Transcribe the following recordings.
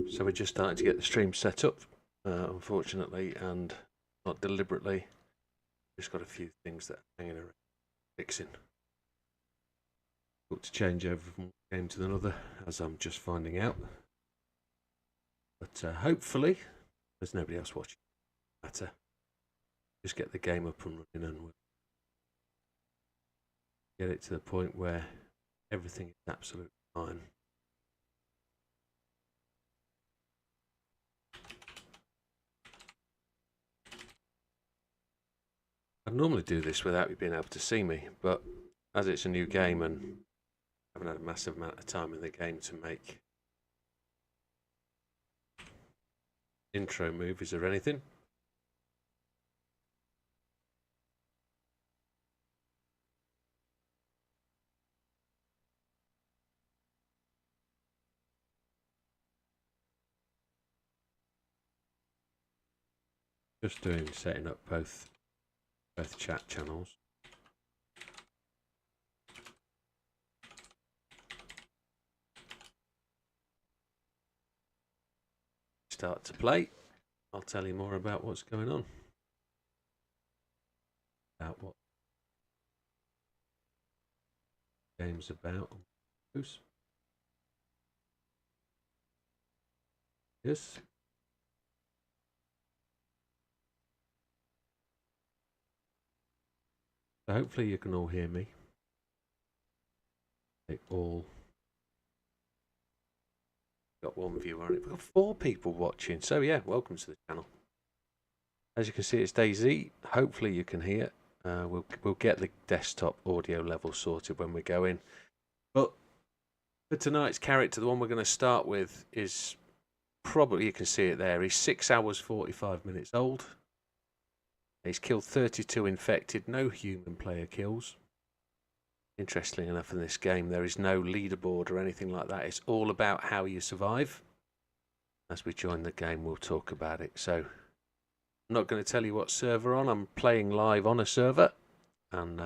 So we're just starting to get the stream set up, unfortunately, and not deliberately. Just got a few things that are hanging around fixing. Got to change over from one game to another, as I'm just finding out. But hopefully, there's nobody else watching. Matter. Just get the game up and running, and we'll get it to the point where everything is absolutely fine. I'd normally do this without you being able to see me, but as it's a new game and I haven't had a massive amount of time in the game to make intro movies or anything, just setting up both chat channels. Start to play. I'll tell you more about what's going on. About what the game's about. Yes. So hopefully you can all hear me. They all got one viewer on it. We've got 4 people watching. So yeah, welcome to the channel. As you can see, it's Dayz. Hopefully you can hear. We'll get the desktop audio level sorted when we go in. But for tonight's character, the one we're going to start with is probably, you can see it there, he's 6 hours 45 minutes old. He's killed 32 infected, no human player kills. Interestingly enough, in this game there is no leaderboard or anything like that. It's all about how you survive. As we join the game we'll talk about it. So I'm not going to tell you what server I'm on. I'm playing live on a server, and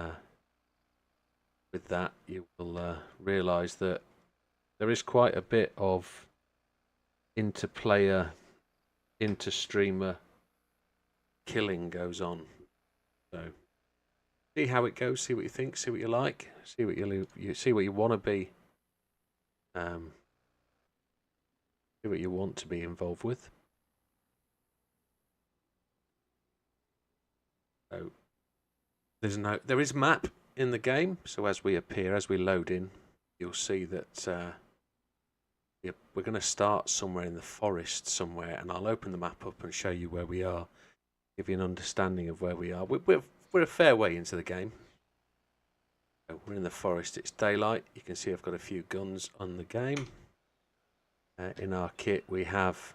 with that you will realise that there is quite a bit of inter-player, inter-streamer killing goes on. So see how it goes, see what you think, see what you like, see what you see what you want to be, see what you want to be involved with. So there is map in the game, so as we appear, as we load in, you'll see that we're going to start somewhere in the forest somewhere, and I'll open the map up and show you where we are, give you an understanding of where we are. We're a fair way into the game. So we're in the forest, it's daylight. You can see I've got a few guns on the game. In our kit we have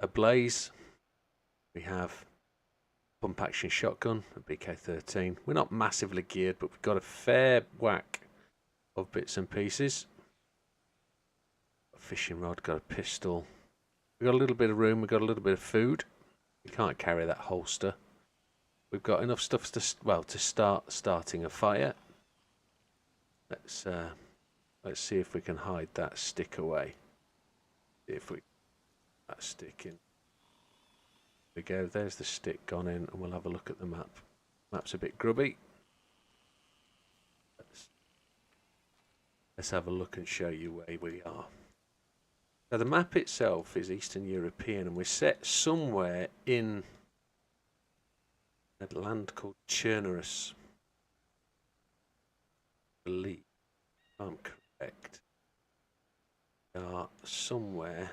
a Blaze, we have pump action shotgun, a BK-13. We're not massively geared, but we've got a fair whack of bits and pieces. A fishing rod, got a pistol. We've got a little bit of room, we've got a little bit of food. We can't carry that holster. We've got enough stuff to start starting a fire. Let's see if we can hide that stick away. See if we that stick in. There we go. There's the stick gone in, and we'll have a look at the map. Map's a bit grubby. Let's have a look and show you where we are. So the map itself is Eastern European, and we're set somewhere in a land called Chernerus. I believe, if I'm correct, we are somewhere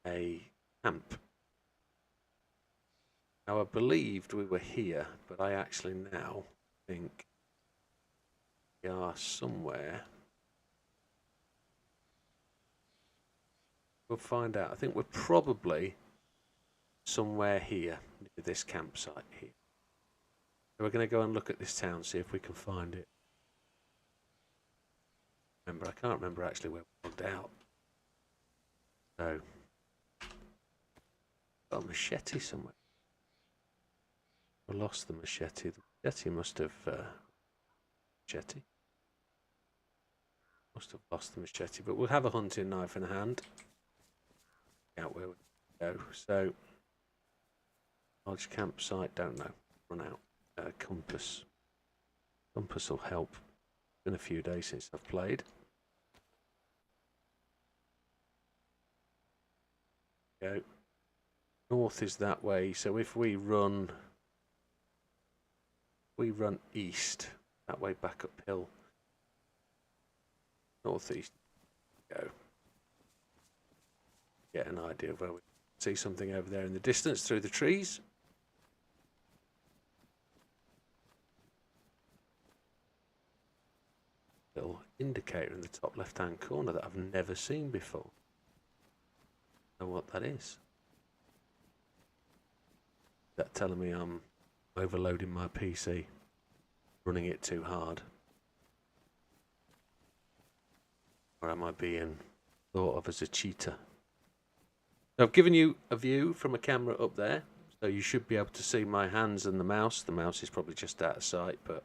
a camp. Now I believed we were here, but I actually now think we are somewhere. We'll find out. I think we're probably somewhere here, near this campsite here. So we're going to go and look at this town, see if we can find it. I can't remember actually where we logged out. So, got a machete somewhere. I lost the machete. The machete must have... machete. Must have lost the machete, but we'll have a hunting knife in hand. Out where we go. So, large campsite, don't know. Run out. Compass. Compass will help. Been a few days since I've played. Go. North is that way, so if we run east, that way back uphill. Northeast. Go. Get an idea of where we see something over there in the distance through the trees. Little indicator in the top left hand corner that I've never seen before. Know what that is? Is that telling me I'm overloading my PC, running it too hard? Or am I being thought of as a cheater? So I've given you a view from a camera up there, so you should be able to see my hands and the mouse. The mouse is probably just out of sight, but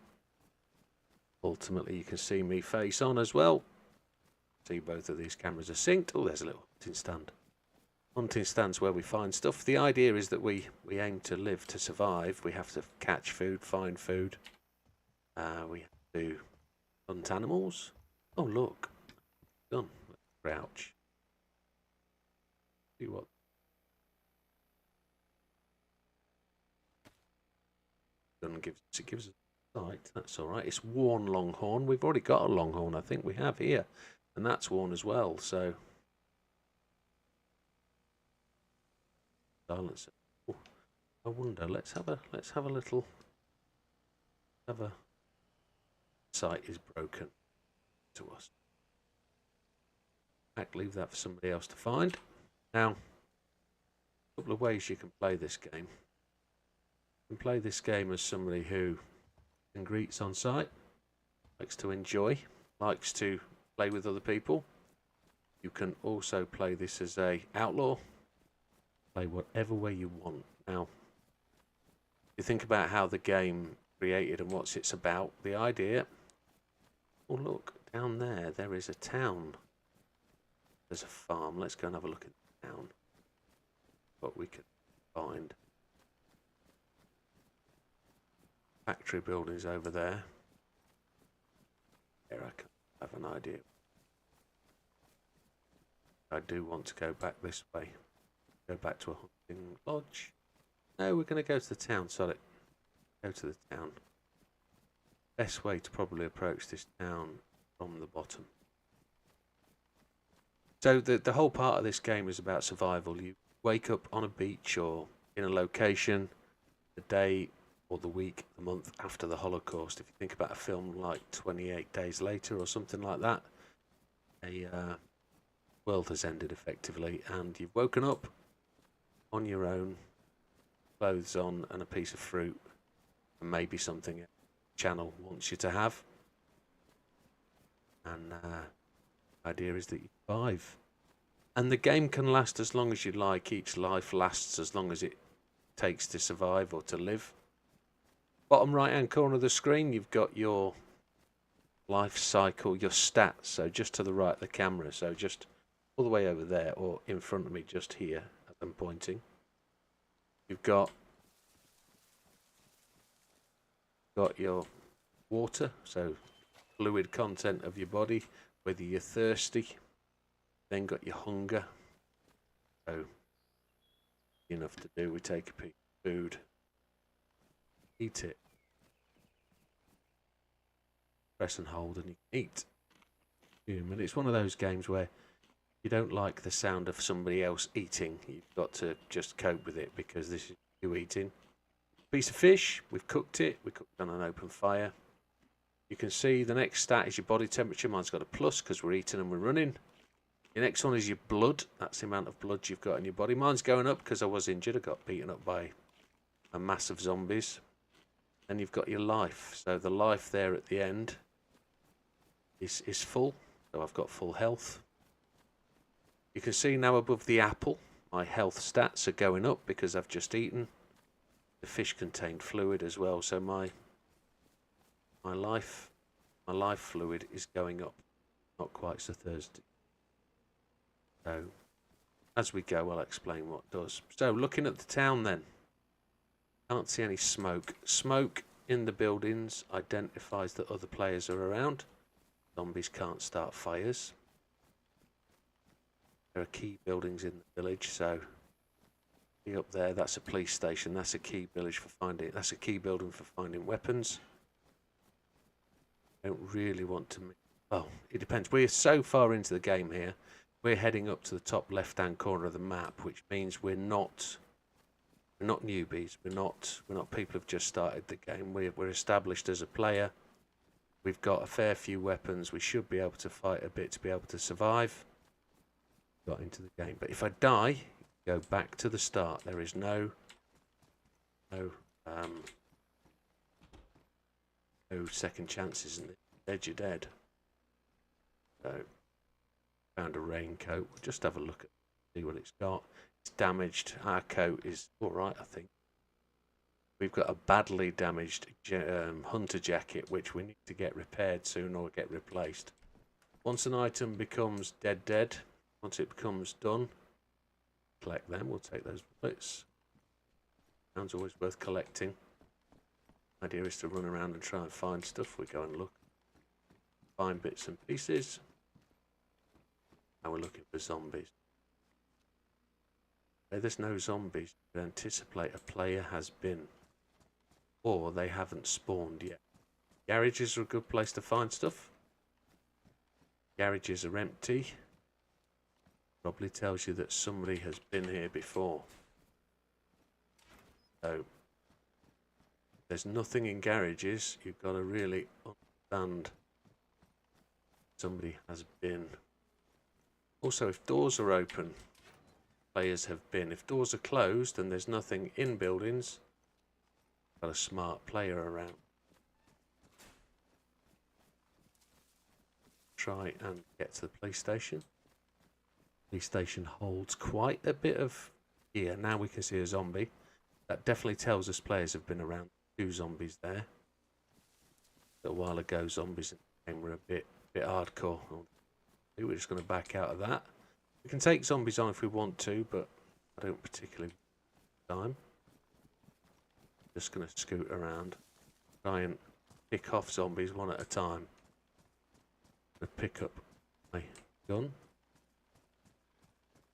ultimately you can see me face on as well. See, both of these cameras are synced. Oh, there's a little hunting stand. Hunting stand's where we find stuff. The idea is that we aim to live, to survive. We have to catch food, find food. We have to hunt animals. Oh, look. Gun. Crouch. See what. Gun gives us sight. That's all right. It's worn longhorn. We've already got a longhorn, I think we have here, and that's worn as well. So silence. Oh, I wonder. Let's have a little. Sight is broken to us. Leave that for somebody else to find. Now, a couple of ways you can play this game. You can play this game as somebody who and greets on site, likes to enjoy, likes to play with other people. You can also play this as a outlaw. Play whatever way you want. Now, you think about how the game created and what it's about. The idea. Oh look, down there is a town. There's a farm. Let's go and have a look at the town. What we can find. Factory buildings over there. Here I can have an idea. I do want to go back this way. Go back to a hunting lodge. No, we're going to go to the town. Sorry. Go to the town. Best way to probably approach this town from the bottom. So the whole part of this game is about survival. You wake up on a beach or in a location the day or the week, the month after the Holocaust. If you think about a film like 28 Days Later or something like that, a world has ended effectively and you've woken up on your own, clothes on and a piece of fruit and maybe something the channel wants you to have. And the idea is that you survive. And the game can last as long as you like. Each life lasts as long as it takes to survive or to live. Bottom right hand corner of the screen, you've got your life cycle, your stats. So just to the right of the camera. So just all the way over there or in front of me just here as I'm pointing. You've got your water, so fluid content of your body, whether you're thirsty. Then got your hunger. So enough to do. We take a piece of food, eat it, press and hold, and you can eat. And it's one of those games where you don't like the sound of somebody else eating. You've got to just cope with it because this is you eating. Piece of fish. We've cooked it. We cooked it on an open fire. You can see the next stat is your body temperature. Mine's got a plus because we're eating and we're running. Your next one is your blood. That's the amount of blood you've got in your body. Mine's going up because I was injured. I got beaten up by a mass of zombies. Then you've got your life. So the life there at the end is full. So I've got full health. You can see now above the apple, my health stats are going up because I've just eaten. The fish contained fluid as well. So my life fluid is going up. Not quite so Thursday. So, as we go, I'll explain what it does. So, looking at the town then. Can't see any smoke. Smoke in the buildings identifies that other players are around. Zombies can't start fires. There are key buildings in the village, so up there, that's a police station. That's a key village for finding. That's a key building for finding weapons. Don't really want to. Well, it depends. We're so far into the game here. We're heading up to the top left-hand corner of the map, which means we're not newbies. We're not people who've just started the game. We're established as a player. We've got a fair few weapons. We should be able to fight a bit to be able to survive. Got into the game, but if I die, go back to the start. There is no second chances, and dead you're dead. So found a raincoat. We'll just have a look at see what it's got. It's damaged. Our coat is all right, I think. We've got a badly damaged hunter jacket, which we need to get repaired soon or get replaced. Once an item becomes dead, once it becomes done, collect them. We'll take those bullets. Sounds always worth collecting. The idea is to run around and try and find stuff. We go and look, find bits and pieces. Now we're looking for zombies. There's no zombies, but anticipate a player has been, or they haven't spawned yet. Garages are a good place to find stuff. Garages are empty. Probably tells you that somebody has been here before. So, if there's nothing in garages, you've got to really understand somebody has been. Also, if doors are open, players have been. If doors are closed and there's nothing in buildings, got a smart player around. Try and get to the police station. Police station holds quite a bit of gear. Now we can see a zombie. That definitely tells us players have been around. 2 zombies there. A little while ago, zombies in the game were a bit hardcore. We're just going to back out of that. We can take zombies on if we want to, but I don't particularly want time. Just going to scoot around, try and pick off zombies one at a time. Pick up my gun.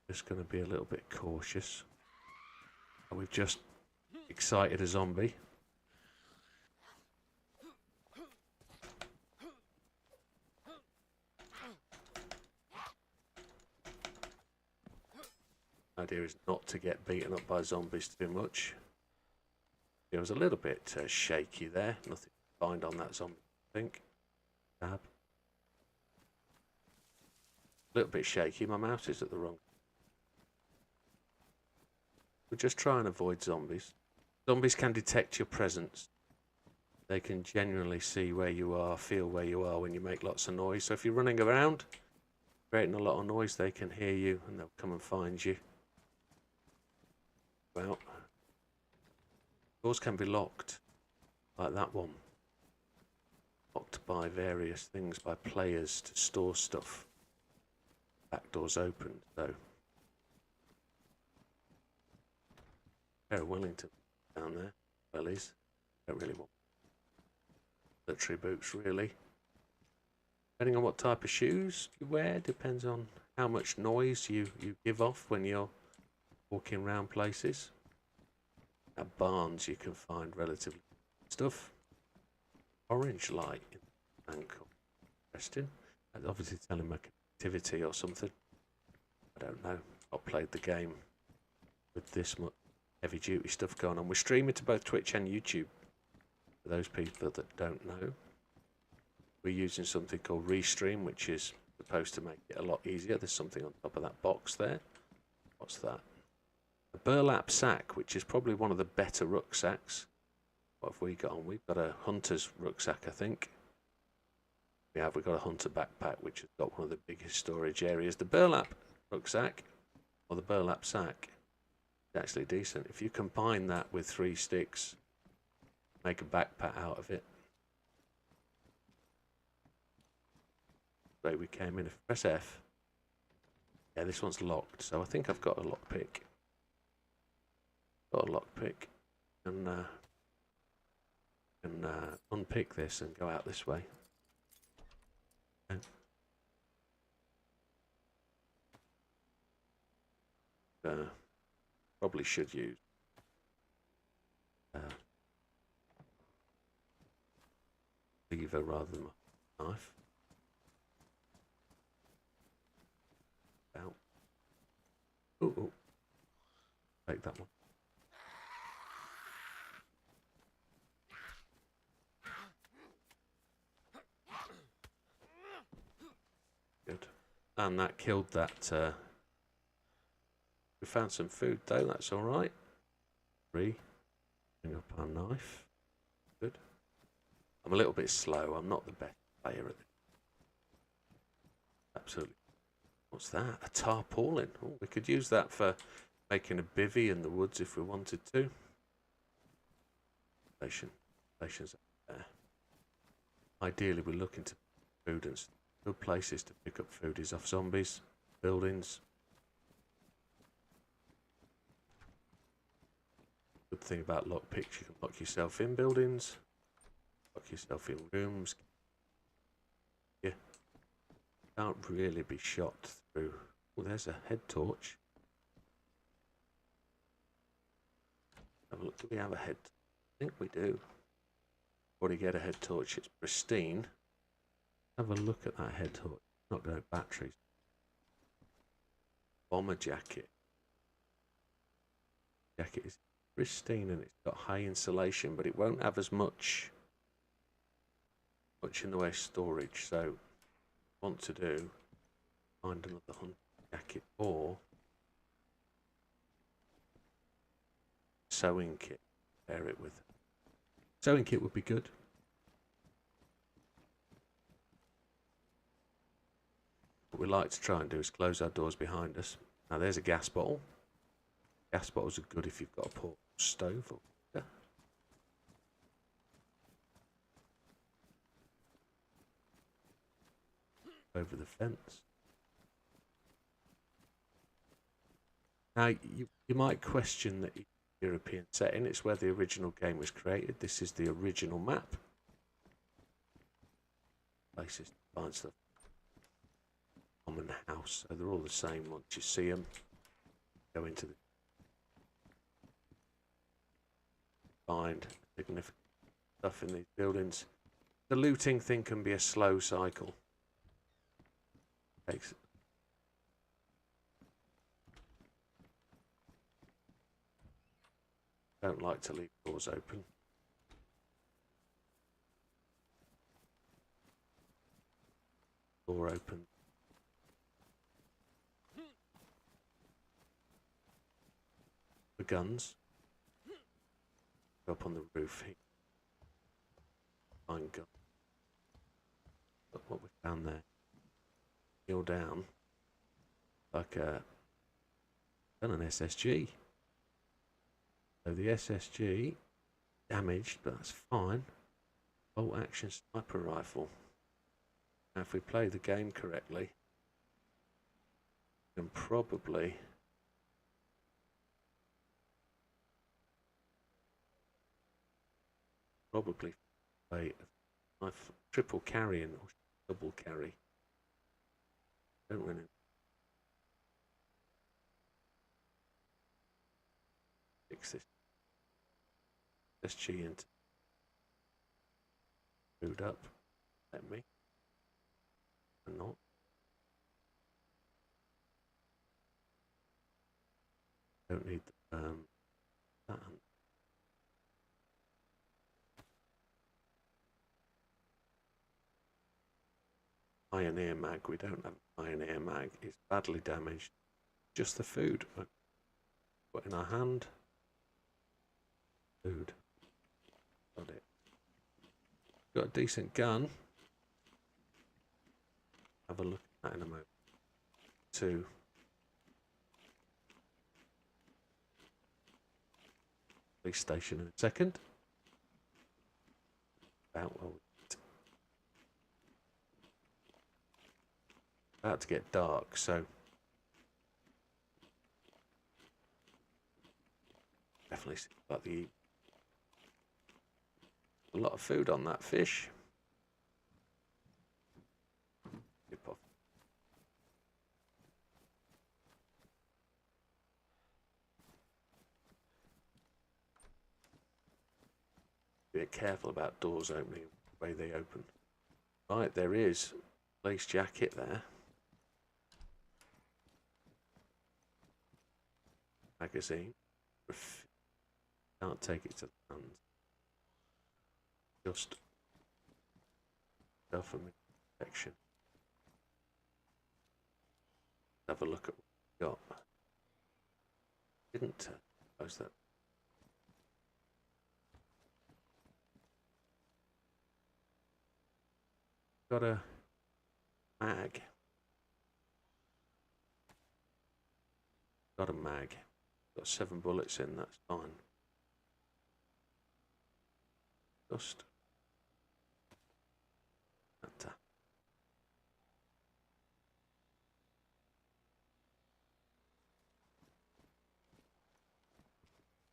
Just going to be a little bit cautious. We've just excited a zombie. The idea is not to get beaten up by zombies too much. It was a little bit shaky there. Nothing to find on that zombie, I think. Tab. A little bit shaky. My mouse is at the wrong. We'll just try and avoid zombies. Zombies can detect your presence. They can generally see where you are, feel where you are when you make lots of noise. So if you're running around, creating a lot of noise, they can hear you and they'll come and find you. Well, doors can be locked, like that one. Locked by various things, by players to store stuff. Back doors open, so. Oh, Wellington down there. Wellies. Don't really want military boots, really. Depending on what type of shoes you wear, depends on how much noise you give off when you're walking around places. At barns, you can find relatively stuff. Orange light in the ankle. Interesting. That's obviously telling my activity or something. I don't know. I've played the game with this much heavy duty stuff going on. We're streaming to both Twitch and YouTube. For those people that don't know, we're using something called Restream, which is supposed to make it a lot easier. There's something on top of that box there. What's that? A burlap sack, which is probably one of the better rucksacks. What have we got on? We've got a hunter's rucksack, I think. We've got a hunter backpack, which has got one of the biggest storage areas. The burlap rucksack, or the burlap sack, is actually decent. If you combine that with 3 sticks, make a backpack out of it. way we came in. If I press F, yeah, this one's locked, so I think I've got a lockpick. Got a lockpick, and unpick this and go out this way. Okay. Probably should use lever rather than a knife. Out. Ooh. Take that one. Good. And that killed that. We found some food though, that's alright. 3. Bring up our knife. Good. I'm a little bit slow, I'm not the best player at this. Absolutely. What's that? A tarpaulin. Oh, we could use that for making a bivvy in the woods if we wanted to. Station's up there. Ideally we're looking to food, and good places to pick up food is off zombies, buildings. Good thing about lockpicks, you can lock yourself in buildings, lock yourself in rooms. Yeah, can't really be shot through. Oh, there's a head torch. Have a look. Do we have a head? I think we do. Already get a head torch. It's pristine. Have a look at that head torch. Not going to batteries. Bomber jacket. Jacket is pristine and it's got high insulation, but it won't have as much in the way of storage. So, want to do find another hunter jacket or sewing kit. Pair it with sewing kit would be good. What we like to try and do is close our doors behind us. Now there's a gas bottle. Gas bottles are good if you've got a portable stove or yeah. Over the fence. Now you might question the European setting. It's where the original game was created. This is the original map. Places to find stuff. Common house. So they're all the same once you see them. Go into the find significant stuff in these buildings. The looting thing can be a slow cycle. Takes don't like to leave doors open. Door open. The guns. Go up on the roof here. Find gun. Look what we found there. Kneel down. Like a done an SSG. So the SSG damaged, but that's fine. Bolt action sniper rifle. Now if we play the game correctly, we can probably play a triple carrying or double carry. Don't really fix this. SG into boot up. Let me. And not. Don't need the that. Pioneer mag. We don't have a Pioneer mag. It's badly damaged. Just the food. Put in our hand. Food. Got it. Got a decent gun. Have a look at that in a moment. 2. Police station in a second. About well. about to get dark, so definitely seems like a lot of food on that fish. Be careful about doors opening the way they open. Right, there is a lace jacket there. Magazine. Can't take it to the hands. Just go from the section. Have a look at what we got. Didn't close that. Got a mag. Got a mag. Got 7 bullets in, that's fine. Just that.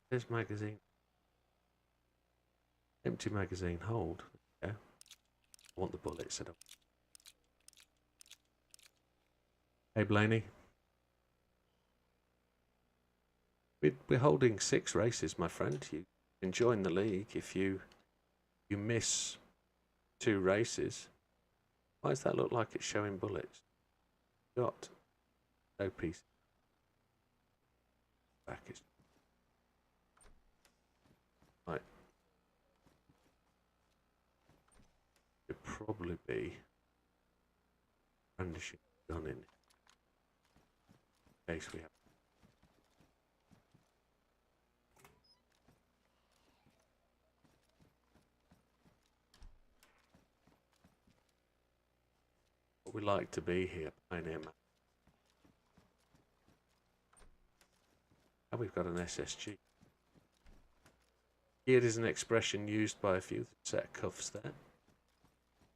There's magazine. Empty magazine, hold. Yeah. I want the bullets. I don't. Hey Blaney. We're holding 6 races, my friend. You can join the league if you miss 2 races. Why does that look like it's showing bullets? Got no piece. Back is right. Could probably be brandishing a gun in case we have. What we like to be here, Pioneer Man. And we've got an SSG. Geared is an expression used by a few set of cuffs there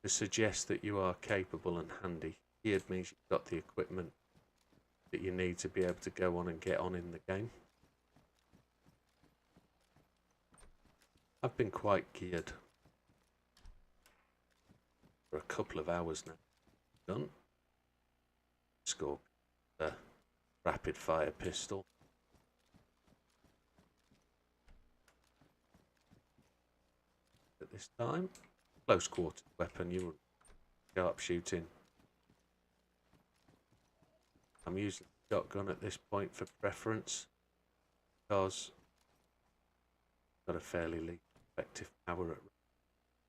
to suggest that you are capable and handy. Geared means you've got the equipment that you need to be able to go on and get on in the game. I've been quite geared for a couple of hours now. Done. Score the rapid fire pistol. At this time, close quarter weapon, you would sharp shooting. I'm using the shotgun at this point for preference because I've got a fairly effective power at.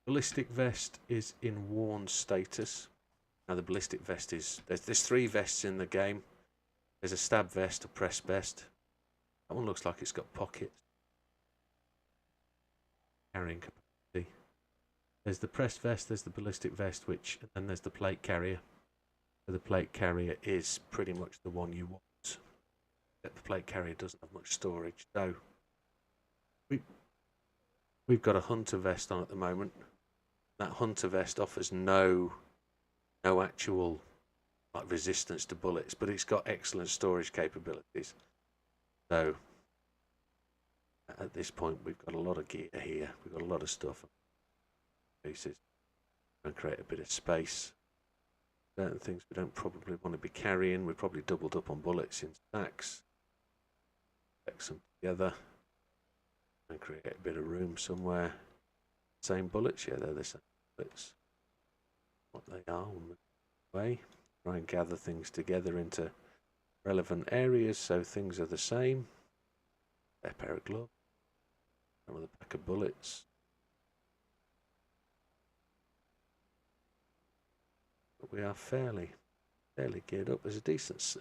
Ballistic vest is in worn status. Now the ballistic vest is there's 3 vests in the game. There's a stab vest, a press vest. That one looks like it's got pockets. Carrying capacity. There's the press vest, there's the ballistic vest, and then there's the plate carrier. So the plate carrier is pretty much the one you want. But the plate carrier doesn't have much storage. So we've got a hunter vest on at the moment. That hunter vest offers no actual like resistance to bullets, but it's got excellent storage capabilities. So at this point we've got a lot of gear here, we've got a lot of stuff pieces and create a bit of space. Certain things we don't probably want to be carrying. We're probably doubled up on bullets in stacks. Stack them together and create a bit of room somewhere. Same bullets, yeah, they're the same bullets. What they are, we'll move away. Try and gather things together into relevant areas so things are the same. A pair of gloves, another pack of bullets. But we are fairly geared up. There's a decent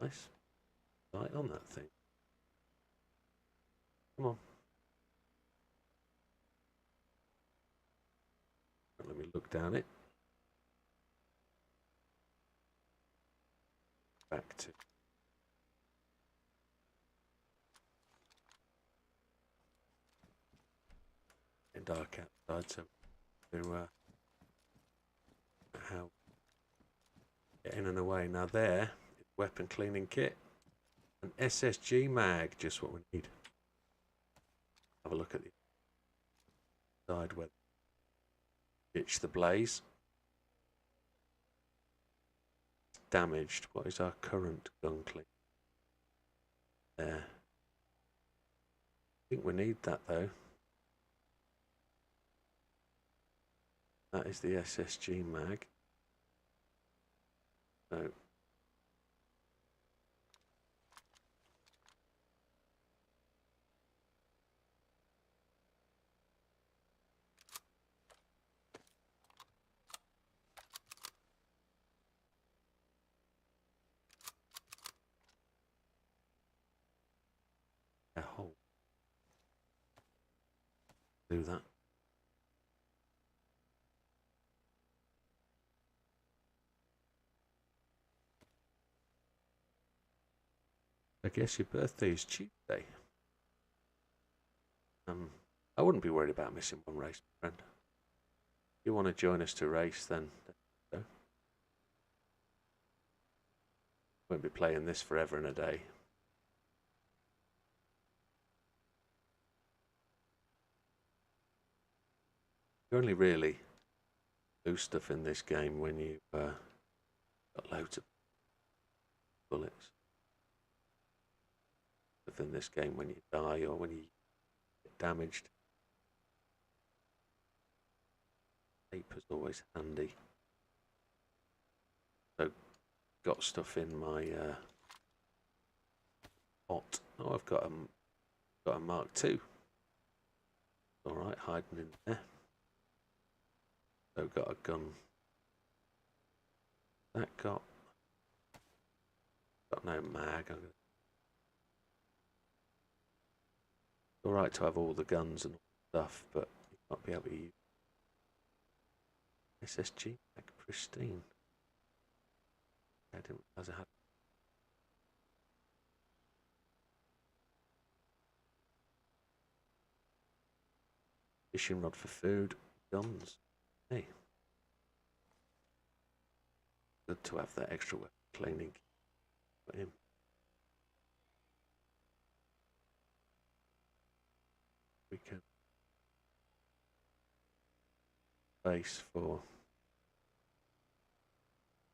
nice light on that thing. Come on. Let me look down it. Back to dark outside, so to how get in and away. Now there, weapon cleaning kit, an SSG mag, just what we need. Have a look at the side where ditch the blaze. It's damaged. What is our current gun clean? There. I think we need that though. That is the SSG mag. So a hole. Do that. I guess your birthday is Tuesday. I wouldn't be worried about missing one race, my friend. If you want to join us to race, then go. Won't be playing this forever and a day. You only really do stuff in this game when you got loads of bullets. Stuff in this game when you die or when you get damaged. Tape is always handy. So, got stuff in my pot. Oh, I've got a Mark II. All right, hiding in there. So got a gun. That got no mag. It's all right to have all the guns and stuff, but you can't be able to use SSG mag pristine. I didn't realize I had. Fishing rod for food, guns. Hey, good to have that extra weapon cleaning. Put in. We can base for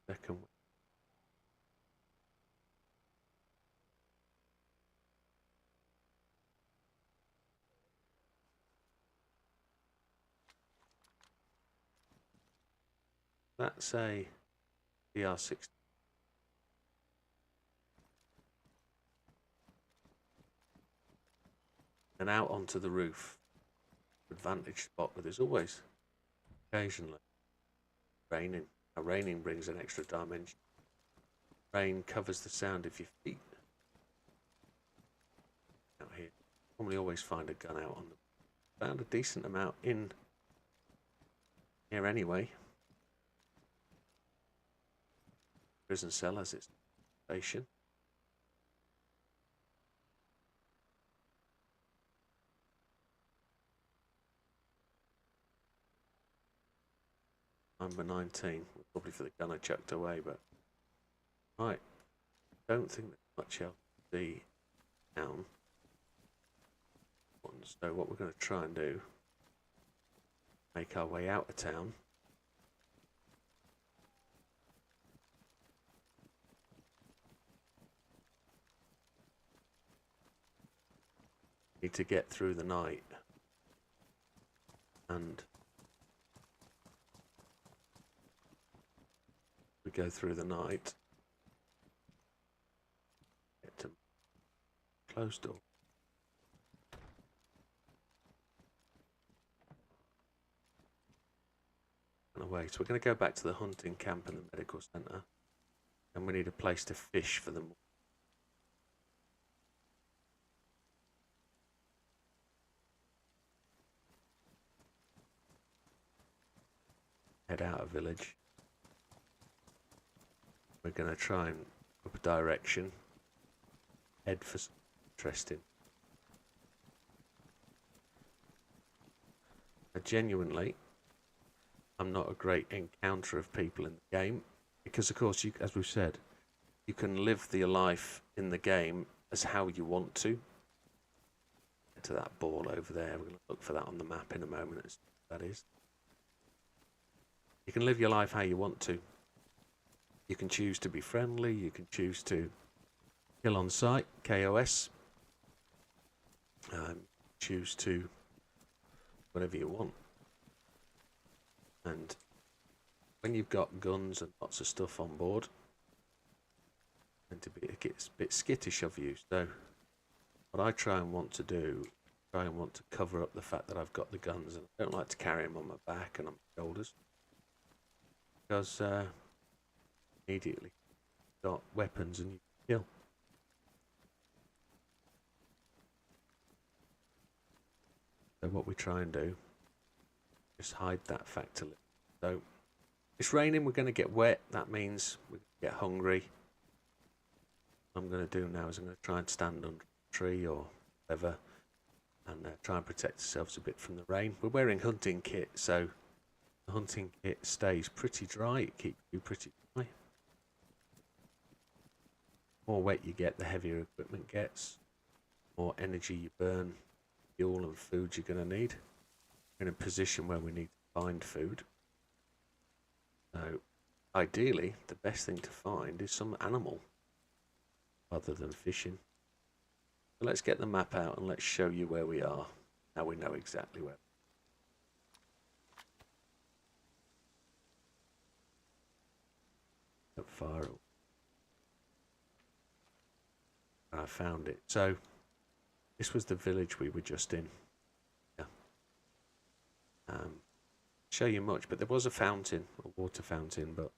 second. That's a DR60. And out onto the roof. Advantage spot, but there's always occasionally raining. Now raining brings an extra dimension. Rain covers the sound of your feet. Out here. Normally always find a gun out on the. Found a decent amount in here anyway. Prison cell has its station. Number 19, probably for the gun I chucked away, but right. Don't think there's much else to see down. So what we're going to try and do, make our way out of town. Need to get through the night and we go through the night, get to closed door. And away. So we're going to go back to the hunting camp and the medical centre, and we need a place to fish for them. Head out of village. We're going to try and up a direction. Head for something interesting. I genuinely I'm not a great encounter of people in the game because, of course, you, as we've said, you can live your life in the game as how you want to. Get to that ball over there. We're going to look for that on the map in a moment. As that is, you can live your life how you want to. You can choose to be friendly. You can choose to kill on sight, KOS. Choose to whatever you want. And when you've got guns and lots of stuff on board, it gets a bit skittish of you. So what I try and want to do, try and want to cover up the fact that I've got the guns, and I don't like to carry them on my back and on my shoulders, because immediately you've got weapons and you kill. So what we try and do, just hide that fact a little. So it's raining, we're going to get wet. That means we get hungry. What I'm going to do now is I'm going to try and stand under a tree or whatever and try and protect ourselves a bit from the rain. We're wearing hunting kit, so the hunting kit stays pretty dry. It keeps you pretty dry. The more wet you get, the heavier equipment gets. The more energy you burn, fuel and food you're going to need. We're in a position where we need to find food. So ideally, the best thing to find is some animal rather than fishing. So let's get the map out and let's show you where we are. Now we know exactly where. Up far. I found it. So this was the village we were just in. Yeah. Show you much, but there was a fountain, a water fountain, but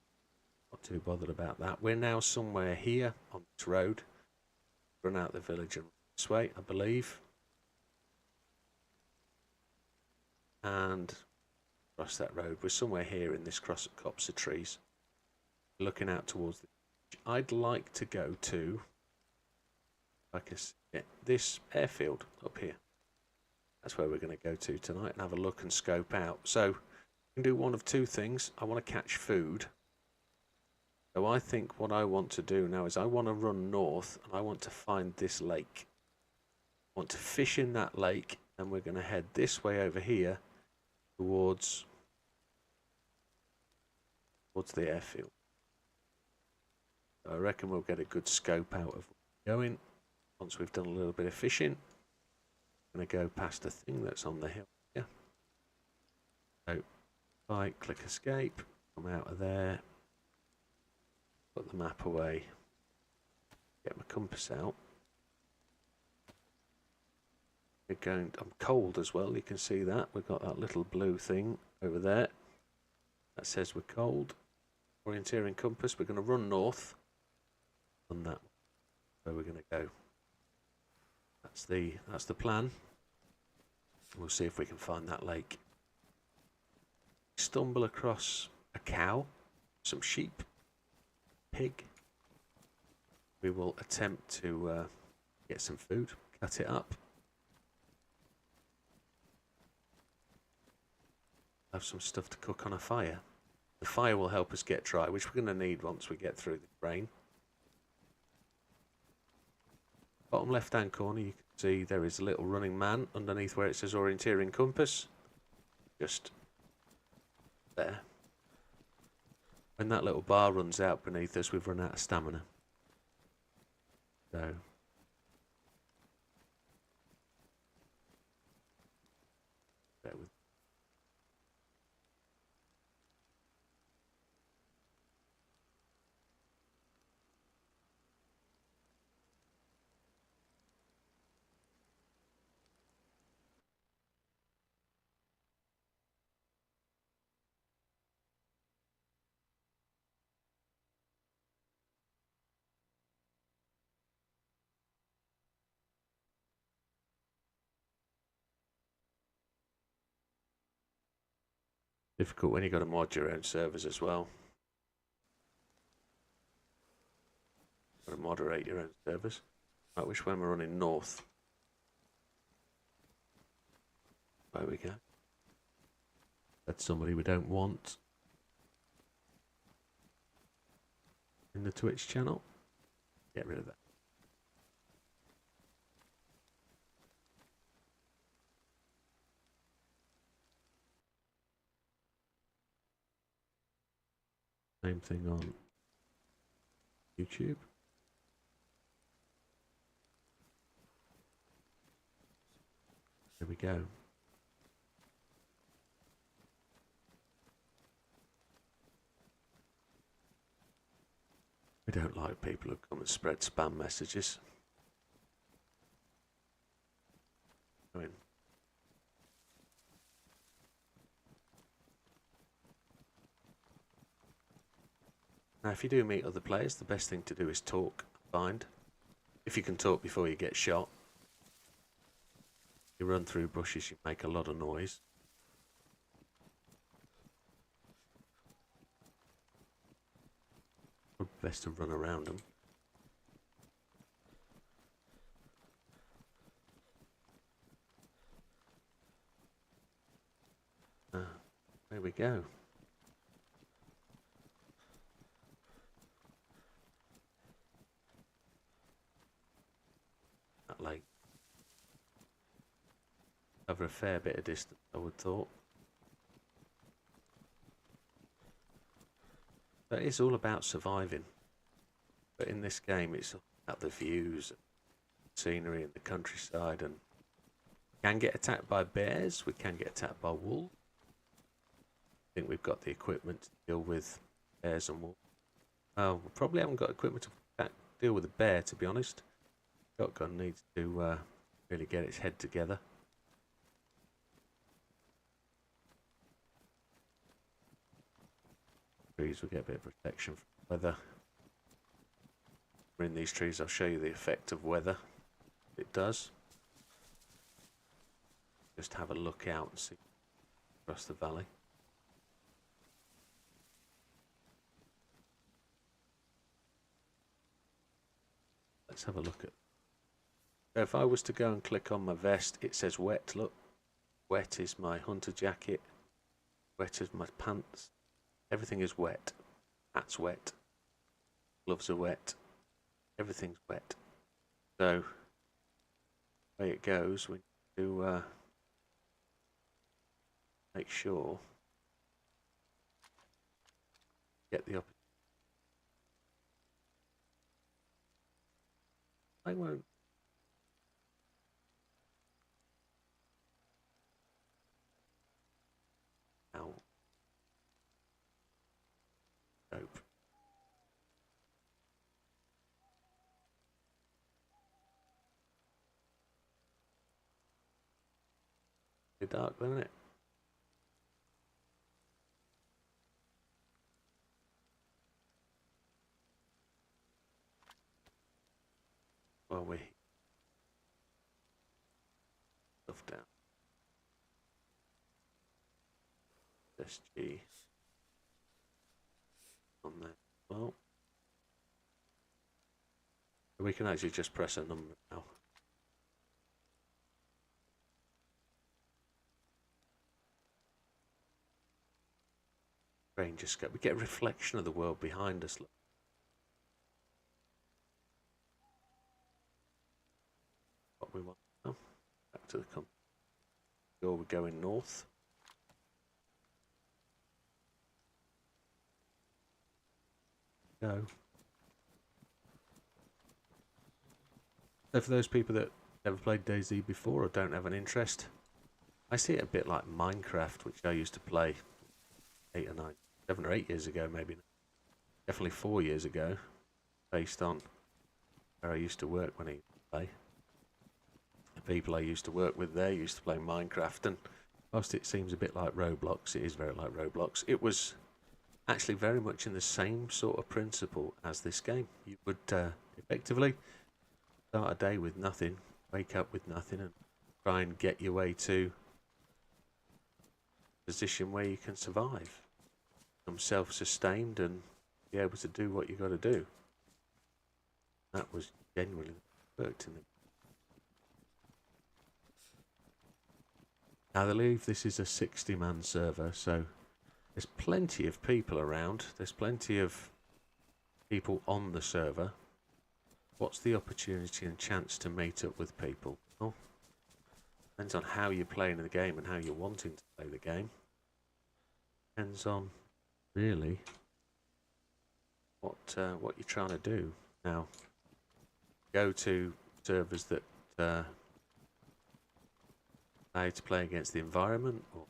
not too bothered about that. We're now somewhere here on this road. Run out the village and this way, I believe. And across that road, we're somewhere here in this copse of trees. Looking out towards the beach. I'd like to go to, like I said, this airfield up here. That's where we're going to go to tonight and have a look and scope out. So we can do one of two things. I want to catch food. So I think what I want to do now is I want to run north and I want to find this lake. I want to fish in that lake and we're going to head this way over here towards the airfield. So I reckon we'll get a good scope out of where we're going. Once we've done a little bit of fishing, I'm going to go past a thing that's on the hill here. So if I click escape, come out of there, put the map away, get my compass out. I'm cold as well, you can see that. We've got that little blue thing over there that says we're cold. Orienteering compass, we're going to run north. Run that where we're going to go. That's the plan. We'll see if we can find that lake. Stumble across a cow, some sheep, pig. We will attempt to get some food, cut it up. Have some stuff to cook on a fire. The fire will help us get dry, which we're going to need once we get through the rain. Bottom left hand corner you can see there is a little running man underneath where it says orienteering compass. Just there. When that little bar runs out beneath us, we've run out of stamina. So bear with. Difficult when you've got to mod your own servers as well. Got to moderate your own servers. Right, which one we're running north. There we go. That's somebody we don't want in the Twitch channel. Get rid of that. Same thing on YouTube. There we go. We don't like people who come and spread spam messages. I mean, now if you do meet other players, the best thing to do is talk, find. If you can talk before you get shot. You run through bushes, you make a lot of noise. Best to run around them. There we go. That lake. Over a fair bit of distance, I would thought. But it's all about surviving. But in this game, it's about the views, scenery, and the countryside. And we can get attacked by bears. We can get attacked by wolves. I think we've got the equipment to deal with bears and wolves. Oh, we probably haven't got equipment to deal with a bear, to be honest. Shotgun needs to really get its head together. Trees will get a bit of protection from weather. We're in these trees, I'll show you the effect of weather. It does. Just have a look out and see across the valley. Let's have a look at. So if I was to go and click on my vest, it says wet. Look, wet is my hunter jacket. Wet is my pants. Everything is wet. Hat's wet. Gloves are wet. Everything's wet. So, the way it goes, we need to make sure get the opportunity. I won't. Ow. Nope. It's dark, isn't it? Well, we stuff down. SG on there. Well, we can actually just press a number now. Ranger scope. We get a reflection of the world behind us. Look. What we want now. Back to the company. Or we're going north. Go. So for those people that never played Dayz before or don't have an interest, I see it a bit like Minecraft, which I used to play 7 or 8 years ago, maybe. Definitely 4 years ago, based on where I used to work when I used to play. The people I used to work with there used to play Minecraft, and whilst it seems a bit like Roblox, it is very like Roblox. It was actually very much in the same sort of principle as this game. You would effectively start a day with nothing, wake up with nothing, and try and get your way to a position where you can survive, become self-sustained, and be able to do what you got to do. That was genuinely worked in the. Now, I believe this is a 60-man server, so there's plenty of people around. There's plenty of people on the server. What's the opportunity and chance to meet up with people? Well, depends on how you're playing the game and how you're wanting to play the game. Depends on, really, what you're trying to do. Now, go to servers that allow you to play against the environment, or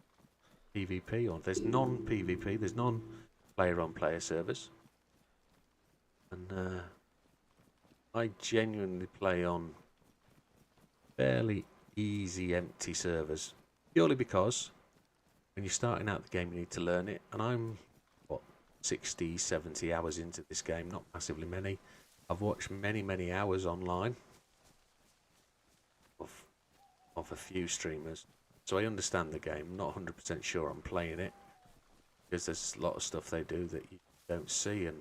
PvP, or there's non-PvP, there's non-player-on-player servers. And I genuinely play on fairly easy, empty servers, purely because when you're starting out the game, you need to learn it. And I'm, 60, 70 hours into this game, not massively many. I've watched many hours online of a few streamers, so I understand the game. I'm not 100% sure I'm playing it, because there's a lot of stuff they do that you don't see, and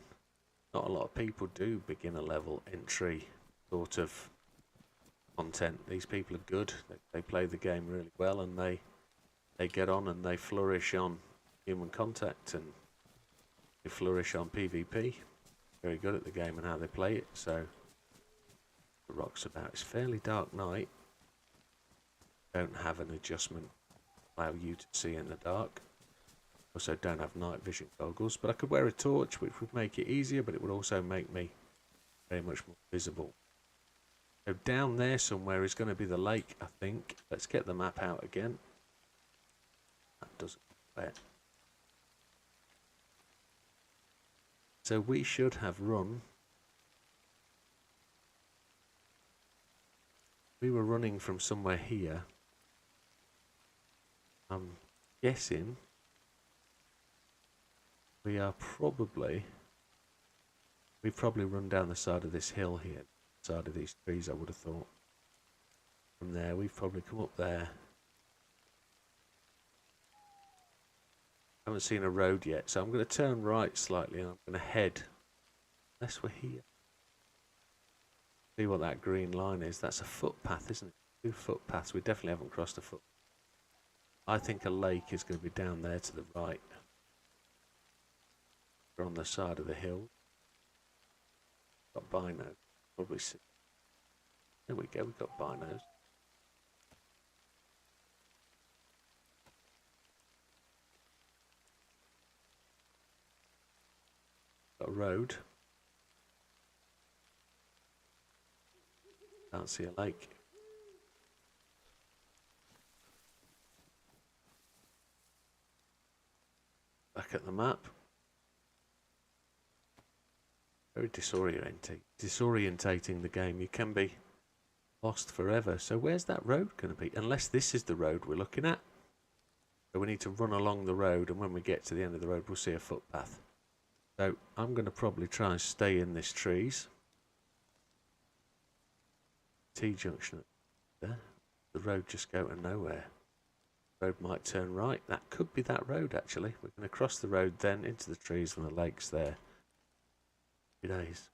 not a lot of people do beginner level entry sort of content. These people are good. They play the game really well, and they get on and they flourish on human contact, and they flourish on PvP. Very good at the game and how they play it. So the rock's about. It's fairly dark night. Don't have an adjustment to allow you to see in the dark. Also don't have night vision goggles, but I could wear a torch, which would make it easier, but it would also make me very much more visible. So down there somewhere is going to be the lake, I think. Let's get the map out again. That doesn't fit. So we should have run. We were running from somewhere here. I'm guessing we've probably run down the side of this hill here, side of these trees, I would have thought. From there, we've probably come up there. I haven't seen a road yet, so I'm going to turn right slightly and I'm going to head, unless we're here. See what that green line is. That's a footpath, isn't it? 2 footpaths. We definitely haven't crossed a footpath. I think a lake is going to be down there to the right. We're on the side of the hill. Got binos. Probably see. There we go, we've got binos. Got a road. Can't see a lake. Back at the map. Very disorientating the game. You can be lost forever. So where's that road going to be? Unless this is the road we're looking at. So we need to run along the road, and when we get to the end of the road, we'll see a footpath. So I'm going to probably try and stay in this trees. T-junction there. The road just go to nowhere. The road might turn right. That could be that road, actually. We're going to cross the road then into the trees when the lake's there. Dayz.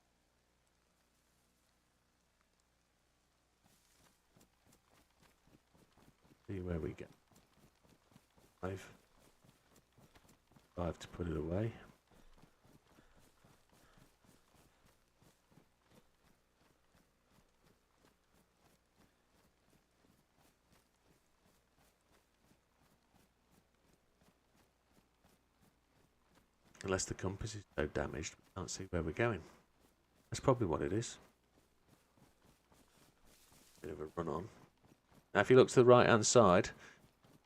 See where we go. 5 to put it away. Unless the compass is so damaged, we can't see where we're going. That's probably what it is. Bit of a run on. Now if you look to the right hand side,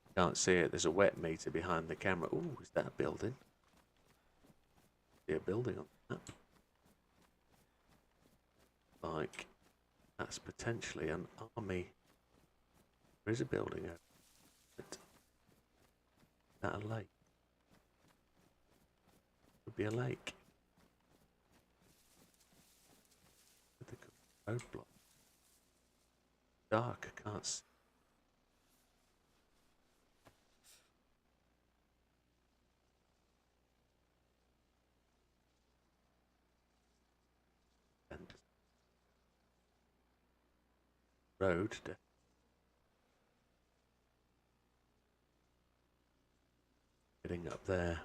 you can't see it, there's a wet meter behind the camera. Ooh, is that a building? See a building on that. Like, that's potentially an army. There is a building over it. Is that a lake? Could be a lake. With the roadblock. Dark, I can't see. And road. Getting up there.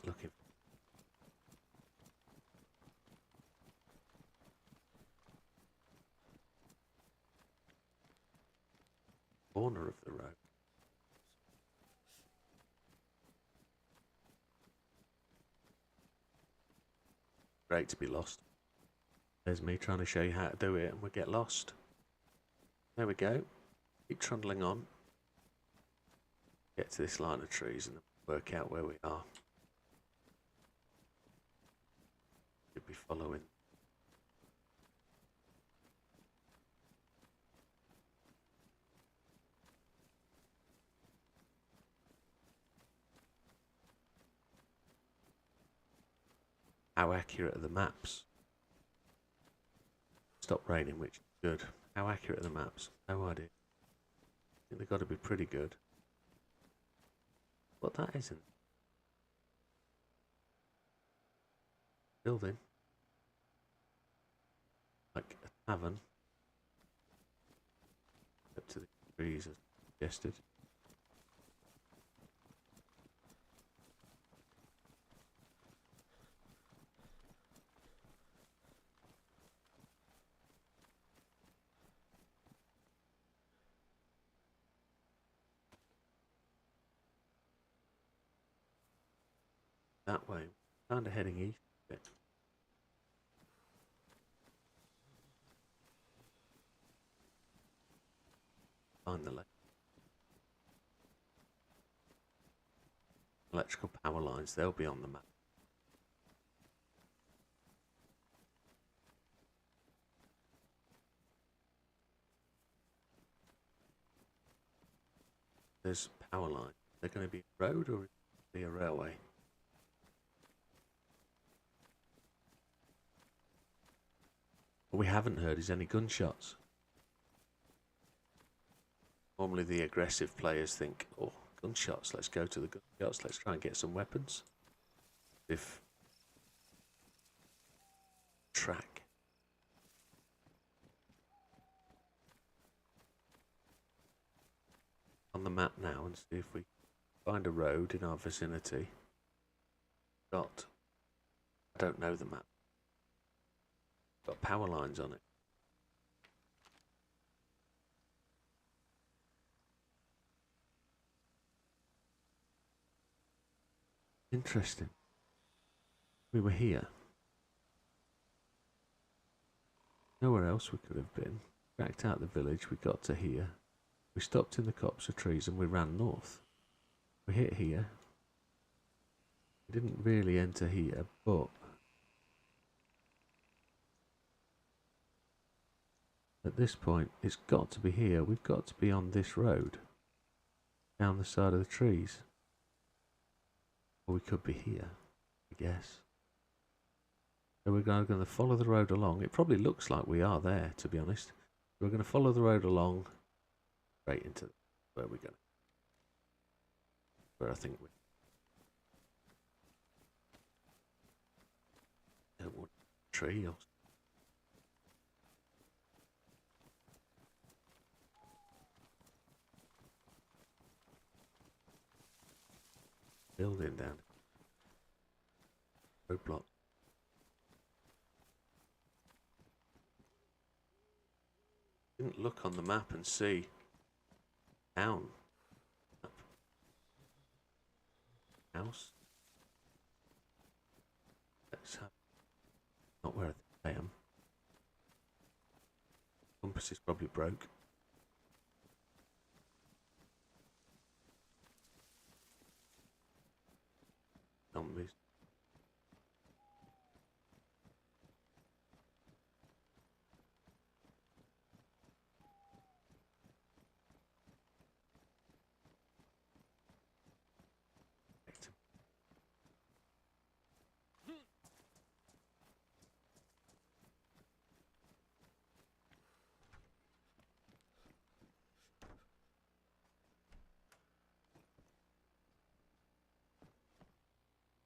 Looking. Corner of the road. Great to be lost. There's me trying to show you how to do it and we get lost. There we go. Keep trundling on. Get to this line of trees and work out where we are. Should be following. How accurate are the maps? Stopped raining, which is good. How accurate are the maps? No idea. I think they've got to be pretty good. What that isn't. Building. Like a tavern. Up to the trees as suggested. That way. Kind of heading east a bit. Find the electrical power lines, they'll be on the map. There's power line. They're going to be a road or be a railway? What we haven't heard is any gunshots. Normally the aggressive players think, oh, gunshots, let's go to the gunshots, let's try and get some weapons. If track. On the map now and see if we find a road in our vicinity. I don't know the map. Got power lines on it. Interesting. We were here. Nowhere else we could have been. Backed out the village, we got to here. We stopped in the copse of trees and we ran north. We hit here. We didn't really enter here, but at this point, it's got to be here. We've got to be on this road. Down the side of the trees. Or we could be here, I guess. So we're going to follow the road along. It probably looks like we are there, to be honest. We're going to follow the road along straight into where we're going. Where I think we don't want a tree or building down. Roadblock. Didn't look on the map and see town. House. Let's have not where I am. Compass is probably broke. Zombies.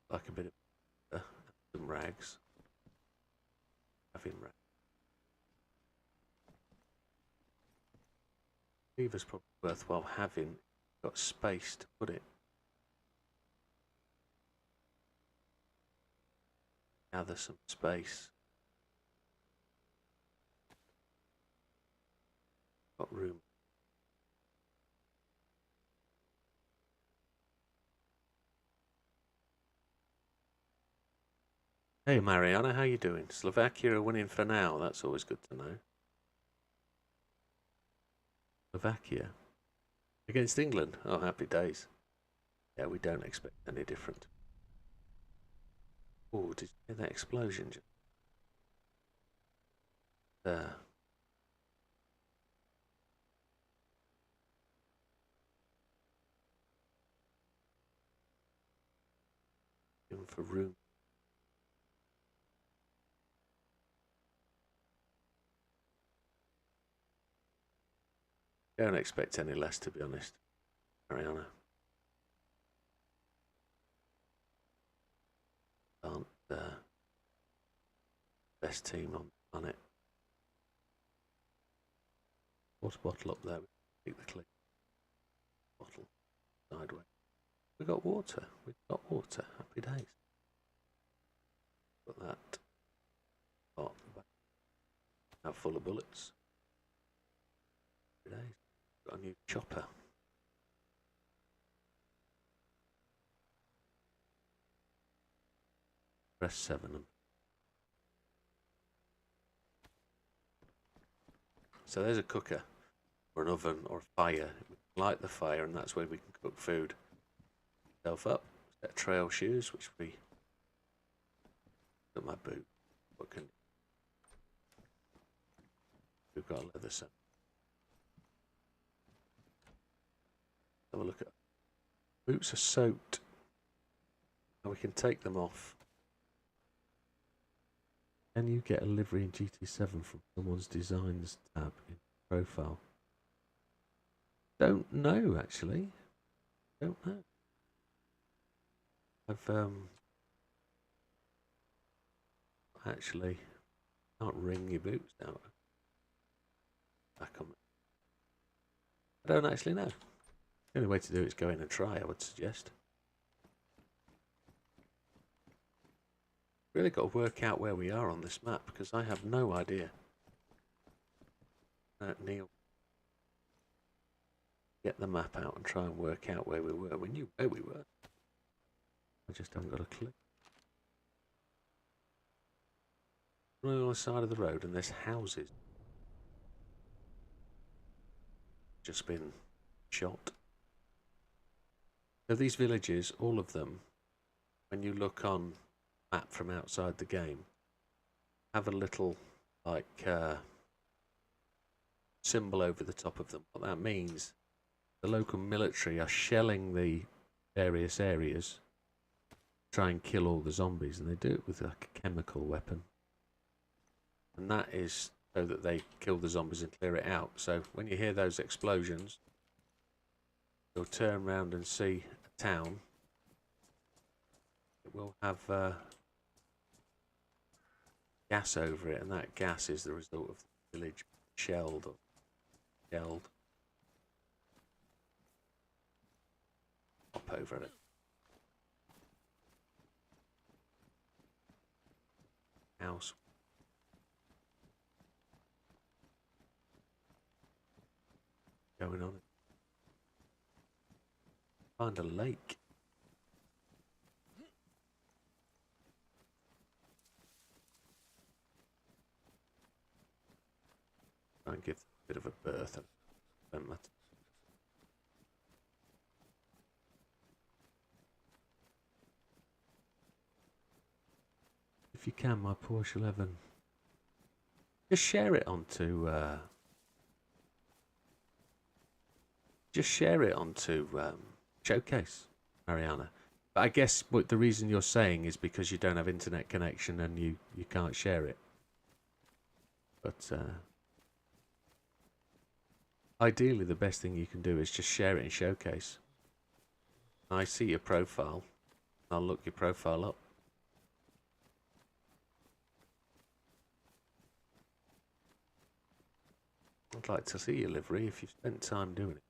Like a bit of some rags. Having rags. Lever's probably worthwhile having. Got space to put it. Gather some space. Got room. Hey Mariana, how you doing? Slovakia are winning for now. That's always good to know. Slovakia against England. Oh, happy days. Yeah, we don't expect any different. Oh, did you hear that explosion? There. Even for room. Don't expect any less, to be honest, Mariana. Aren't best team on the planet. Water bottle up there. Keep the clip. Bottle sideways. We got water. We got water. Happy days. Got that. Oh, now full of bullets. Happy days. Got a new chopper. Press 7. So there's a cooker, or an oven, or a fire. We can light the fire, and that's where we can cook food. Self up. Set trail shoes, which we got my boot. What can we've got a leather set. Have a look at boots are soaked. And we can take them off. Can you get a livery in GT7 from someone's designs tab in profile? Don't know actually. Don't know. I've actually can't wring your boots out. Back on. I don't actually know. The only way to do it is go in and try, I would suggest. Really got to work out where we are on this map because I have no idea. Neil, get the map out and try and work out where we were. We knew where we were. I just haven't got a clue. We're on the side of the road and there's houses. Just been shot. So these villages, all of them, when you look on map from outside the game, have a little like symbol over the top of them. What that means, the local military are shelling the various areas, try and kill all the zombies, and they do it with like a chemical weapon. And that is so that they kill the zombies and clear it out. So when you hear those explosions, you'll turn around and see a town. It will have gas over it, and that gas is the result of the village shelled or shelled. Hop over it. House. Going on. Find a lake. Try and give them a bit of a berth. Don't matter. If you can, my Porsche 11. Just share it onto. Just share it onto Showcase, Mariana. But I guess what the reason you're saying is because you don't have internet connection and you can't share it. But ideally, the best thing you can do is just share it in Showcase. I see your profile. I'll look your profile up. I'd like to see your livery if you've spent time doing it.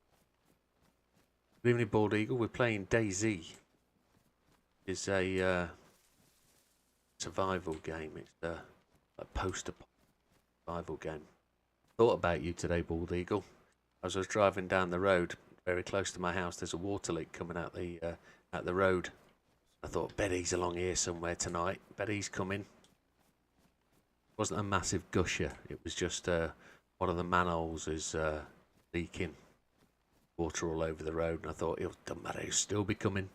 Good evening, Bald Eagle. We're playing Dayz. It's a survival game. It's a poster survival game. Thought about you today, Bald Eagle. As I was driving down the road, very close to my house, there's a water leak coming out the road. I thought, bet he's along here somewhere tonight. Bet he's coming. It wasn't a massive gusher. It was just one of the manholes is leaking. Water all over the road. And I thought, it doesn't matter, he'll still be coming.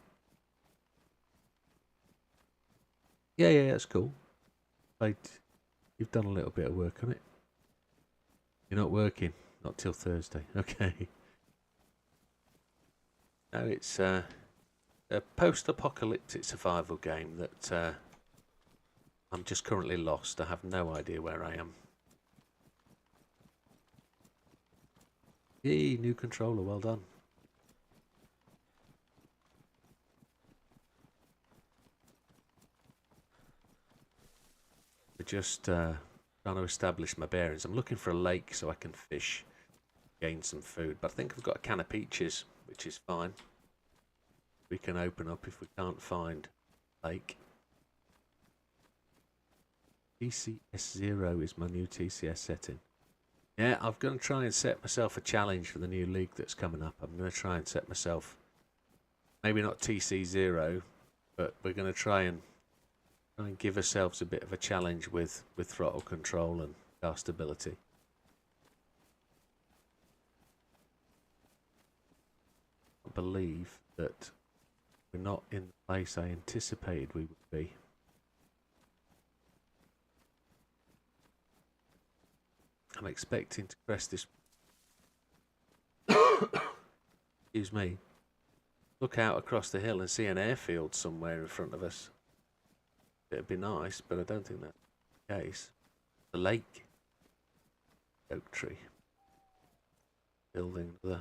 Yeah, that's cool. You've done a little bit of work on it. You're not working? Not till Thursday. Okay. No, it's a post-apocalyptic survival game that I'm just currently lost. I have no idea where I am. Yay, new controller, well done. We're just trying to establish my bearings. I'm looking for a lake so I can fish, gain some food. But I think I've got a can of peaches, which is fine. We can open up if we can't find a lake. TCS0 is my new TCS setting. Yeah, I'm going to try and set myself a challenge for the new league that's coming up. I'm going to try and set myself, maybe not TC0, but we're going to try and give ourselves a bit of a challenge with throttle control and car stability. I believe that we're not in the place I anticipated we would be. I'm expecting to crest this. Excuse me. Look out across the hill and see an airfield somewhere in front of us. It'd be nice, but I don't think that's the case. The lake. Oak tree. Building the.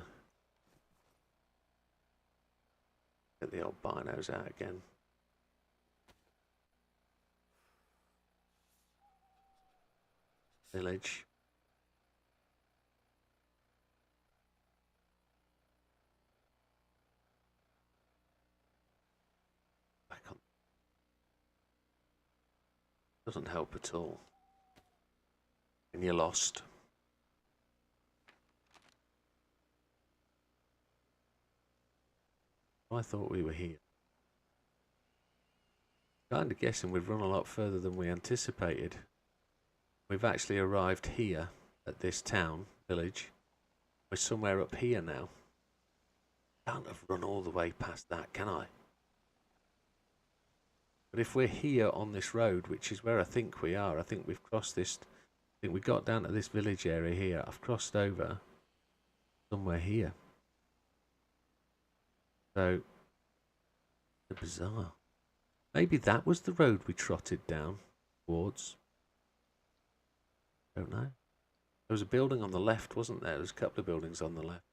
Get the old binos out again. Village. Doesn't help at all. And you're lost. I thought we were here. Kind of guessing we've run a lot further than we anticipated. We've actually arrived here at this town, village. We're somewhere up here now. Can't have run all the way past that, can I? But if we're here on this road, which is where I think we are, I think we've crossed this, I think we got down to this village area here. I've crossed over somewhere here. So, bizarre. Maybe that was the road we trotted down towards. Don't know. There was a building on the left, wasn't there? There's a couple of buildings on the left.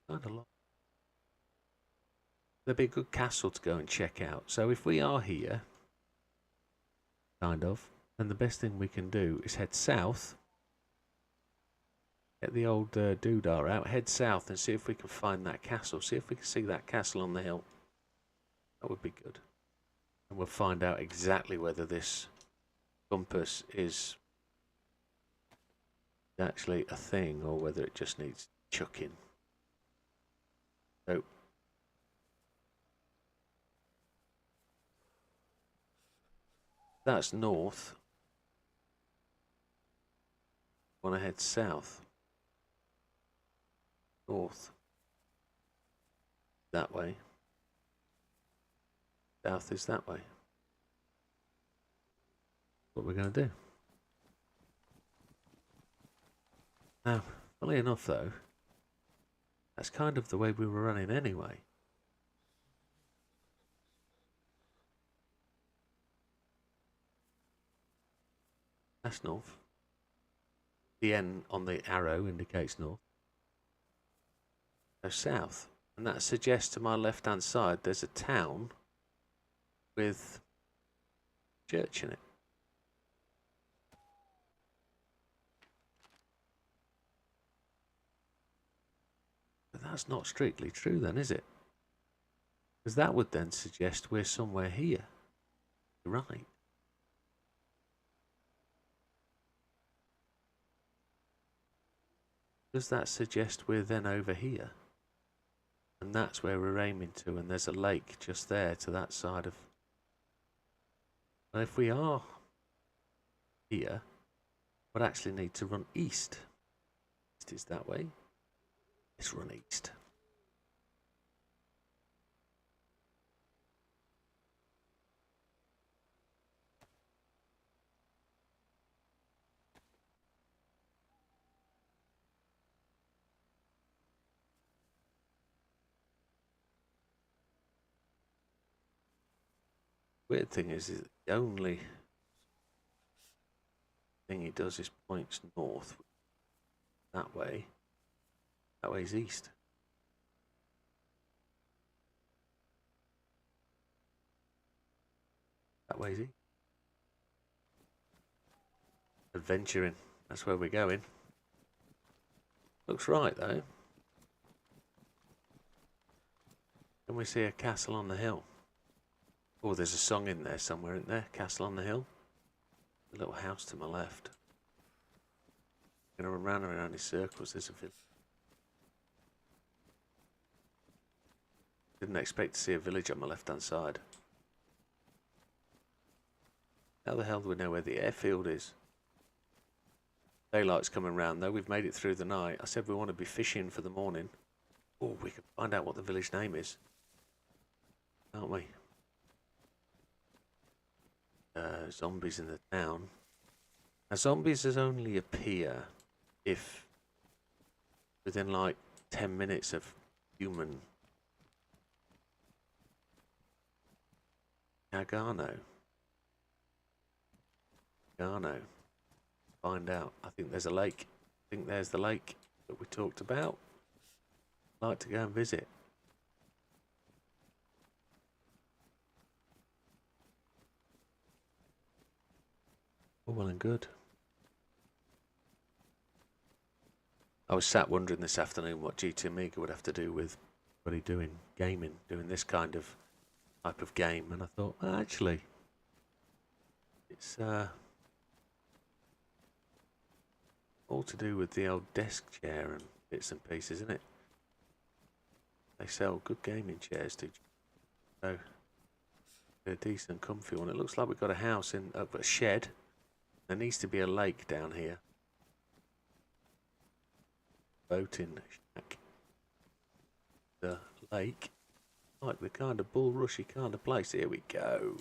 Kind of lot. There'd be a good castle to go and check out. So if we are here, kind of, then the best thing we can do is head south. Get the old doodah out, head south and see if we can find that castle. See if we can see that castle on the hill. That would be good. And we'll find out exactly whether this compass is actually a thing or whether it just needs chucking. So that's north. Want to head south. North. That way. South is that way. What we're going to do. Now, funnily enough though, that's kind of the way we were running anyway. That's north. The N on the arrow indicates north. So south. And that suggests to my left hand side there's a town with church in it. But that's not strictly true then, is it? Because that would then suggest we're somewhere here. Right. Does that suggest we're then over here? And that's where we're aiming to, and there's a lake just there to that side of... And if we are here, we'd actually need to run east. East is that way. Let's run east. Weird thing is the only thing he does is points north. That way. That way's east. That way's east. Adventuring. That's where we're going. Looks right though. Can we see a castle on the hill? Oh, there's a song in there somewhere, isn't there? Castle on the hill. A little house to my left. I'm going to run around in circles. There's a village. Didn't expect to see a village on my left-hand side. How the hell do we know where the airfield is? Daylight's coming round though. We've made it through the night. I said we want to be fishing for the morning. Oh, we can find out what the village name is. Can't we? Zombies in the town. Now zombies only appear if within like 10 minutes of human. Gargano. Find out. I think there's a lake. I think there's the lake that we talked about. I'd like to go and visit. All well and good. I was sat wondering this afternoon what GT Amiga would have to do with what he doing gaming, doing this kind of type of game, and I thought, well, actually, it's all to do with the old desk chair and bits and pieces, isn't it? They sell good gaming chairs too, so a decent, comfy one. It looks like we've got a house in a shed. There needs to be a lake down here. Boating shack. The lake. Like the kind of bulrushy kind of place. Here we go.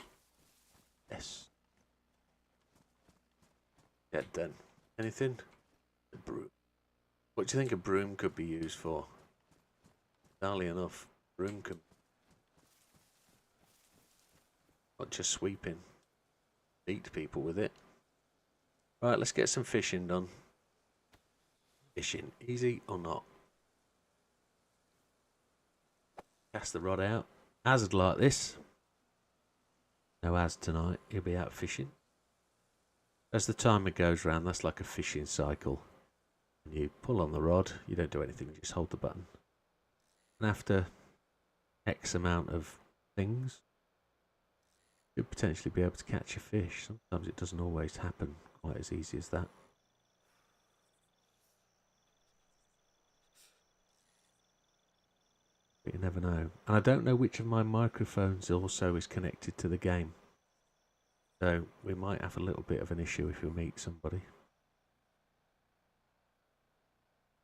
Yes. Yeah, then. Anything? A broom. What do you think a broom could be used for? Bizarrely enough, broom could. Not just sweeping. Beat people with it. Right, let's get some fishing done. Fishing, easy or not? Cast the rod out. Hazard like this. No Az tonight, he'll be out fishing. As the timer goes round, that's like a fishing cycle. When you pull on the rod, you don't do anything, you just hold the button. And after X amount of things, you'll potentially be able to catch a fish. Sometimes it doesn't always happen quite as easy as that. But you never know. And I don't know which of my microphones also is connected to the game. So we might have a little bit of an issue if we meet somebody.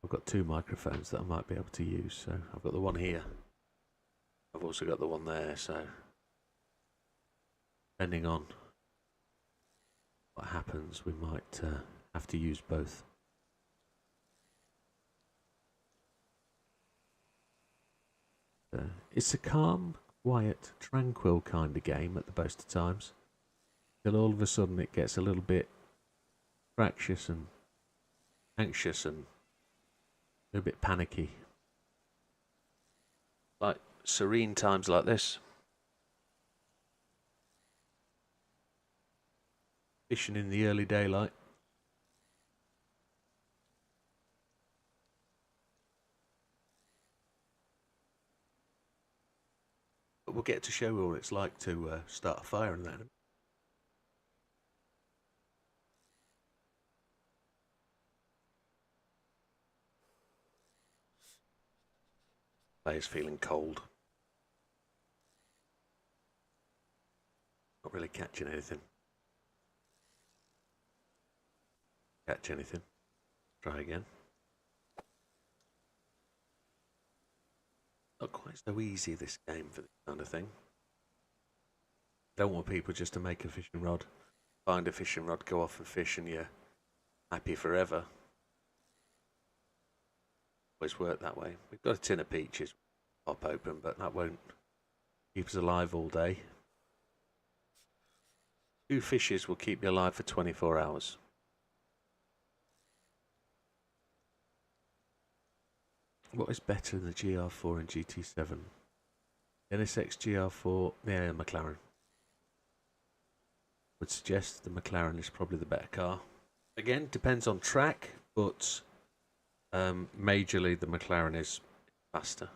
I've got two microphones that I might be able to use. So I've got the one here. I've also got the one there. So depending on what happens, we might have to use both. It's a calm, quiet, tranquil kind of game at the best of times. Till all of a sudden it gets a little bit fractious and anxious and a bit panicky. Like serene times like this. Fishing in the early daylight. But we'll get to show you what it's like to start a fire and that. Player's feeling cold. Not really catching anything. Catch anything. Try again. Not quite so easy, this game, for this kind of thing. Don't want people just to make a fishing rod, find a fishing rod, go off and fish, and you're happy forever. Always work that way. We've got a tin of peaches, pop open, but that won't keep us alive all day. 2 fishes will keep you alive for 24 hours. What is better than the GR4 and GT7? NSX GR4, yeah, McLaren. Would suggest the McLaren is probably the better car. Again, depends on track, but majorly the McLaren is faster.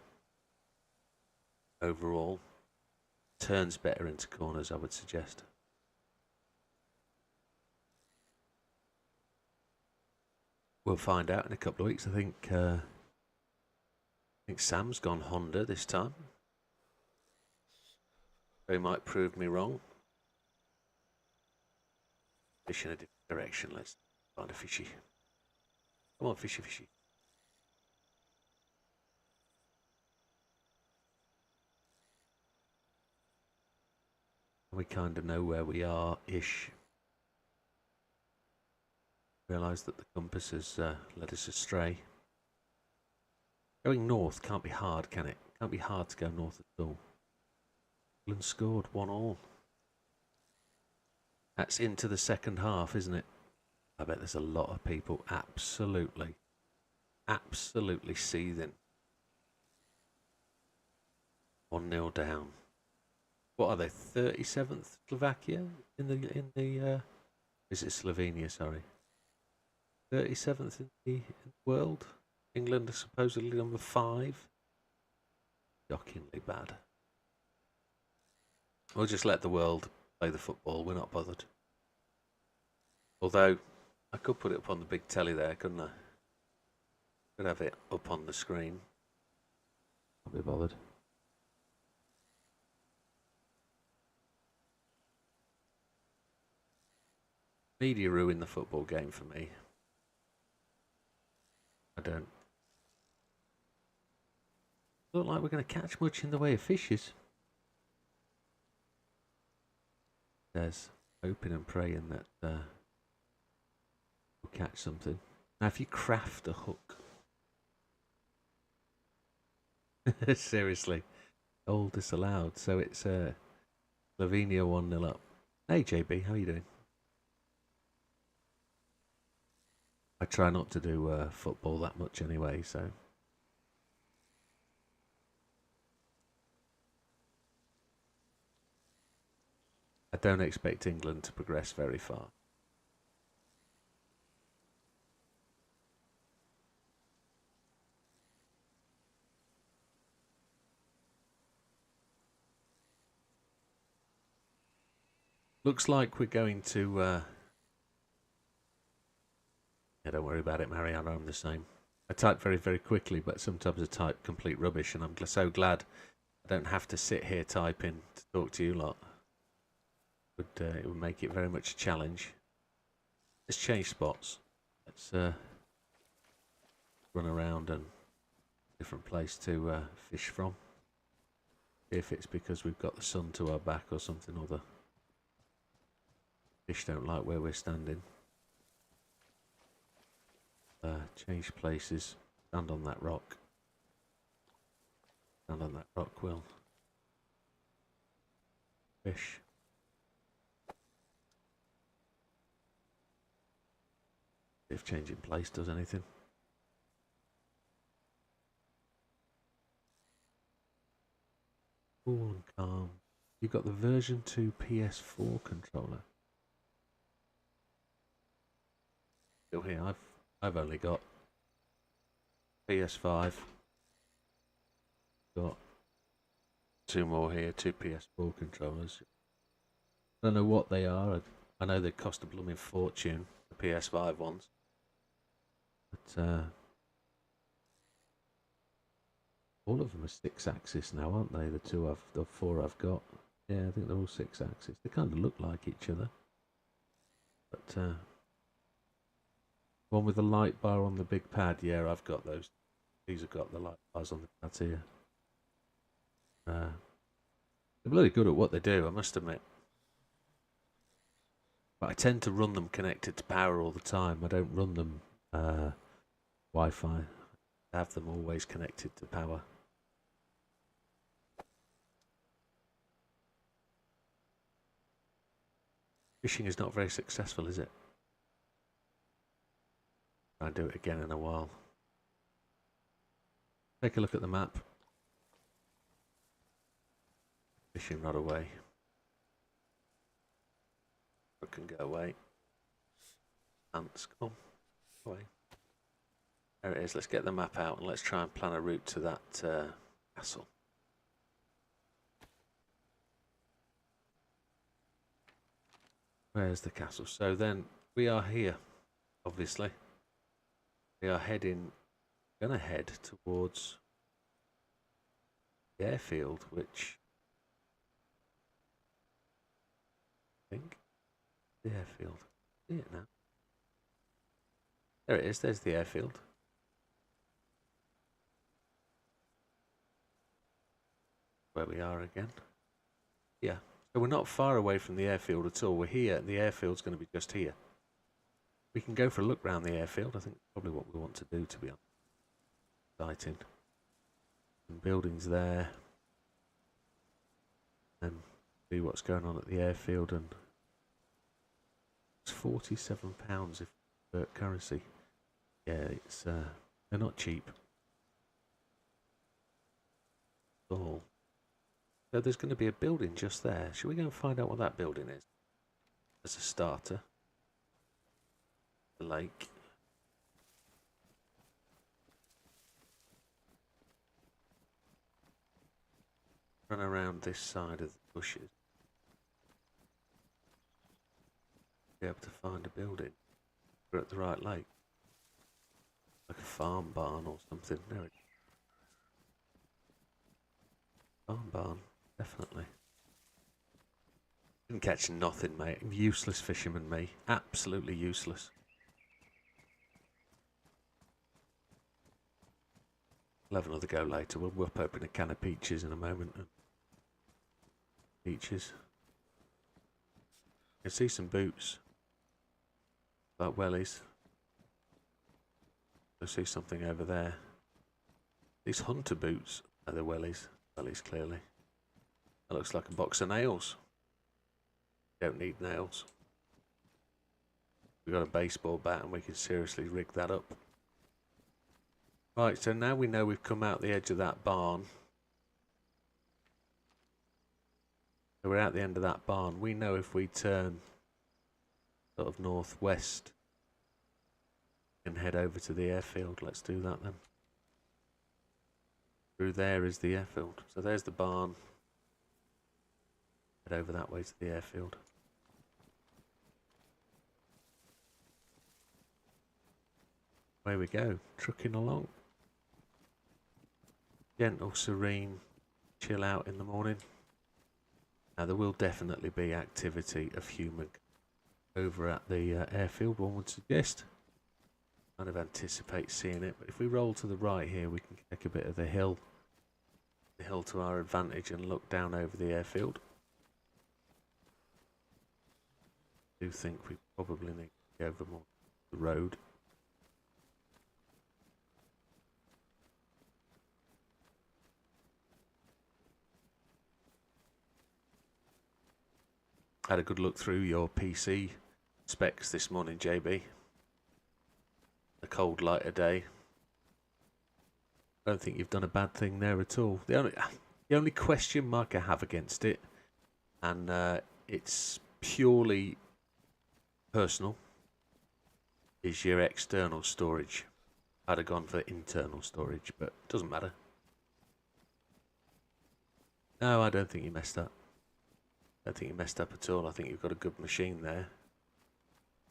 Overall, turns better into corners, I would suggest. We'll find out in a couple of weeks. I think Sam's gone Honda this time. They might prove me wrong. Fish in a different direction. Let's find a fishy. Come on, fishy, fishy. We kind of know where we are-ish. Realise that the compass has led us astray. Going north can't be hard, can it? Can't be hard to go north at all. England scored 1-1. That's into the second half, isn't it? I bet there's a lot of people absolutely seething. 1-0 down. What are they? 37th Slovakia in the is it Slovenia? Sorry, 37th in the world. England are supposedly number 5. Shockingly bad. We'll just let the world play the football. We're not bothered. Although I could put it up on the big telly there, couldn't I? Could have it up on the screen. Not be bothered. Media ruin the football game for me. I don't look like we're going to catch much in the way of fishes. There's hoping and praying that we'll catch something. Now, if you craft a hook, seriously, all disallowed. So it's Slovenia 1-0 up. Hey JB, how are you doing? I try not to do football that much anyway, so. I don't expect England to progress very far. Looks like we're going to yeah, don't worry about it, Mariano, I'm the same. I type very, very quickly, but sometimes I type complete rubbish, and I'm so glad I don't have to sit here typing to talk to you lot. It would make it very much a challenge. Let's change spots. Let's run around and different place to fish from. If it's because we've got the sun to our back or something or other. Fish don't like where we're standing. Change places. Stand on that rock. Stand on that rock, Will. Fish. If changing place does anything. Cool and calm. You've got the version 2 PS4 controller. still here. I've only got PS5. Got 2 more here, 2 PS4 controllers. I don't know what they are. I know they cost a blooming fortune, the PS5 ones. But all of them are 6-axis now, aren't they? The 4 I've got. Yeah, I think they're all 6-axis. They kind of look like each other. But one with the light bar on the big pad, yeah, I've got those. These have got the light bars on the pads here. They're bloody good at what they do, I must admit. But I tend to run them connected to power all the time. I don't run them Wi-Fi. I have them always connected to power. Fishing is not very successful, is it? I'll do it again in a while. Take a look at the map. Fishing rod away. It can go away. Ants, come on. Away. There it is. Let's get the map out and let's try and plan a route to that castle. Where's the castle? So then we are here, obviously. We are gonna head towards the airfield, which I think the airfield. See it now. There it is. There's the airfield. Where we are again. Yeah. So we're not far away from the airfield at all. We're here, and the airfield's going to be just here. We can go for a look round the airfield. I think that's probably what we want to do, to be honest. Exciting. Some buildings there. And see what's going on at the airfield. And it's £47 if currency. Yeah, it's they're not cheap. All. So there's going to be a building just there. Should we go and find out what that building is? As a starter. The lake. Run around this side of the bushes. Be able to find a building. We're at the right lake. Like a farm barn or something. There it is. Farm barn. Definitely. Didn't catch nothing, mate. Useless fisherman, me. Absolutely useless. We'll have another go later. We'll whip open a can of peaches in a moment. Peaches. You can see some boots. Like wellies. I see something over there. These hunter boots are the wellies. Wellies, clearly. That looks like a box of nails. Don't need nails. We've got a baseball bat and we can seriously rig that up. Right, so now we know we've come out the edge of that barn. So we're at the end of that barn. We know if we turn sort of northwest and head over to the airfield. Let's do that then. Through there is the airfield. So there's the barn. Head over that way to the airfield. Away we go, trucking along. Gentle, serene, chill out in the morning. Now there will definitely be activity of human over at the airfield, one would suggest. Kind of anticipate seeing it, but if we roll to the right here we can take a bit of the hill to our advantage and look down over the airfield. I do think we probably need to go over more the road. Had a good look through your PC specs this morning, JB. A cold light of day. I don't think you've done a bad thing there at all. The only question mark I have against it, and it's purely personal, is your external storage. I'd have gone for internal storage, but it doesn't matter. No, I don't think you messed up. I don't think you messed up at all. I think you've got a good machine there.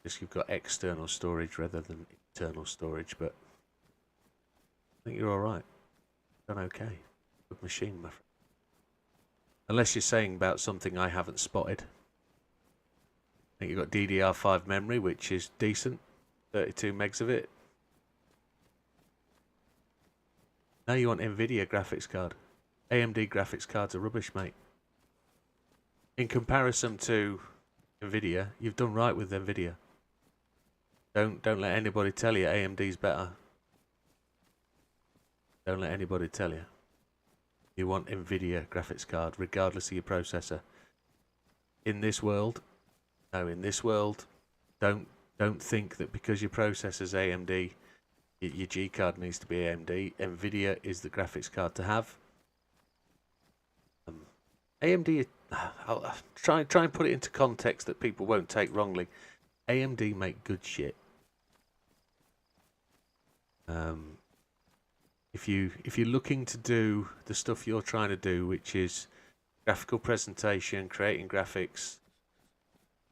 Just you've got external storage rather than internal storage, but I think you're alright. Done okay. Good machine, my friend. Unless you're saying about something I haven't spotted. I think you've got DDR5 memory, which is decent. 32 megs of it. Now you want NVIDIA graphics card. AMD graphics cards are rubbish, mate. In comparison to NVIDIA, you've done right with NVIDIA. Don't let anybody tell you AMD's better. Don't let anybody tell you. You want NVIDIA graphics card, regardless of your processor. In this world, don't think that because your processor's AMD, your G card needs to be AMD. NVIDIA is the graphics card to have. AMD, I'll try and put it into context that people won't take wrongly. AMD make good shit. If you're looking to do the stuff you're trying to do, which is graphical presentation, creating graphics,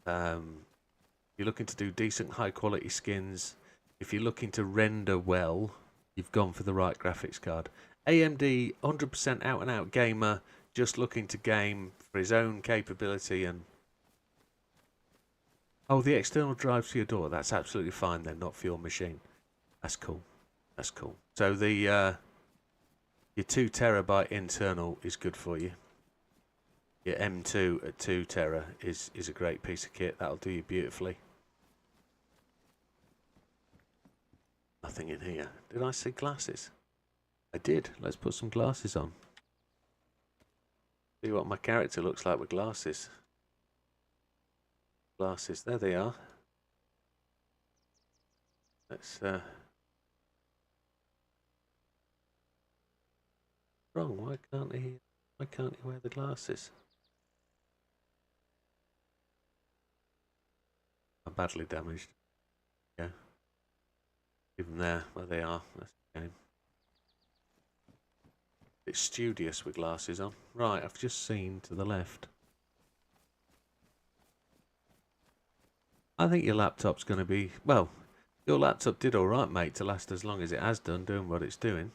you're looking to do decent high quality skins, if you're looking to render well, you've gone for the right graphics card. AMD, 100% out and out gamer, just looking to game for his own capability and... Oh, the external drives for your door, that's absolutely fine then, not for your machine. That's cool. That's cool. So the your 2 terabyte internal is good for you. Your M2 at 2 tera is a great piece of kit. That'll do you beautifully. Nothing in here. Did I see glasses? I did. Let's put some glasses on. See what my character looks like with glasses. Glasses. There they are. Let's wrong. Why can't he wear the glasses? I'm badly damaged. Yeah. Even there, where they are. That's the game. It's studious with glasses on. Right, I've just seen to the left. I think your laptop's going to be... Well, your laptop did alright, mate, to last as long as it has done, doing what it's doing.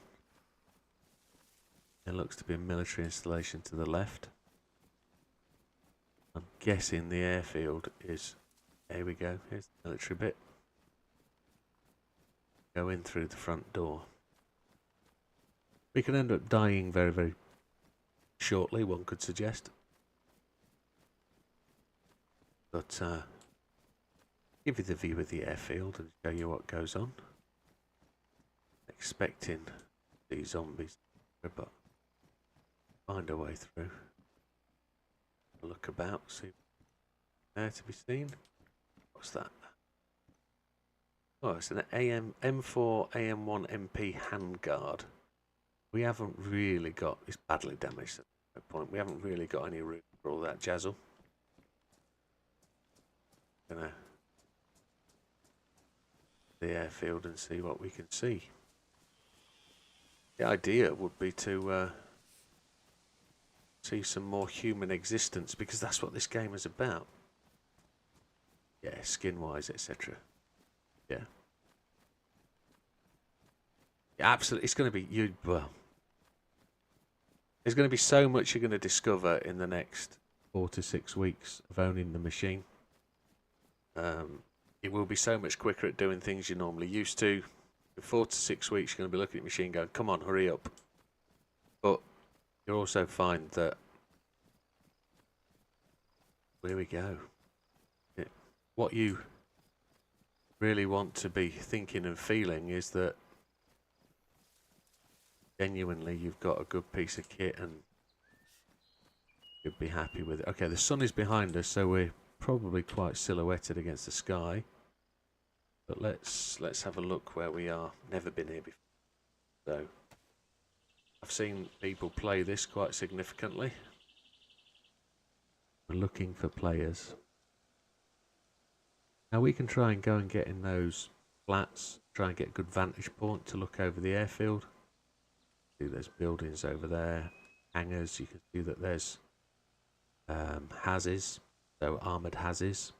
It looks to be a military installation to the left. I'm guessing the airfield is... Here we go. Here's the military bit. Go in through the front door. We can end up dying very, very shortly, one could suggest. But give you the view of the airfield and show you what goes on. Expecting these zombies, but find a way through. Look about, see there to be seen. What's that? Oh, it's an M4 AM1 MP handguard. We haven't really got, it's badly damaged at that point. We haven't really got any room for all that jazzle. Gonna the airfield and see what we can see. The idea would be to see some more human existence, because that's what this game is about. Yeah, skin-wise, etc. Yeah. Yeah, absolutely. It's going to be well. There's going to be so much you're going to discover in the next 4 to 6 weeks of owning the machine. It will be so much quicker at doing things you're normally used to. In 4 to 6 weeks, you're going to be looking at the machine going, come on, hurry up. But you'll also find that, here we go. What you really want to be thinking and feeling is that genuinely you've got a good piece of kit and you'd be happy with it. Okay, the sun is behind us, so we're probably quite silhouetted against the sky. But let's have a look where we are. Never been here before. So I've seen people play this quite significantly. We're looking for players. Now we can try and go and get in those flats, try and get a good vantage point to look over the airfield. See there's buildings over there, hangars. You can see that there's hazes, so armoured hazes.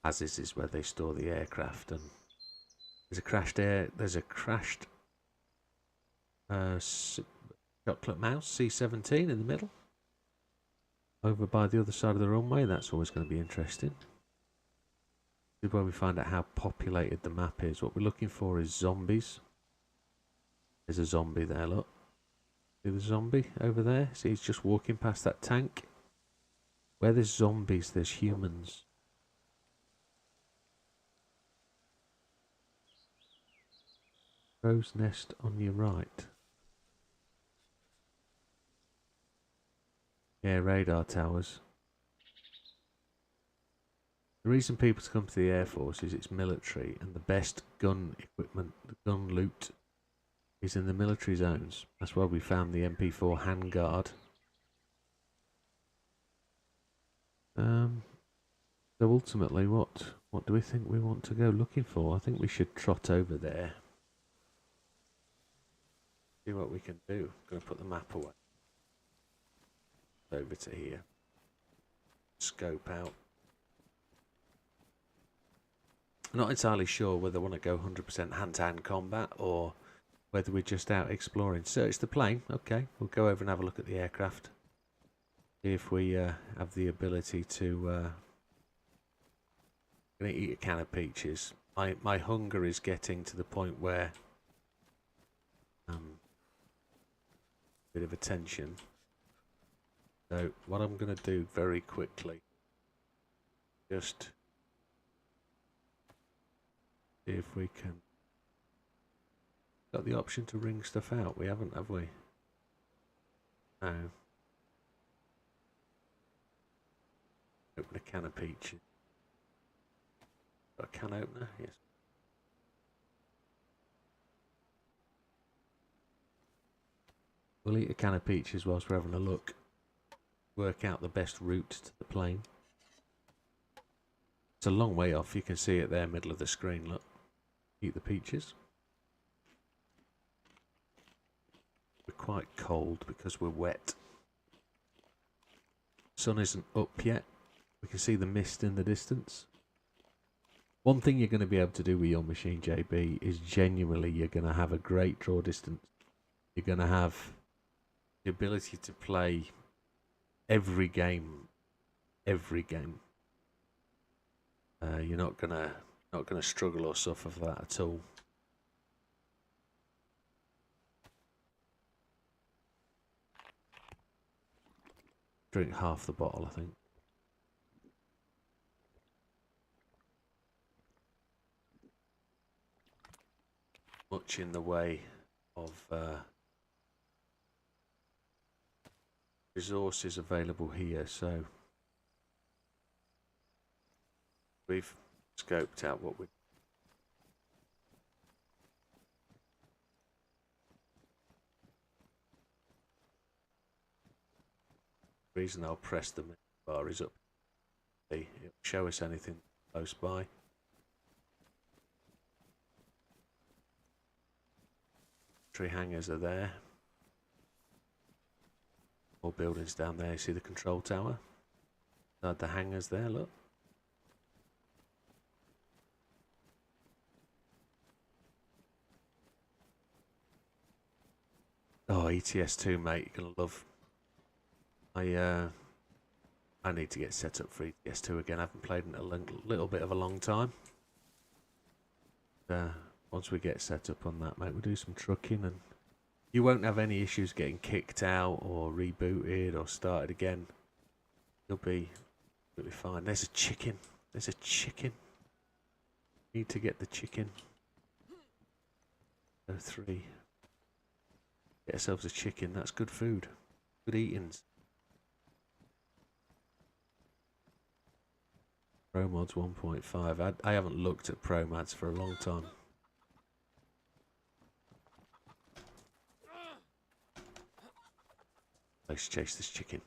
Hazes is where they store the aircraft, and there's a crashed chocolate mouse C-17 in the middle. Over by the other side of the runway, that's always going to be interesting. This is where we find out how populated the map is. What we're looking for is zombies. There's a zombie there, look. See the zombie over there? See, he's just walking past that tank. Where there's zombies, there's humans. Crow's nest on your right. Yeah, radar towers. The reason people come to the Air Force is it's military, and the best gun equipment, the gun loot, is in the military zones. That's why we found the MP4 handguard. So ultimately, what do we think we want to go looking for? I think we should trot over there. See what we can do. I'm going to put the map away. Over to here. Scope out. I'm not entirely sure whether I want to go 100% hand-to-hand combat or whether we're just out exploring. Search the plane. Okay, we'll go over and have a look at the aircraft. See if we have the ability to... I'm going to eat a can of peaches. My hunger is getting to the point where... bit of attention. So what I'm going to do very quickly, just see if we can, got the option to ring stuff out. We haven't, have we? No. Open a can of peaches. Got a can opener? Yes. We'll eat a can of peaches whilst we're having a look. Work out the best route to the plane. It's a long way off. You can see it there, middle of the screen. Look. Eat the peaches. We're quite cold because we're wet. Sun isn't up yet. We can see the mist in the distance. One thing you're going to be able to do with your machine, JB, is genuinely you're going to have a great draw distance. You're going to have the ability to play every game. You're not gonna struggle or suffer for that at all. Drink half the bottle, I think. Much in the way of resources available here, so we've scoped out what we the reason I'll press the menu bar is up. It'll show us anything close by. Tree hangars are there. More buildings down there. You see the control tower? The hangars there, look. Oh, ETS2, mate, you're gonna love. I need to get set up for ETS2 again. I haven't played in a little bit of a long time. Once we get set up on that, mate, we'll do some trucking, and you won't have any issues getting kicked out or rebooted or started again. You'll be really fine. There's a chicken. There's a chicken. Need to get the chicken. 3. Get ourselves a chicken. That's good food. Good eatings. Pro mods 1.5. I haven't looked at pro mods for a long time. Let's chase this chicken.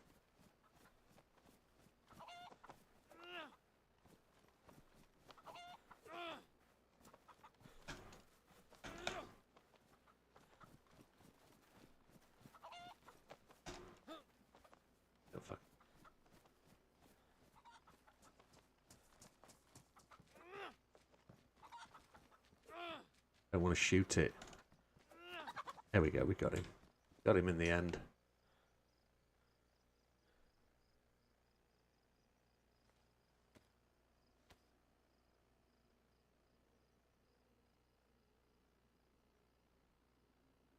don't want to shoot it. There we go, we got him. Got him in the end.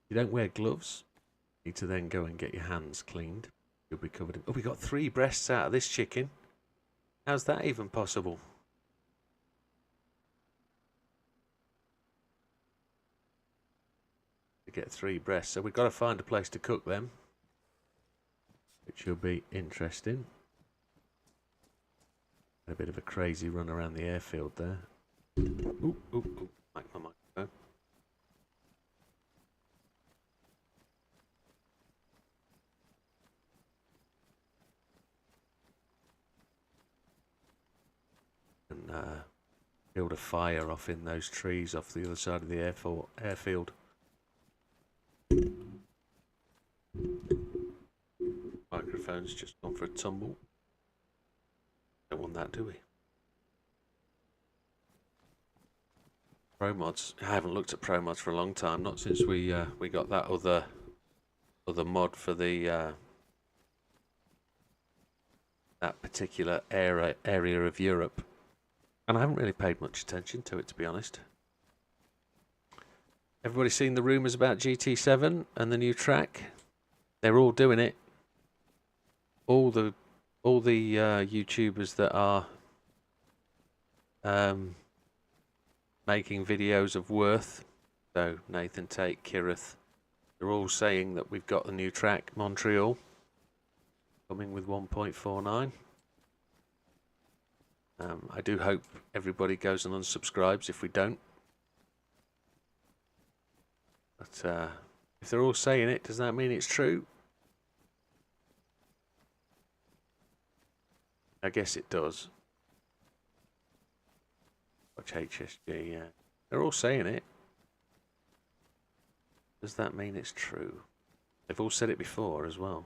You don't wear gloves. You need to then go and get your hands cleaned. You'll be covered in... Oh, we got 3 breasts out of this chicken. How's that even possible? To get 3 breasts. So we've got to find a place to cook them, which will be interesting. A bit of a crazy run around the airfield there. Ooh, ooh, ooh. Like my microphone. And build a fire off in those trees off the other side of the airfield. Microphone's just gone for a tumble. Don't want that, do we? Pro mods. I haven't looked at pro mods for a long time. Not since we got that other mod for the that particular area of Europe. And I haven't really paid much attention to it, to be honest. Everybody seen the rumours about GT7 and the new track? They're all doing it. All the YouTubers that are making videos of worth, so Nathan Tate, Kirith, they're all saying that we've got the new track, Montreal, coming with 1.49. I do hope everybody goes and unsubscribes if we don't. But if they're all saying it, does that mean it's true? I guess it does. Watch HSG, yeah. They're all saying it. Does that mean it's true? They've all said it before as well.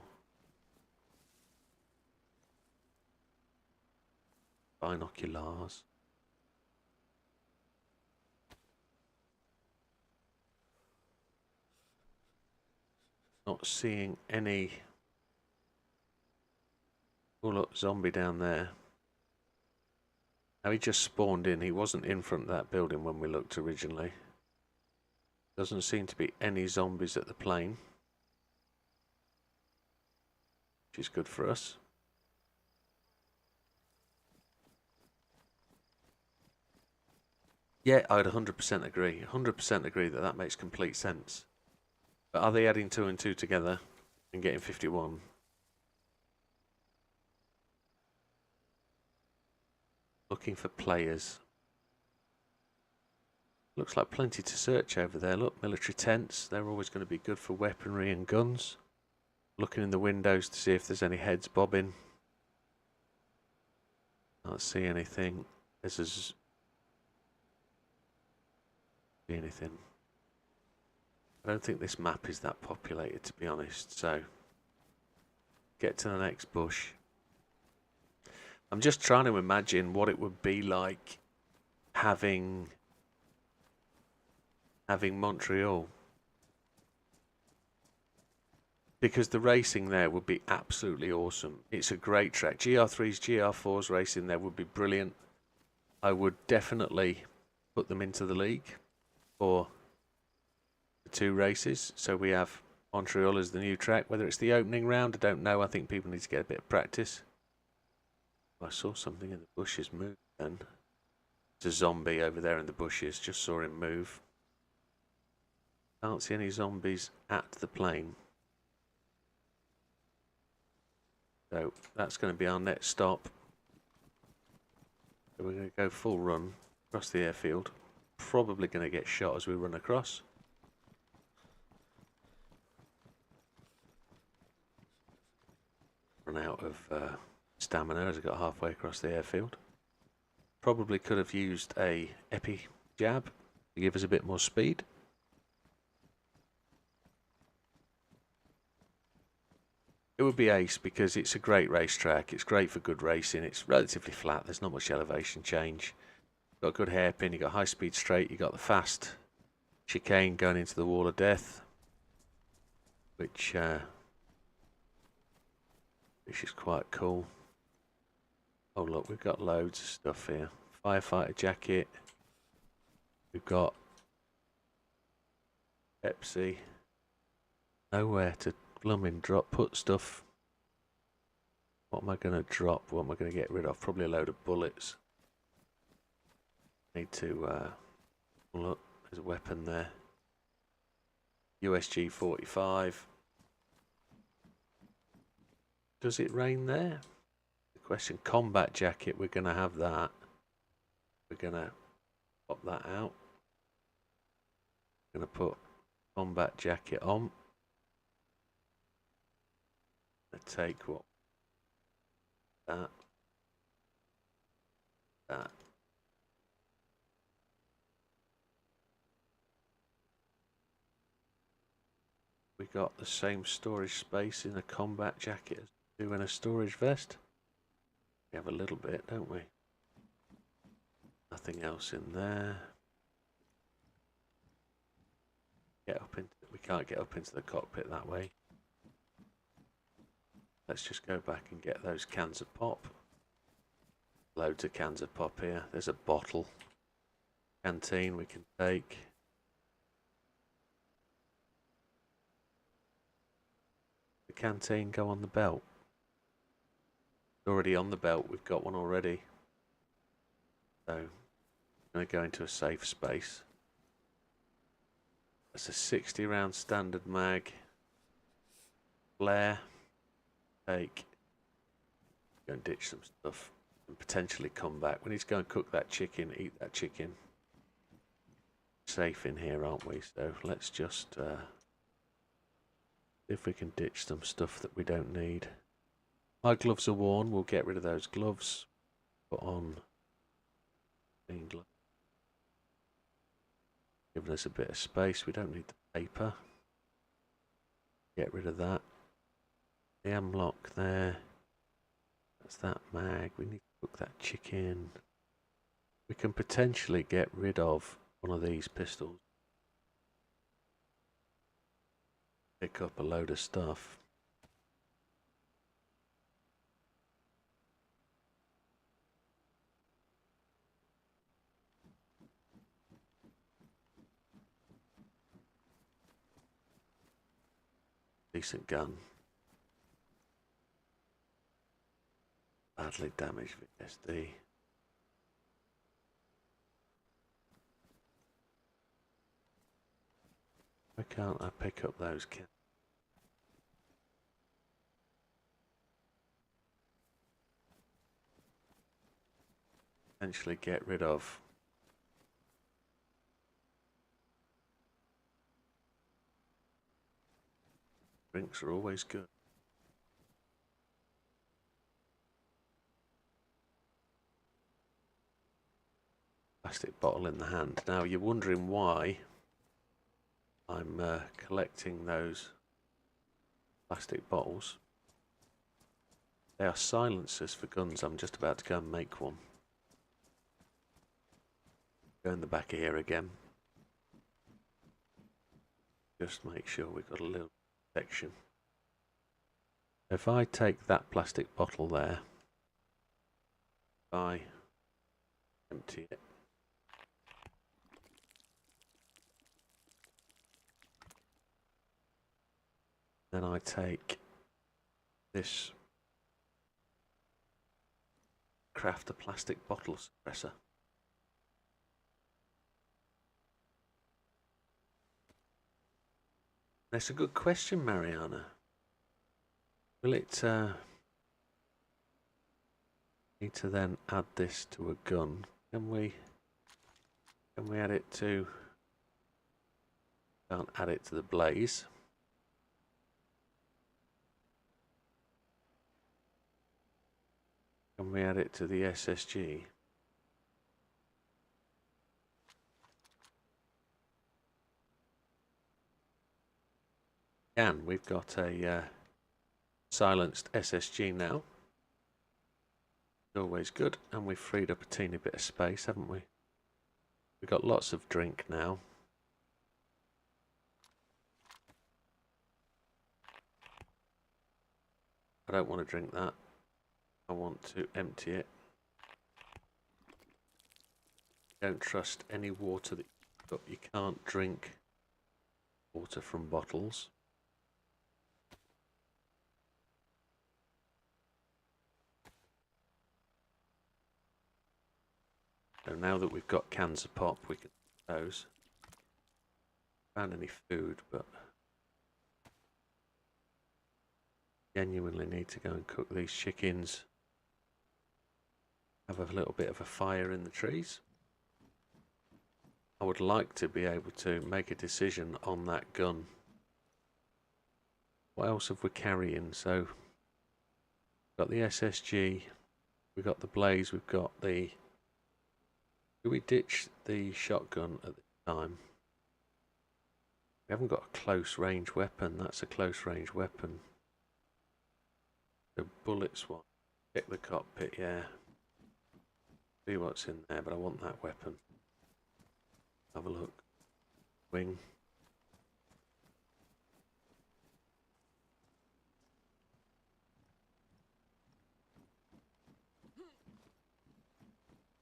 Binoculars. Not seeing any. Oh look, zombie down there. Now he just spawned in. He wasn't in front of that building when we looked originally. Doesn't seem to be any zombies at the plane, which is good for us. Yeah, I'd 100% agree. 100% agree that that makes complete sense. But are they adding 2 and 2 together and getting 51? Looking for players. Looks like plenty to search over there. Look, military tents. They're always going to be good for weaponry and guns. Looking in the windows to see if there's any heads bobbing. Can't see anything. See anything. I don't think this map is that populated, to be honest, so get to the next bush. I'm just trying to imagine what it would be like having Montreal, because the racing there would be absolutely awesome. It's a great track. GR3s, GR4s racing there would be brilliant. I would definitely put them into the league for the 2 races. So we have Montreal as the new track. Whether it's the opening round, I don't know. I think people need to get a bit of practice. I saw something in the bushes move then. There's a zombie over there in the bushes. Just saw him move. Can't see any zombies at the plane. So that's going to be our next stop. So we're going to go full run across the airfield. Probably going to get shot as we run across. Run out of stamina as I got halfway across the airfield. Probably could have used a epi jab to give us a bit more speed. It would be ace because it's a great racetrack. It's great for good racing. It's relatively flat. There's not much elevation change. You've got a good hairpin. You've got high speed straight. You've got the fast chicane going into the wall of death, which is quite cool. Oh look, we've got loads of stuff here. Firefighter jacket. We've got Pepsi. Nowhere to blooming put stuff. What am I going to drop? What am I going to get rid of? Probably a load of bullets. Need to look, there's a weapon there. USG 45. Does it rain there? The question. Combat jacket, we're going to have that. We're going to pop that out. Going to put combat jacket on. Take what? That. We got the same storage space in a combat jacket as we do in a storage vest. We have a little bit, don't we? Nothing else in there. We can't get up into the cockpit that way. Let's just go back and get those cans of pop. Loads of cans of pop here. There's a bottle. Canteen we can take. The canteen go on the belt. It's already on the belt. We've got one already. So I'm going to go into a safe space. That's a 60 round standard mag. Flare. Take. Go and ditch some stuff. And potentially come back. We need to go and cook that chicken, eat that chicken. Safe in here, aren't we? So let's just see if we can ditch some stuff that we don't need. My gloves are worn. We'll get rid of those gloves. Put on clean gloves. Giving us a bit of space. We don't need the paper. Get rid of that. The M-lock there. That's that mag. We need to cook that chicken. We can potentially get rid of one of these pistols. Pick up a load of stuff. Decent gun. Badly damaged VSD. Why can't I pick up those cans? Potentially get rid of drinks are always good. Plastic bottle in the hand. Now you're wondering why I'm collecting those plastic bottles. They are silencers for guns. I'm just about to go and make one. Go in the back of here again. Just make sure we've got a little protection. If I take that plastic bottle there, if I empty it, then I take this craft a plastic bottle suppressor. That's a good question, Mariana. Will it need to then add this to a gun? Can we add it to? Can't add it to the blaze. Can we add it to the SSG? Can. We've got a silenced SSG now. Always good. And we've freed up a teeny bit of space, haven't we? We've got lots of drink now. I don't want to drink that. I want to empty it. Don't trust any water that you've got. You can't drink water from bottles. So now that we've got cans of pop, we can use those. Found any food, but genuinely need to go and cook these chickens. Have a little bit of a fire in the trees. I would like to be able to make a decision on that gun. What else have we carrying? So, we've got the SSG, we've got the Blaze, we've got the... Do we ditch the shotgun at the time? We haven't got a close range weapon. That's a close range weapon. The bullets one. Check the cockpit, yeah. See what's in there, but I want that weapon. Have a look. Wing.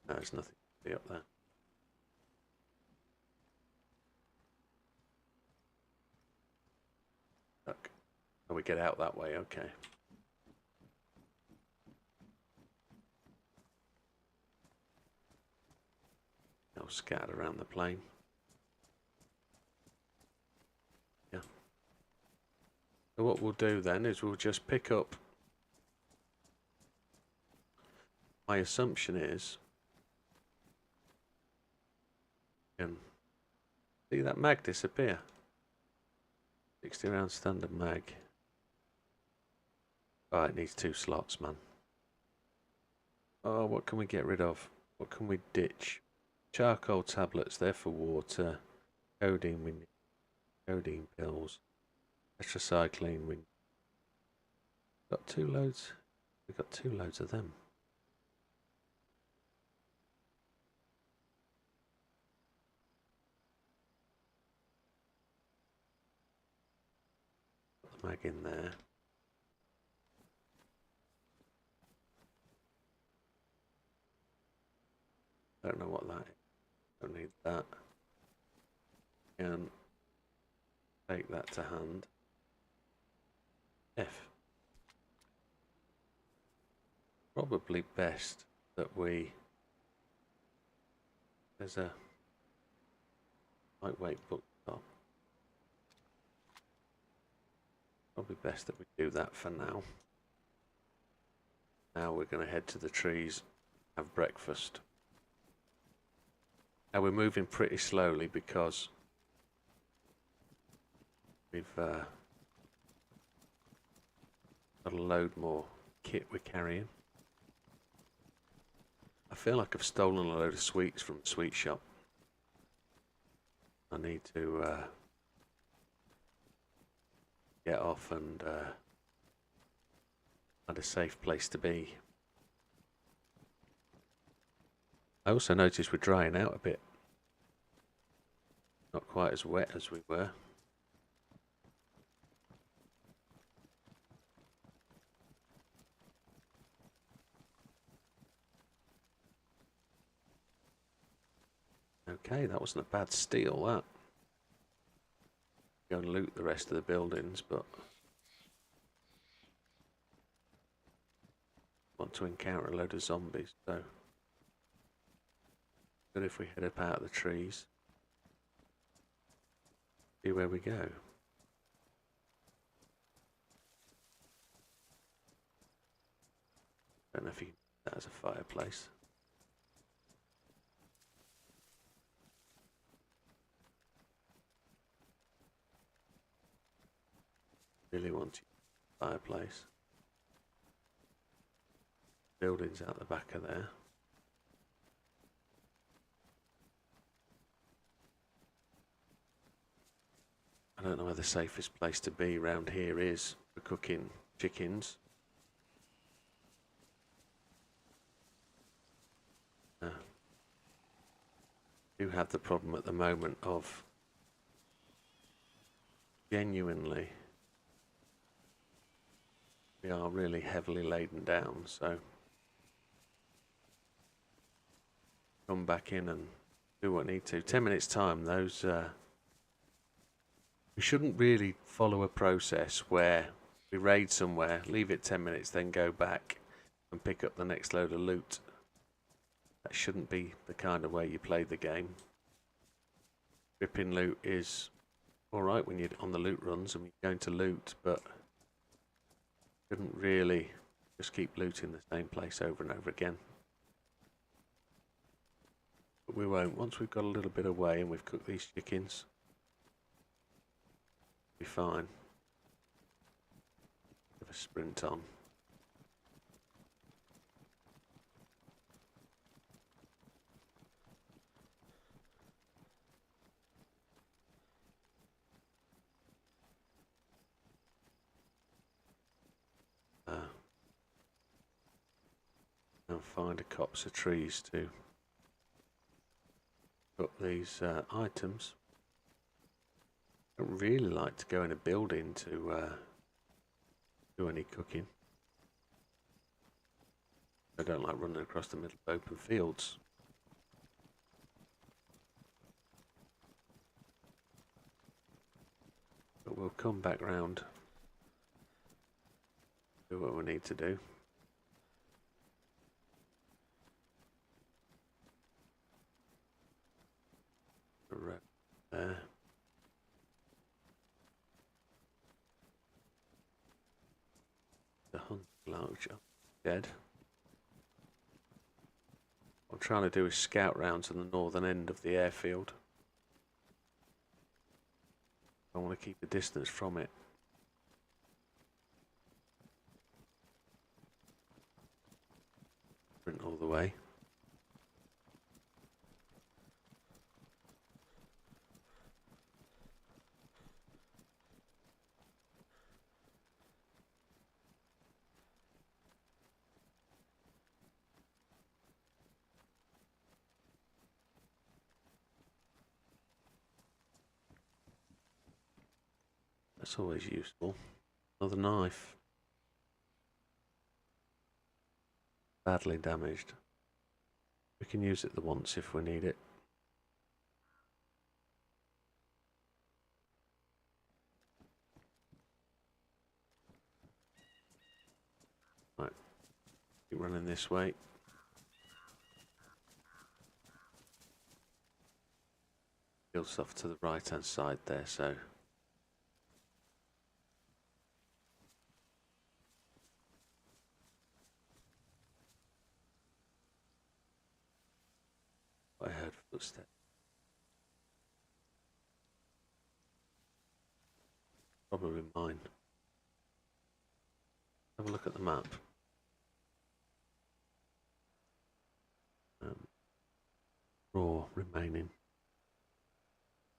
No, there's nothing to see up there. Look. Oh, we get out that way, okay. They'll scatter around the plane. Yeah. So what we'll do then is we'll just pick up. My assumption is, and see that mag disappear. 60 round standard mag. Oh, it needs 2 slots, man. Oh, what can we get rid of? What can we ditch? Charcoal tablets, they're for water. Codeine, we need. Codeine pills. Tetracycline, we got 2 loads. We've got 2 loads of them. Put the mag in there. Don't know what that is. Don't need that. Can take that to hand. F. Probably best that we. There's a lightweight book top. Probably best that we do that for now. Now we're going to head to the trees, have breakfast. Now we're moving pretty slowly because we've got a load more kit we're carrying. I feel like I've stolen a load of sweets from the sweet shop. I need to get off and find a safe place to be. I also noticed we're drying out a bit. Not quite as wet as we were. Okay, that wasn't a bad steal, that. Go and loot the rest of the buildings, but want to encounter a load of zombies, so good if we head up out of the trees. See where we go. Don't know if you can use that as a fireplace. Really want to use a fireplace. Buildings out the back of there. I don't know where the safest place to be around here is for cooking chickens. Do have the problem at the moment of genuinely We are really heavily laden down, so come back in and do what I need to. 10 minutes time, those we shouldn't really follow a process where we raid somewhere, leave it 10 minutes, then go back and pick up the next load of loot. That shouldn't be the kind of way you play the game. Ripping loot is alright when you're on the loot runs and you're going to loot, but shouldn't really just keep looting the same place over and over again. But we won't. Once we've got a little bit away and we've cooked these chickens, we'll be fine. Have a sprint on. And find a copse of trees to put these items. I don't really like to go in a building to do any cooking. I don't like running across the middle of open fields. But we'll come back round, do what we need to do. Right there. The hunt large dead. What I'm trying to do is scout round to the northern end of the airfield. I want to keep a distance from it. Sprint all the way. That's always useful. Another knife. Badly damaged. We can use it the once if we need it. Right. Keep running this way. Field's off to the right hand side there, so I heard footsteps. Probably mine. Have a look at the map. Raw remaining.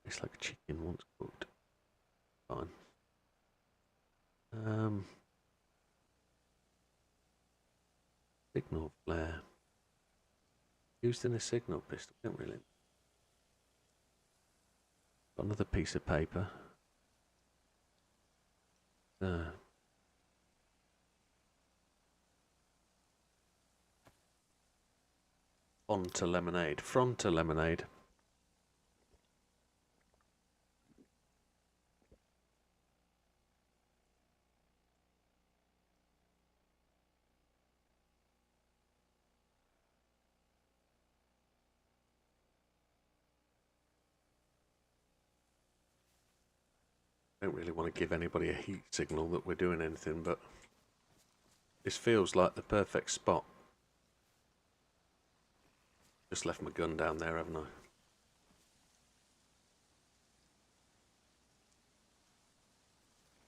It's like a chicken once cooked. Fine. Signal flare. Used in a signal pistol, don't really. Got another piece of paper. On to lemonade. From to lemonade. I don't really want to give anybody a heat signal that we're doing anything, but this feels like the perfect spot. Just left my gun down there, haven't I?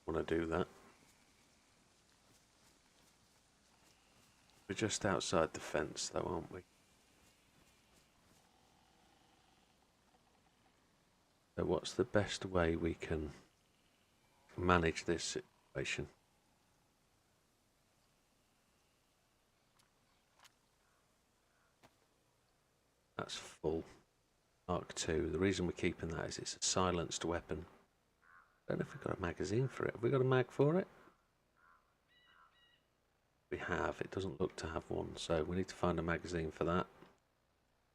Want to do that. We're just outside the fence though, aren't we? So what's the best way we can manage this situation? That's full. Mark II. The reason we're keeping that is it's a silenced weapon. I don't know if we've got a magazine for it. Have we got a mag for it? We have. It doesn't look to have one, so we need to find a magazine for that.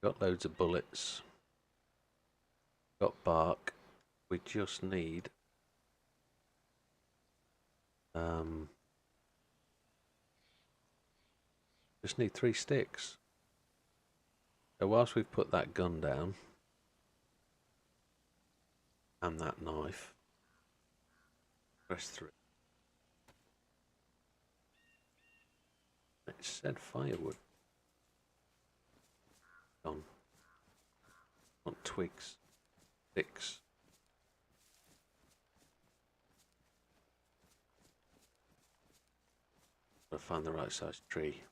Got loads of bullets. Got bark. We just need just need 3 sticks. So whilst we've put that gun down and that knife, press 3. It said firewood. On. Want twigs. Sticks. Gotta find the right size tree.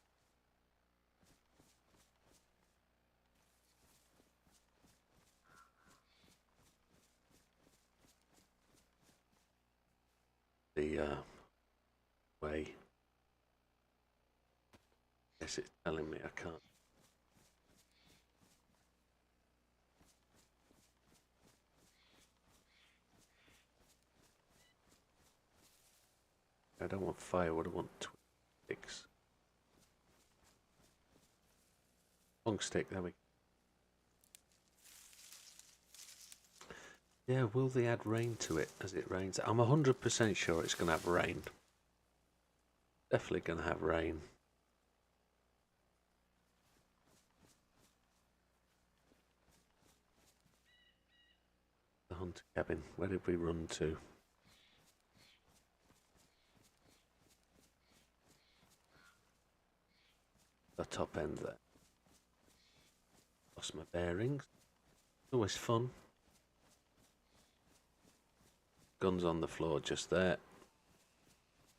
The way. Yes, it's telling me I can't. I don't want firewood, I want twigs. Long stick, there we go. Yeah, will they add rain to it as it rains? I'm 100% sure it's going to have rain. Definitely going to have rain. The hunter cabin. Where did we run to? The top end there. Lost my bearings. Always fun. Guns on the floor just there.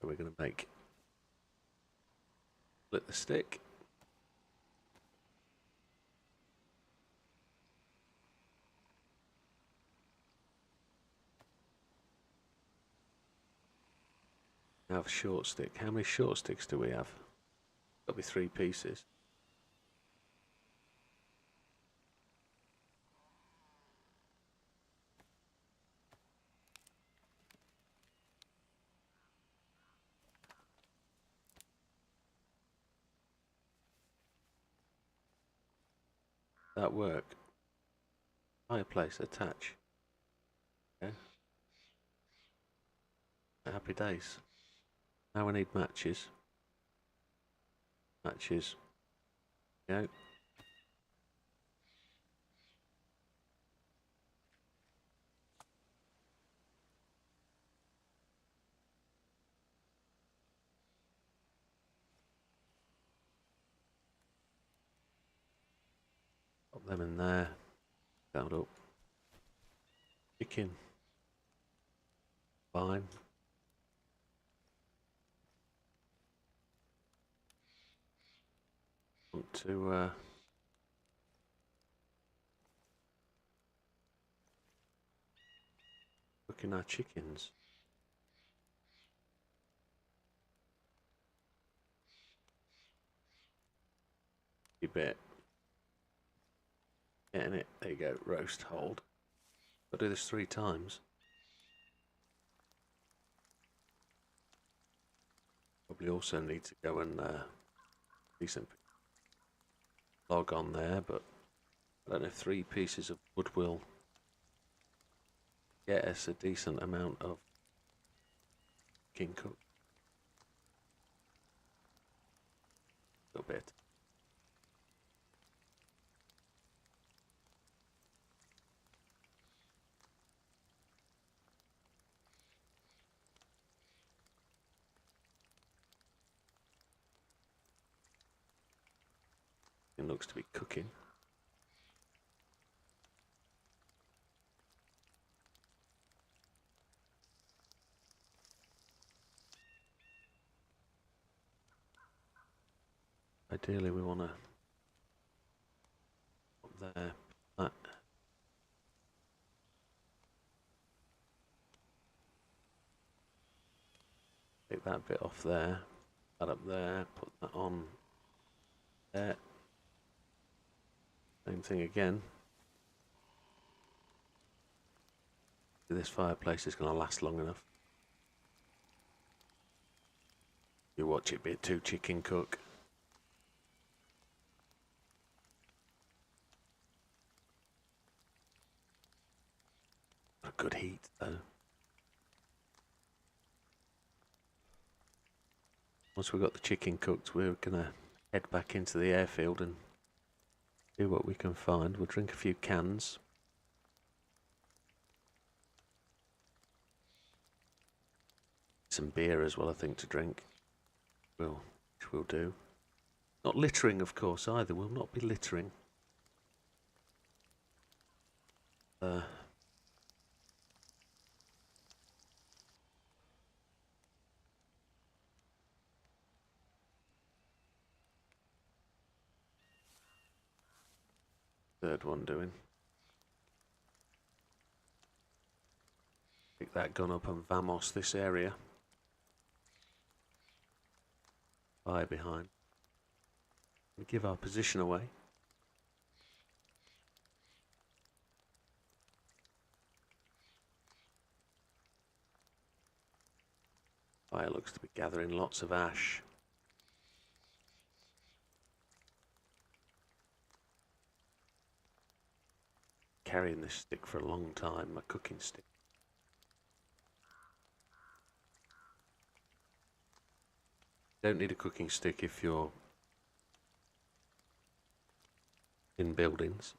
So we're going to make split the stick. Now have a short stick. How many short sticks do we have? Got to be 3 pieces. That work. Fireplace attach. Okay. Happy days. Now we need matches. Matches. Go. Pop them in there. That up. Chicken. Fine. Want to cooking our chickens. A bit. Getting it. There you go. Roast hold. I'll do this 3 times. Probably also need to go and decent log on there, but I don't know if 3 pieces of wood will get us a decent amount of chicken cook. A little bit. It looks to be cooking. Ideally we want to put there, that. Take that bit off there, that up there, put that on there. Same thing again. This fireplace is going to last long enough. You watch it be too chicken cook. A good heat though. Once we've got the chicken cooked, we're gonna head back into the airfield and see what we can find. We'll drink a few cans. Some beer as well, I think, to drink. Which we'll do. Not littering, of course, either. We'll not be littering. Third one doing. Pick that gun up and vamos this area. Fire behind. We give our position away. Fire looks to be gathering lots of ash. Carrying this stick for a long time, my cooking stick. Don't need a cooking stick if you're in buildings.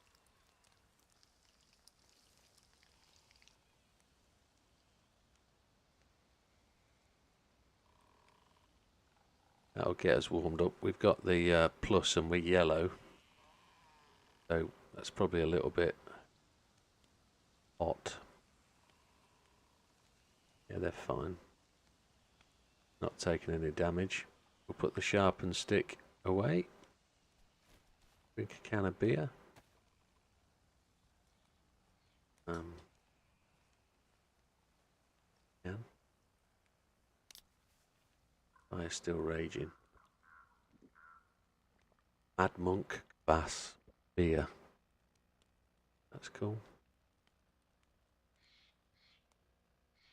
That'll get us warmed up. We've got the plus and we're yellow, so that's probably a little bit hot. Yeah, they're fine. Not taking any damage. We'll put the sharpened stick away. Drink a can of beer. Yeah. Fire still raging. Mad Monk, Bass, beer. That's cool.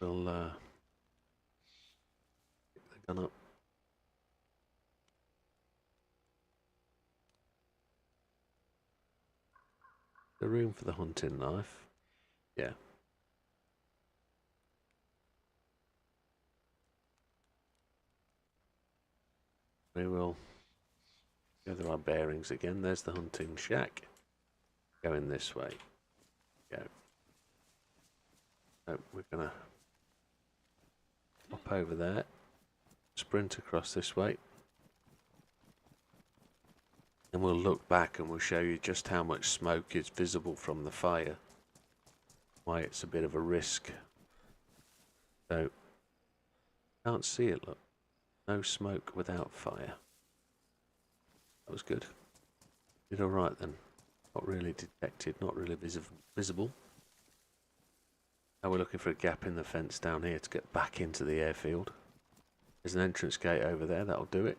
We'll pick the gun up. The room for the hunting knife. Yeah. We will gather our bearings again. There's the hunting shack. Going this way. Go. So we're gonna hop over there. Sprint across this way. And we'll look back and we'll show you just how much smoke is visible from the fire. Why it's a bit of a risk. So, can't see it, look. No smoke without fire. That was good. Did alright then. Not really detected, not really visible. Now we're looking for a gap in the fence down here to get back into the airfield. There's an entrance gate over there, that'll do it.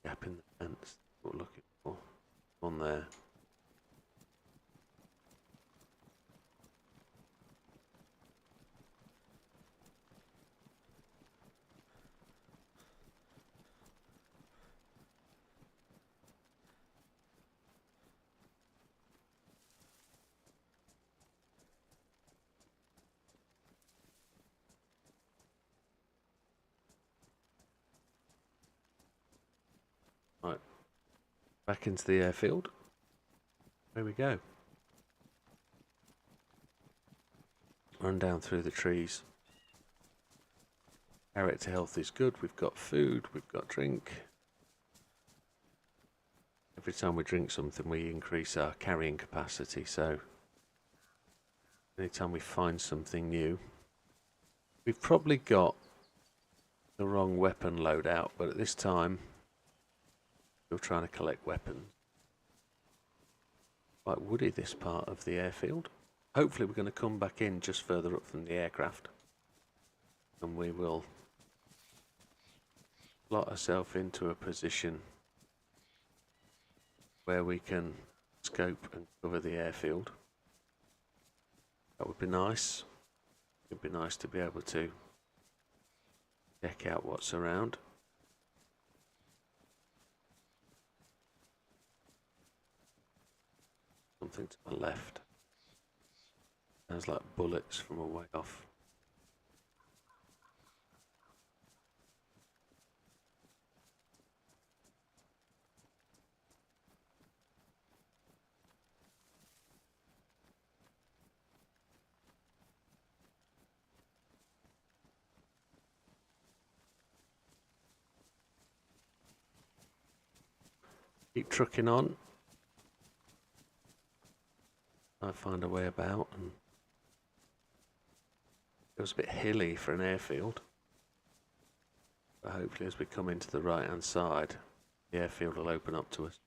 Gap in the fence, what we're looking for. On there. Right, back into the airfield. There we go. Run down through the trees. Character health is good. We've got food, we've got drink. Every time we drink something, we increase our carrying capacity. So, anytime we find something new, we've probably got the wrong weapon loadout, but at this time, we're trying to collect weapons. Quite woody, this part of the airfield. Hopefully we're going to come back in just further up from the aircraft. And we will slot ourselves into a position where we can scope and cover the airfield. That would be nice. It'd be nice to be able to check out what's around. Something to my left. Sounds like bullets from a way off. Keep trucking on. I find a way about, and it was a bit hilly for an airfield. But hopefully as we come into the right hand side, the airfield will open up to us.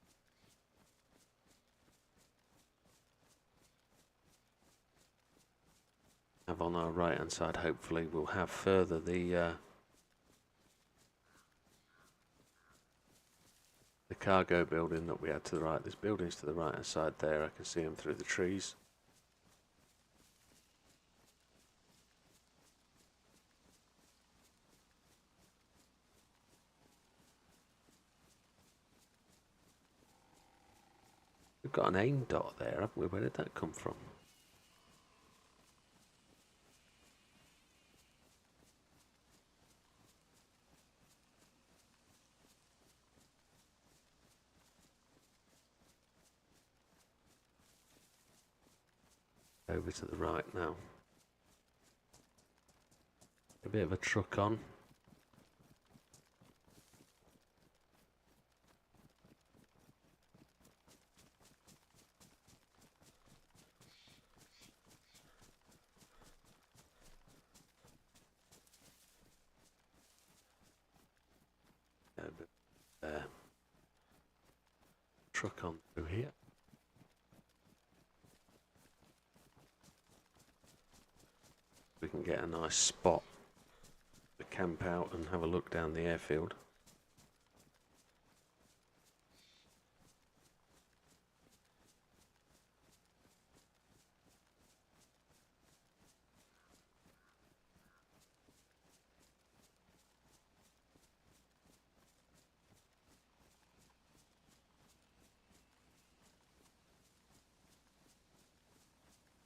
Have on our right hand side, hopefully we'll have further the cargo building that we had to the right. There's buildings to the right hand side there. I can see them through the trees. We've got an aim dot there, haven't we? Where did that come from? Over to the right now. A bit of a truck on. Truck on through here. We can get a nice spot to camp out and have a look down the airfield.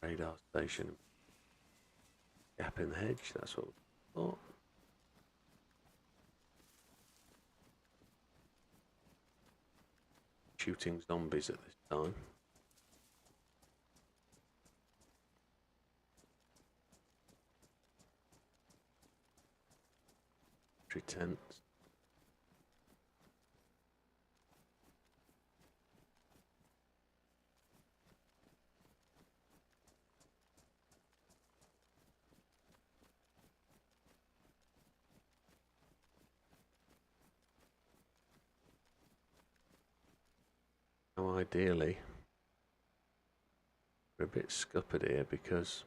Radar station. Gap in the hedge, that's what we thought. Shooting zombies at this time. Tree tents. Now ideally, we're a bit scuppered here because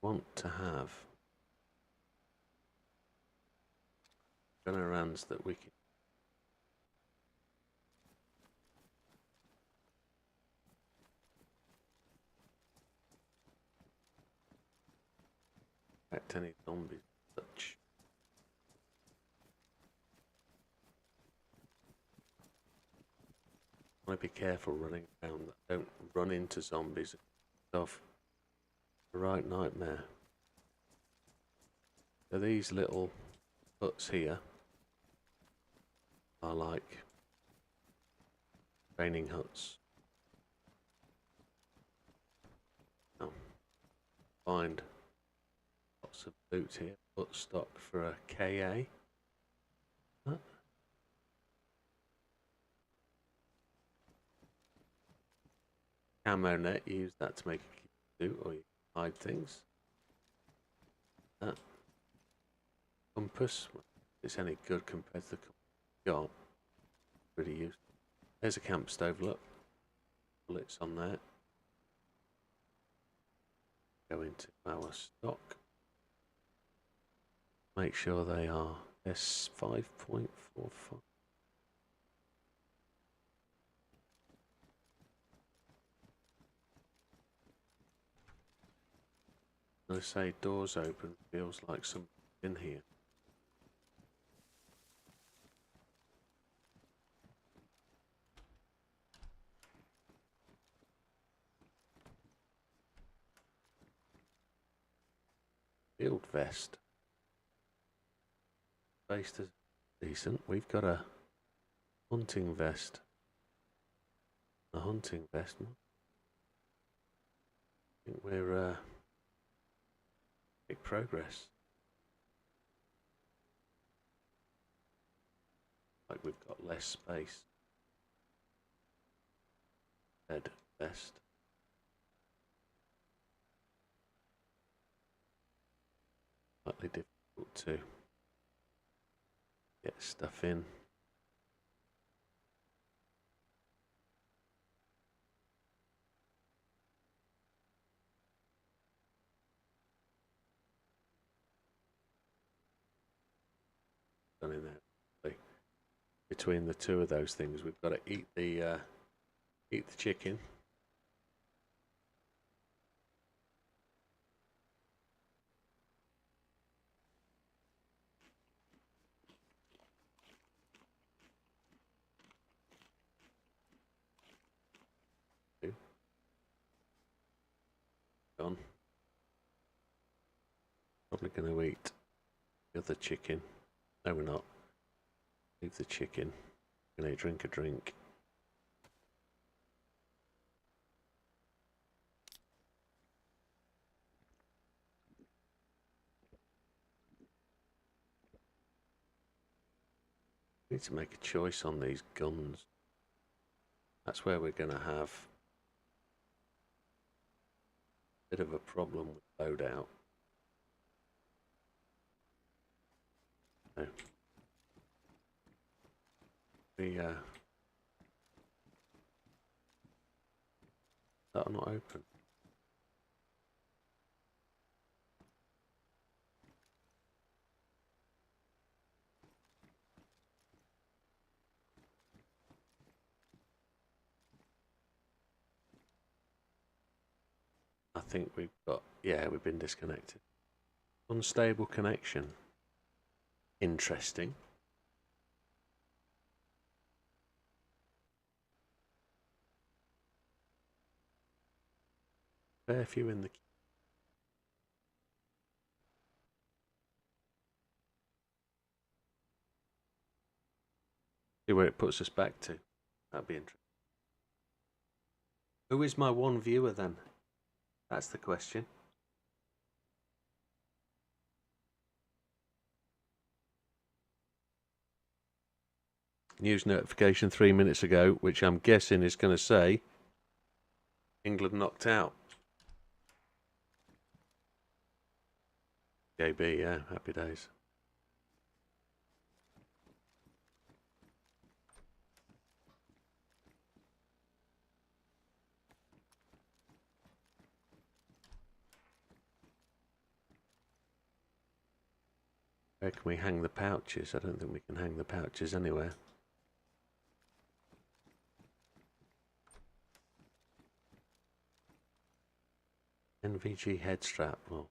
we want to have gunnerans that we can affect any zombies as such. I want to be careful running around that don't run into zombies and stuff. A right nightmare. So these little huts here are like training huts. Now, find lots of loot here. Put stock for a KA. Huh? Camo net, use that to make a loot or you hide things. That compass, if it's any good compared to the compass we got, pretty useful. There's a camp stove, look. Bullets on there. Go into our stock. Make sure they are S5.45. I say doors open, feels like something's in here. Field vest. Based as decent. We've got a hunting vest. A hunting vest. I think we're big progress. Like we've got less space. Bed vest. Slightly difficult to get stuff in. Done in there. Between the two of those things, we've got to eat the chicken. Gone. Probably going to eat the other chicken. No, we're not. Leave the chicken. Going to drink a drink. Need to make a choice on these guns. That's where we're going to have a bit of a problem with loadout. So that are not open. I think we've got, yeah, we've been disconnected. Unstable connection. Interesting. Fair few in the queue. See where it puts us back to. That'd be interesting. Who is my one viewer then? That's the question. News notification 3 minutes ago, which I'm guessing is going to say England knocked out. JB, yeah, happy days. Where can we hang the pouches? I don't think we can hang the pouches anywhere. NVG head strap. Well,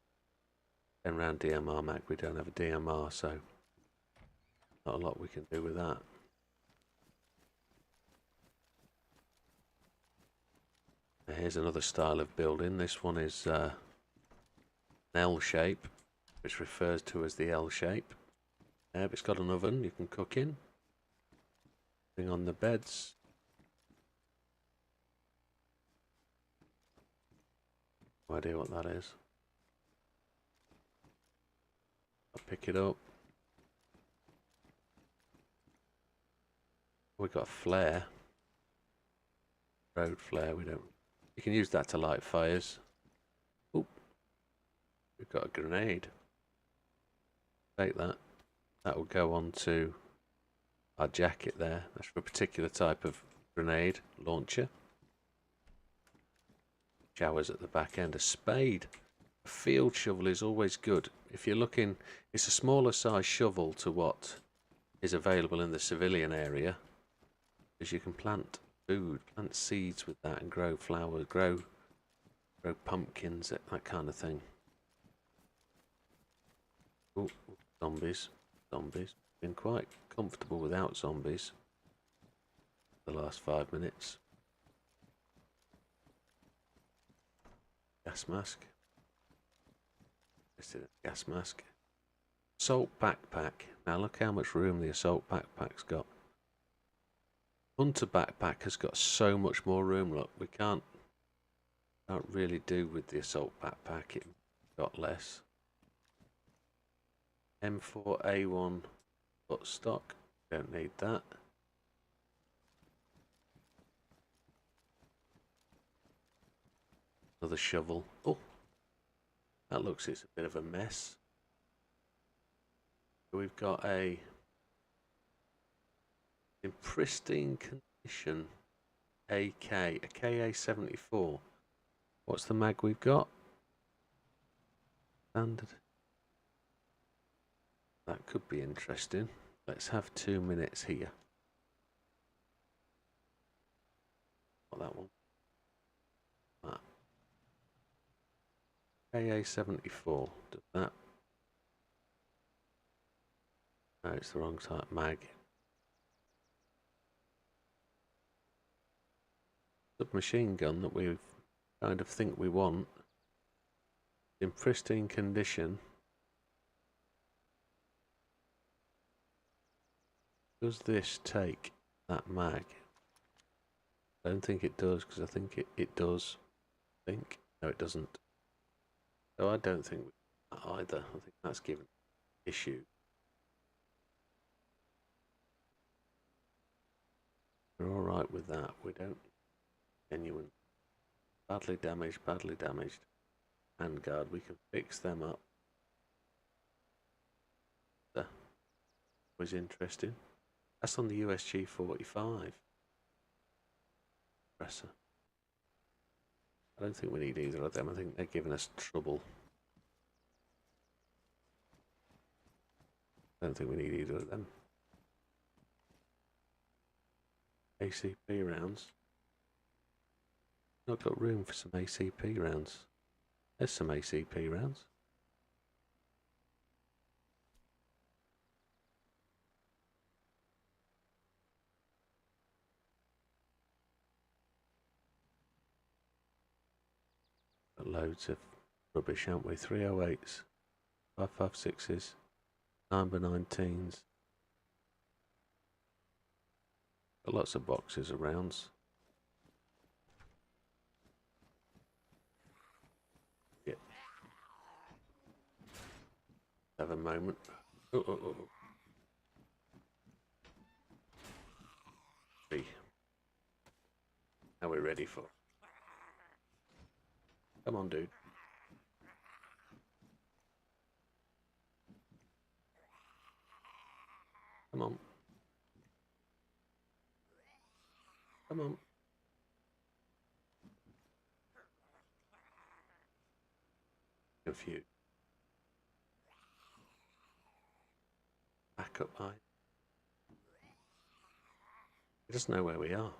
10 round DMR Mac. We don't have a DMR, so not a lot we can do with that. Here's another style of building. This one is an L shape, which refers to as the L shape. It's got an oven you can cook in. Thing on the beds. No idea what that is. I'll pick it up. We've got a flare. Road flare, we don't. You can use that to light fires. Oop. We've got a grenade. Take that. That will go on to our jacket there. That's for a particular type of grenade launcher. Showers at the back end. A spade. A field shovel is always good. If you're looking, it's a smaller size shovel to what is available in the civilian area. Because you can plant food, plant seeds with that and grow flowers, grow pumpkins, that kind of thing. Oh, zombies. Zombies. Been quite comfortable without zombies the last 5 minutes. Gas mask. Gas mask. Assault backpack. Now look how much room the assault backpack's got. Hunter backpack has got so much more room. Look, we can't really do with the assault backpack. It got less. M4A1 buttstock. Don't need that. Another shovel. Oh, that looks it's a bit of a mess. We've got in pristine condition AK, a KA-74. What's the mag we've got? Standard. That could be interesting. Let's have 2 minutes here. Not that one. That. KA-74. Does that? No, it's the wrong type mag. Submachine gun that we kind of think we want. In pristine condition. Does this take that mag? I don't think it does, because I think it does. No, it doesn't. So I don't think either. I think that's given issue. We're all right with that. We don't genuine badly damaged. Handguard. We can fix them up. That was interesting. That's on the USG 45. Presser. I don't think we need either of them. I think they're giving us trouble. I don't think we need either of them. ACP rounds. I've got room for some ACP rounds. There's some ACP rounds. Got loads of rubbish, haven't we? 308s, 556s, 9x19s. Got lots of boxes of rounds. Yeah. Have a moment. Oh. See. Now we're ready for. Come on, dude. Come on. Come on. Confused. Back up high. He doesn't know where we are.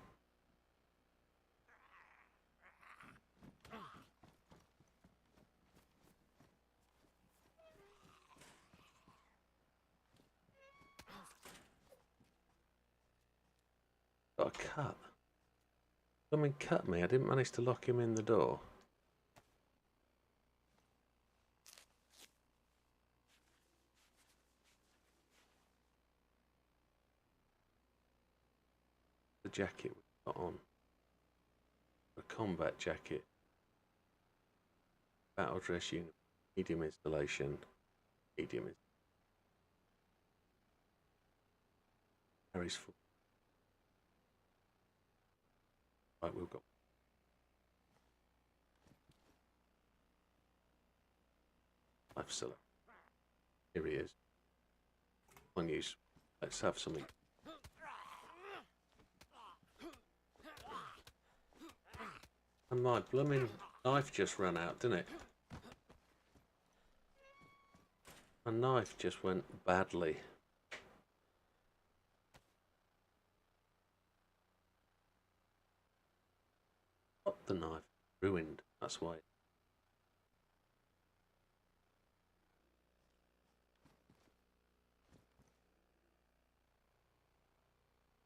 Got a cut. Someone cut me. I didn't manage to lock him in the door. The jacket we got on. A combat jacket. Battle dress unit. Medium installation. Medium. Carries full. Right, we've got. Life seller. Here he is. On use. Let's have something. And my blooming knife just ran out, didn't it? My knife just went badly. What the knife? Ruined. That's why.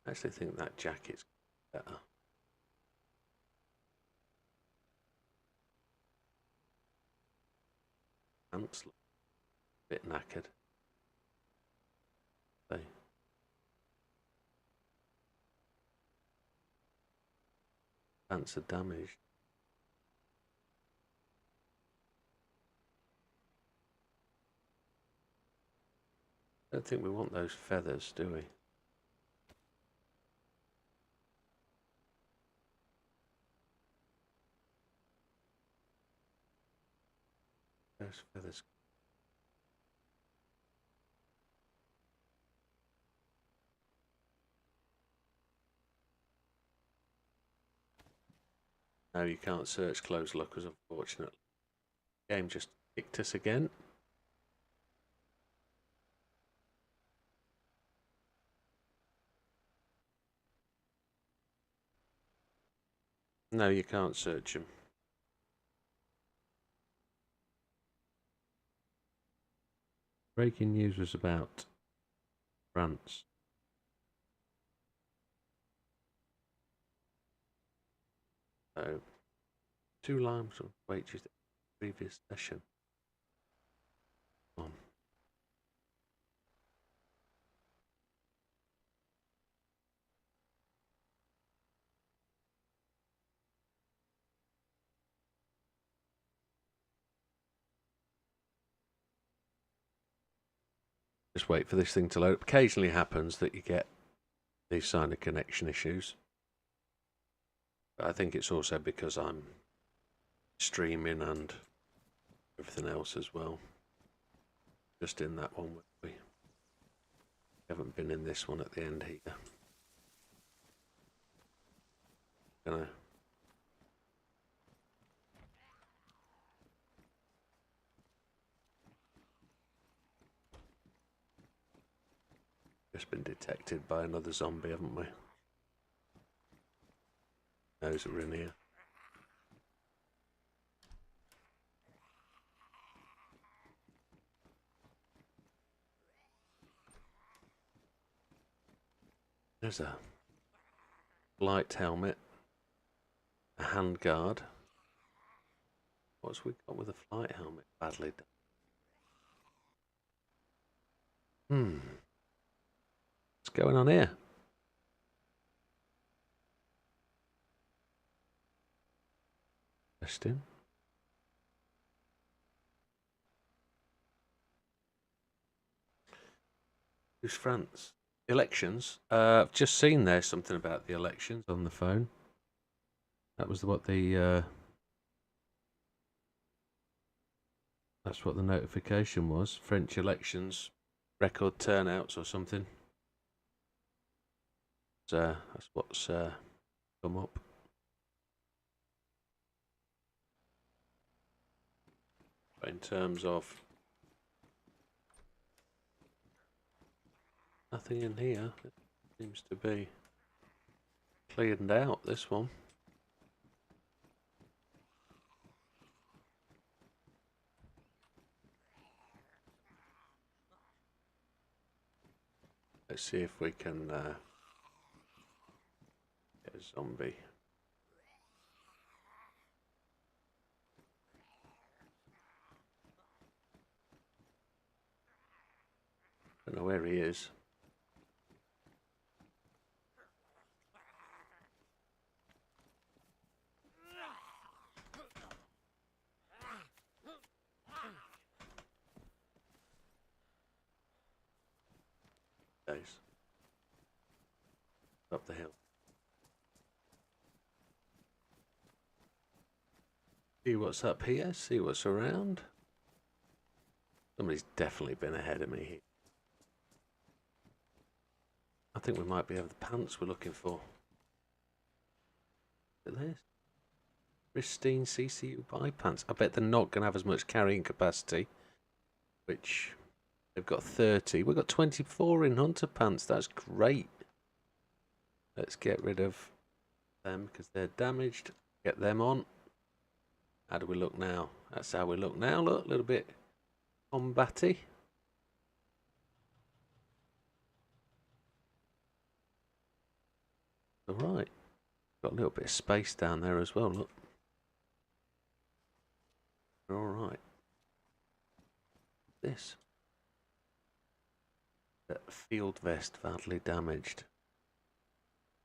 I actually think that jacket's better. Pants look a bit knackered. They pants are damaged. I don't think we want those feathers, do we? Those feathers. No, you can't search closed lockers, unfortunately. The game just kicked us again. No, you can't search them. Breaking news was about France. So, 2 limes of wages the previous session. Just wait for this thing to load. Occasionally happens that you get these kind of connection issues. But I think it's also because I'm streaming and everything else as well. Just in that one, we haven't been in this one at the end here. Gonna just been detected by another zombie, haven't we? Those are in here. There's a light helmet, a handguard. What's we got with a flight helmet? Badly done. What's going on here? Interesting. Who's France? Elections. I've just seen there something about the elections on the phone. That was what the that's what the notification was. French elections, record turnouts or something. So that's what's come up. But in terms of nothing in here, it seems to be cleared out, this one. Let's see if we can get a zombie. Don't know where he is. Dayz. Up the hill. See what's up here, see what's around. Somebody's definitely been ahead of me here. I think we might be able the pants we're looking for. Look at this. Pristine CCU buy pants. I bet they're not going to have as much carrying capacity. Which, they've got 30. We've got 24 in hunter pants. That's great. Let's get rid of them because they're damaged. Get them on. How do we look now? That's how we look now. Look, a little bit combatty. Alright. Got a little bit of space down there as well, look. Alright. This. Field vest badly damaged.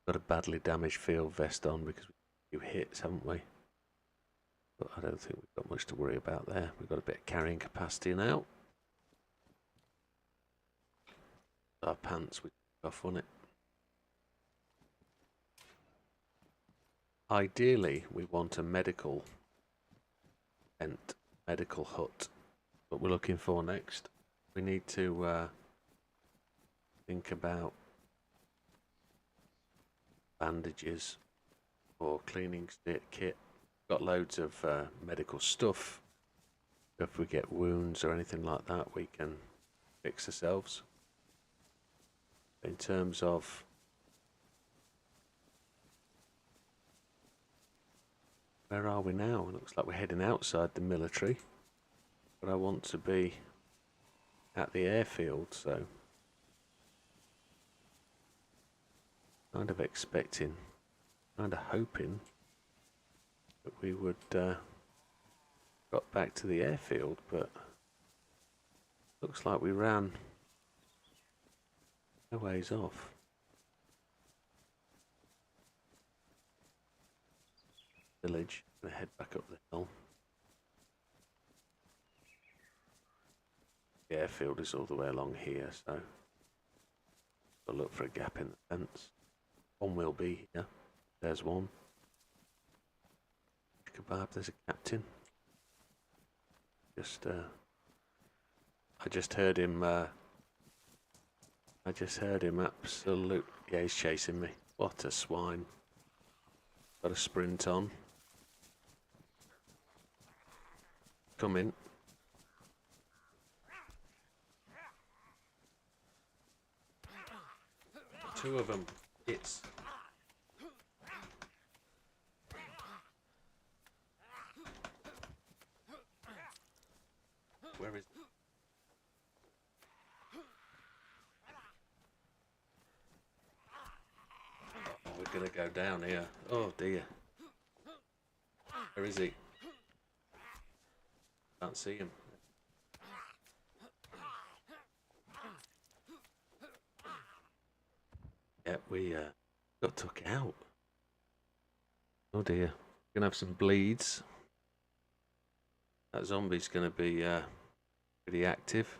Got a badly damaged field vest on because we do hits, haven't we? But I don't think we've got much to worry about there. We've got a bit of carrying capacity now. Our pants, we took off on it. Ideally, we want a medical tent, medical hut. What we're looking for next. We need to think about bandages or cleaning kit. Got loads of medical stuff. If we get wounds or anything like that, we can fix ourselves. In terms of where are we now? It looks like we're heading outside the military, but I want to be at the airfield, so kind of expecting, kind of hoping that we would got back to the airfield, but looks like we ran a ways off. Village, gonna head back up the hill. The airfield is all the way along here, so I'll look for a gap in the fence. One will be here. There's one. Kebab, there's a captain. I just heard him absolute. Yeah, he's chasing me. What a swine. Got a sprint on. Come in. Two of them. It's. Where is? Oh, we're gonna go down here. Oh dear. Where is he? Can't see him. Yeah, we got took out. Oh dear. Gonna have some bleeds. That zombie's gonna be pretty active.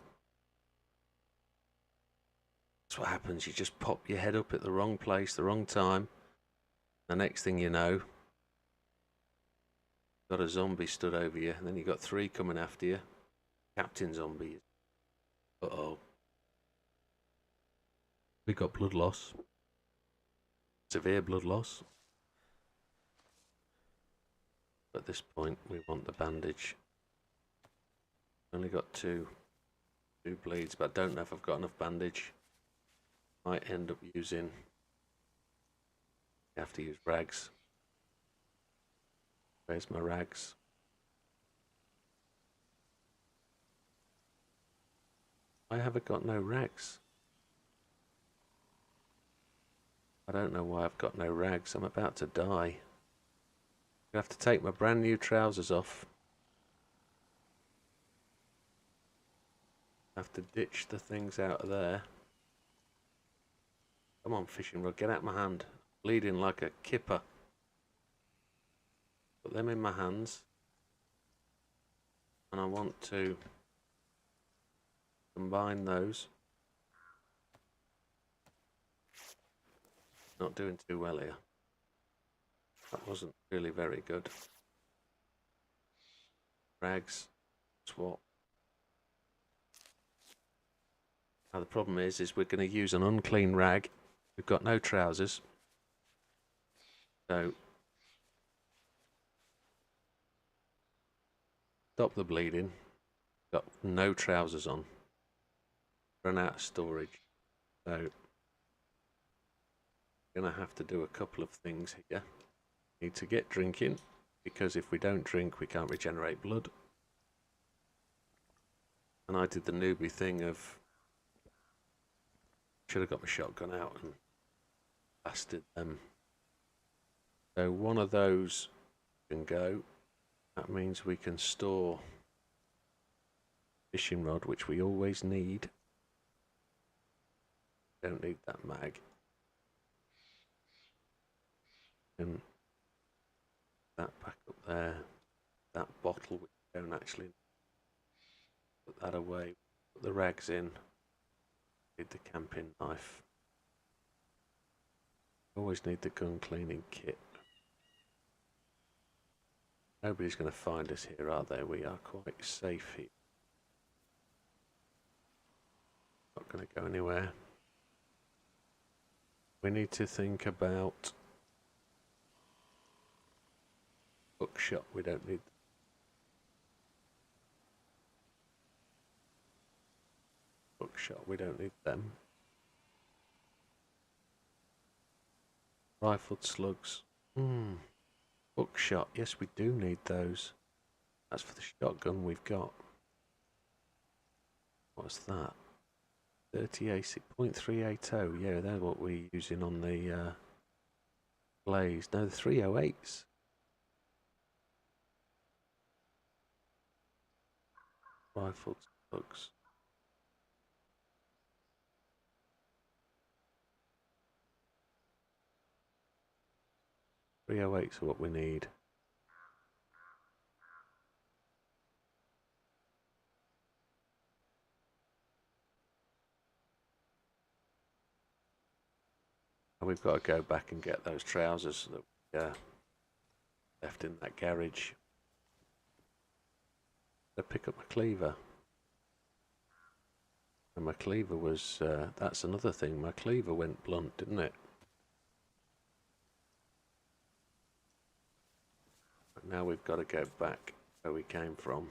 That's what happens. You just pop your head up at the wrong place, the wrong time. The next thing you know, got a zombie stood over you, and then you got three coming after you. Captain zombies. Uh-oh. We got blood loss. Severe blood loss. At this point, we want the bandage. Only got two bleeds, but I don't know if I've got enough bandage. Might end up using. I have to use rags. Where's my rags? I haven't got no rags. I don't know why I've got no rags. I'm about to die. I have to take my brand new trousers off. I have to ditch the things out of there. Come on, fishing rod, get out my hand. Bleeding like a kipper. Put them in my hands. And I want to combine those. Not doing too well here. That wasn't really very good. Rags. Swap. Now the problem is we're going to use an unclean rag. We've got no trousers. So stop the bleeding. Got no trousers on. Run out of storage. So gonna have to do a couple of things here. Need to get drinking, because if we don't drink we can't regenerate blood. And I did the newbie thing of should have got my shotgun out and blasted them So one of those can go. That means we can store fishing rod, which we always need. Don't need that mag. And that back up there. That bottle, which we don't actually put that away. Put the rags in. Need the camping knife. Always need the gun cleaning kit. Nobody's going to find us here, are they? We are quite safe here. Not going to go anywhere. We need to think about bookshot. We don't need bookshot. We don't need them. Rifled slugs. Bookshot. Yes, we do need those. That's for the shotgun we've got. What's that? 30.380. Yeah, they're what we're using on the Blaze. No, the 308s. Rifled slugs. .308s are what we need. And we've got to go back and get those trousers that we left in that garage. To pick up my cleaver. And my cleaver was, that's another thing, my cleaver went blunt, didn't it? But now we've got to go back where we came from.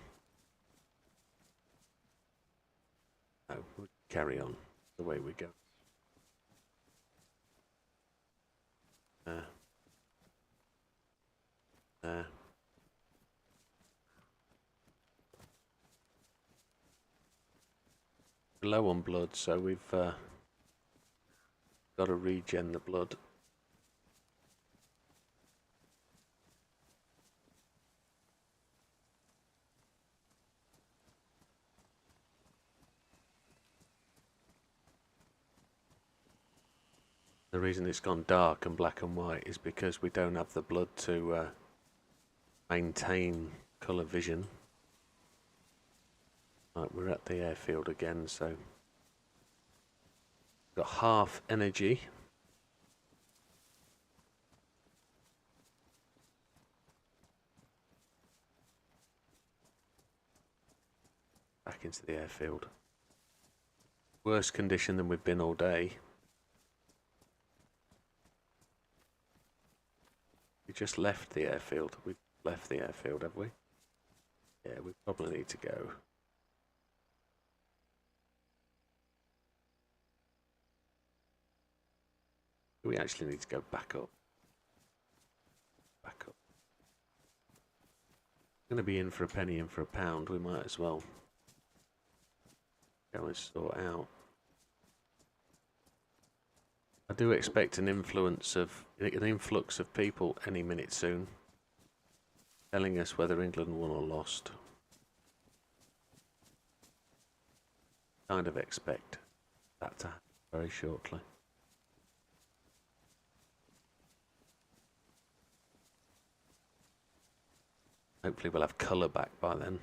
No, we'll carry on the way we go. We're low on blood, so we've got to regen the blood. The reason it's gone dark and black and white is because we don't have the blood to maintain colour vision. Right, we're at the airfield again, so got half energy. Back into the airfield. Worse condition than we've been all day. We just left the airfield. We've left the airfield, have we? Yeah, we probably need to go. We actually need to go back up. Back up. Going to be in for a penny, in for a pound. We might as well go and sort out. I do expect an influx of people any minute soon, telling us whether England won or lost. Kind of expect that to happen very shortly. Hopefully we'll have colour back by then.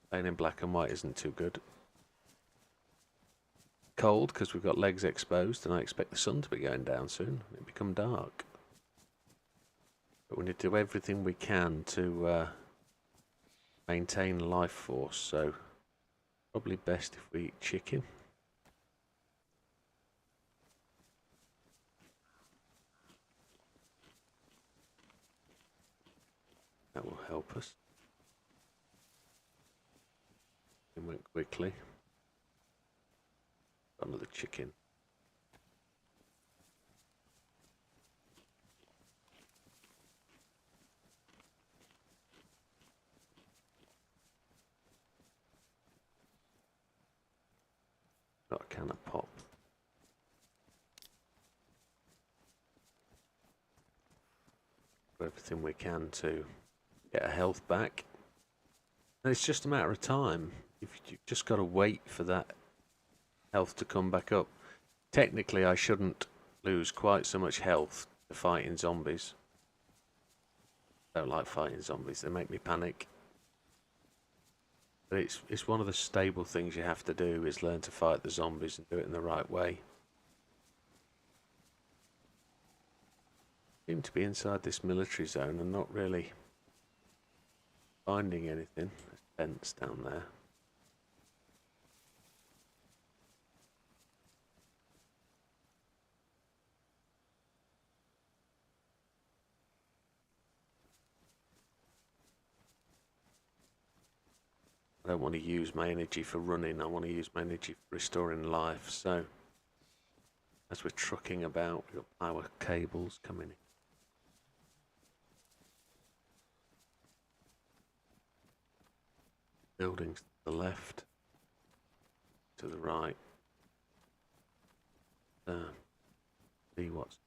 Playing in black and white isn't too good. Cold because we've got legs exposed and I expect the sun to be going down soon. It'll become dark. But we need to do everything we can to maintain life force, so probably best if we eat chicken. That will help us. It went quickly. Another chicken. Got a can of pop. everything we can to get our health back. And it's just a matter of time. You've just got to wait for that health to come back up. Technically, I shouldn't lose quite so much health to fighting zombies. I don't like fighting zombies, they make me panic. But it's one of the stable things you have to do, is learn to fight the zombies and do it in the right way. Seem to be inside this military zone and not really finding anything. There's tents down there. I don't want to use my energy for running, I want to use my energy for restoring life. So, as we're trucking about, we've got power cables coming in. Buildings to the left, to the right. See what's...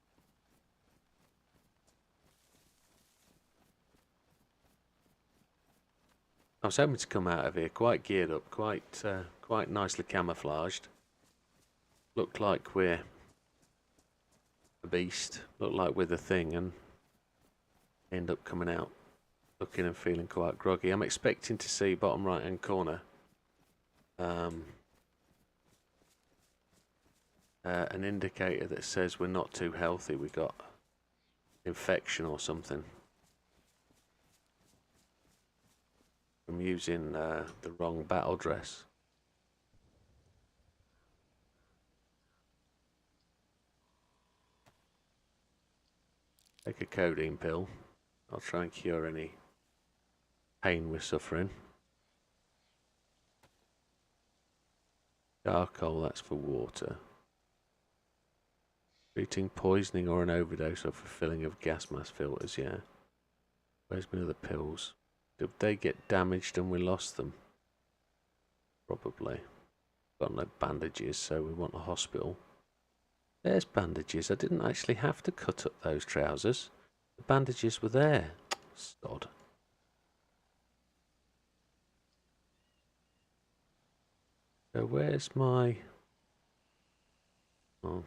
I was hoping to come out of here quite geared up, quite nicely camouflaged. Look like we're a beast, look like we're the thing, and end up coming out looking and feeling quite groggy. I'm expecting to see bottom right hand corner an indicator that says we're not too healthy, we got infection or something. I'm using the wrong battle dress. Take a codeine pill. I'll try and cure any pain we're suffering. Charcoal, that's for water. Treating poisoning or an overdose or fulfilling of gas mask filters, yeah. Where's my other pills? Did they get damaged and we lost them? Probably. Got no bandages, so we want a hospital. There's bandages. I didn't actually have to cut up those trousers. The bandages were there. Sod. So where's my... Oh.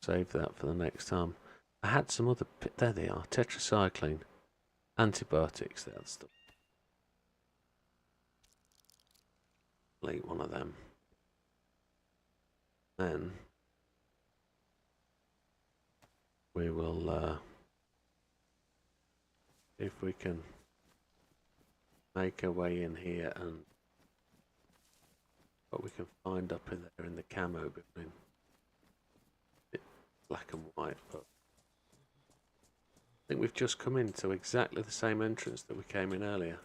Save that for the next time. I had some other... There they are. Tetracycline. Antibiotics. That's the... Delete one of them. Then... we will... if we can... make our way in here and... what we can find up in there in the camo building. Black and white, but I think we've just come into exactly the same entrance that we came in earlier.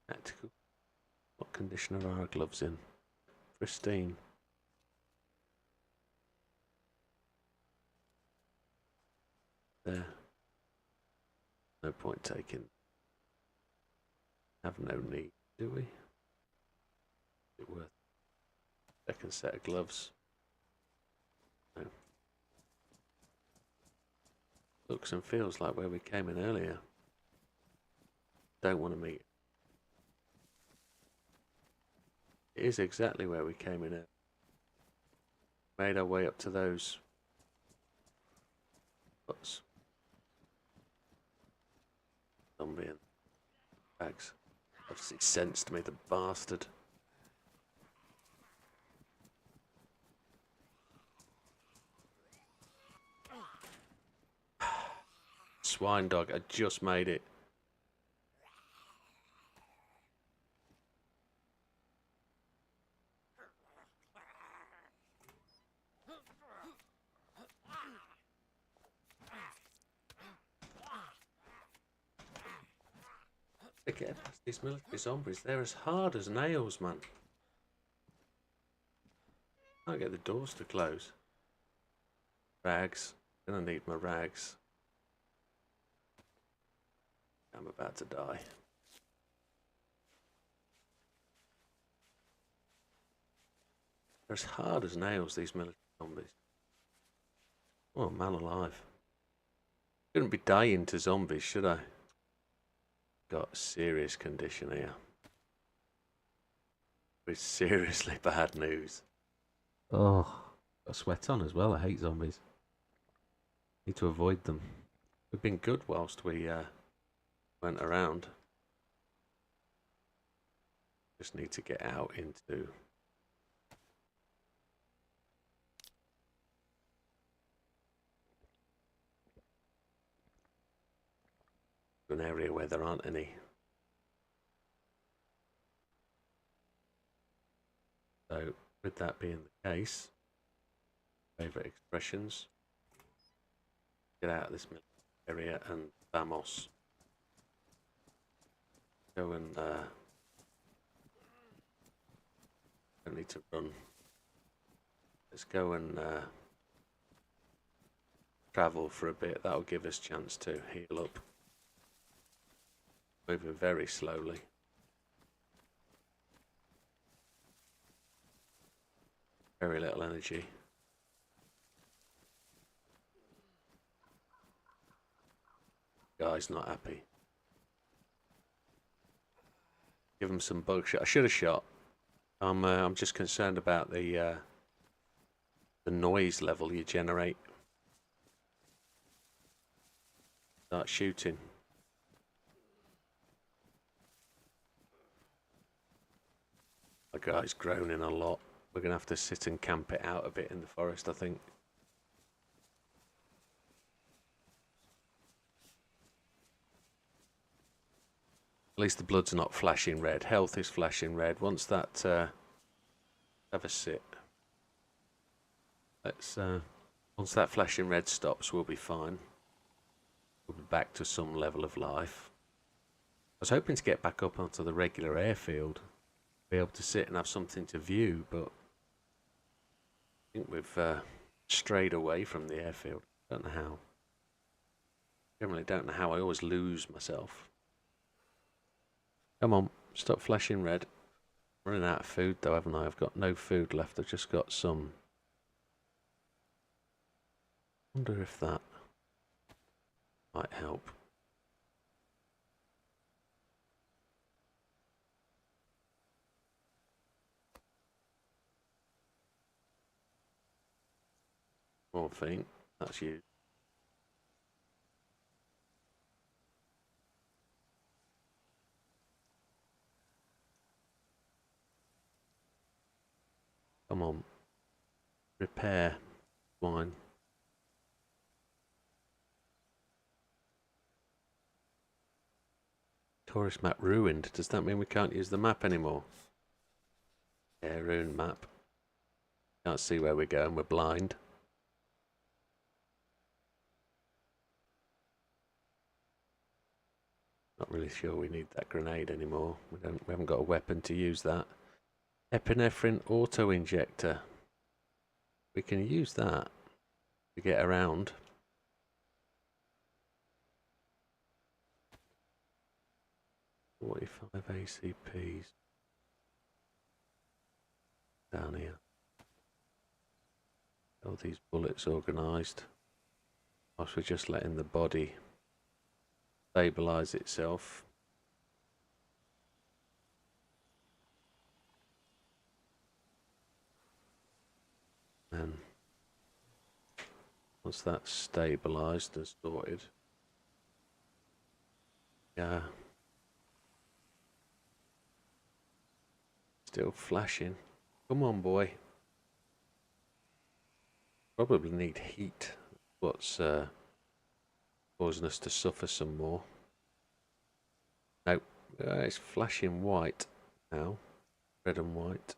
Tactical. What condition are our gloves in? Pristine. There. No point taking. Have no need, do we? Is it worth? Second set of gloves. No. Looks and feels like where we came in earlier. Don't want to meet. It is exactly where we came in. Made our way up to those huts. Zombie and bags. Obviously sensed me, the bastard. Swine dog, I just made it. To get past these military zombies, they're as hard as nails, man. Can't get the doors to close. Rags. Gonna need my rags. I'm about to die. They're as hard as nails, these military zombies. Oh, man alive. Shouldn't be dying to zombies, should I? Got a serious condition here. It's seriously bad news. Oh, got a sweat on as well. I hate zombies. Need to avoid them. We've been good whilst we went around. Just need to get out into an area where there aren't any. So, with that being the case, favourite expressions. Get out of this area and vamos. Go and don't need to run. Let's go and travel for a bit. That'll give us a chance to heal up. Moving very slowly. Very little energy. Guy's not happy. Give him some bug shot. I should have shot. I'm just concerned about the noise level you generate. Start shooting. The guy's groaning a lot. We're going to have to sit and camp it out a bit in the forest, I think. At least the blood's not flashing red. Health is flashing red. Once that... have a sit. Let's... once that flashing red stops, we'll be fine. We'll be back to some level of life. I was hoping to get back up onto the regular airfield. Be able to sit and have something to view, but... I think we've strayed away from the airfield. Don't know how. Generally don't know how. I always lose myself. Come on, stop flashing red. I'm running out of food though, haven't I? I've got no food left. I've just got some. Wonder if that might help. Morphine, that's you. Come on. Repair wine. Tourist map ruined. Does that mean we can't use the map anymore? Yeah, ruined map. Can't see where we're going. We're blind. Not really sure we need that grenade anymore. We haven't got a weapon to use that. Epinephrine auto injector. We can use that to get around. $45 ACPs. Down here. All these bullets organised. Whilst we're just letting the body stabilise itself. And once that's stabilised and sorted, yeah, still flashing. Come on, boy. Probably need heat. What's causing us to suffer some more? Nope, it's flashing white now, red and white.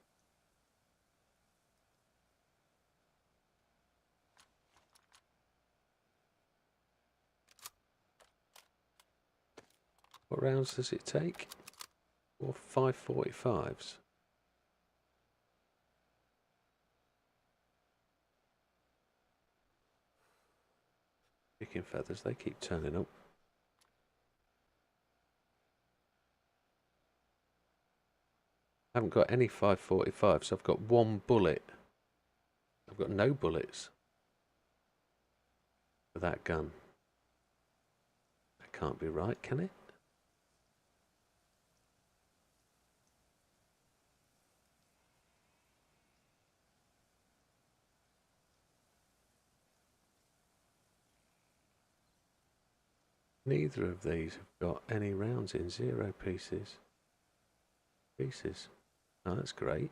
What rounds does it take? Or 545s? Chicken feathers, they keep turning up. I haven't got any 545s, so I've got one bullet I've got no bullets for that gun. That can't be right, can it? Neither of these have got any rounds in. 0 pieces. Oh, that's great.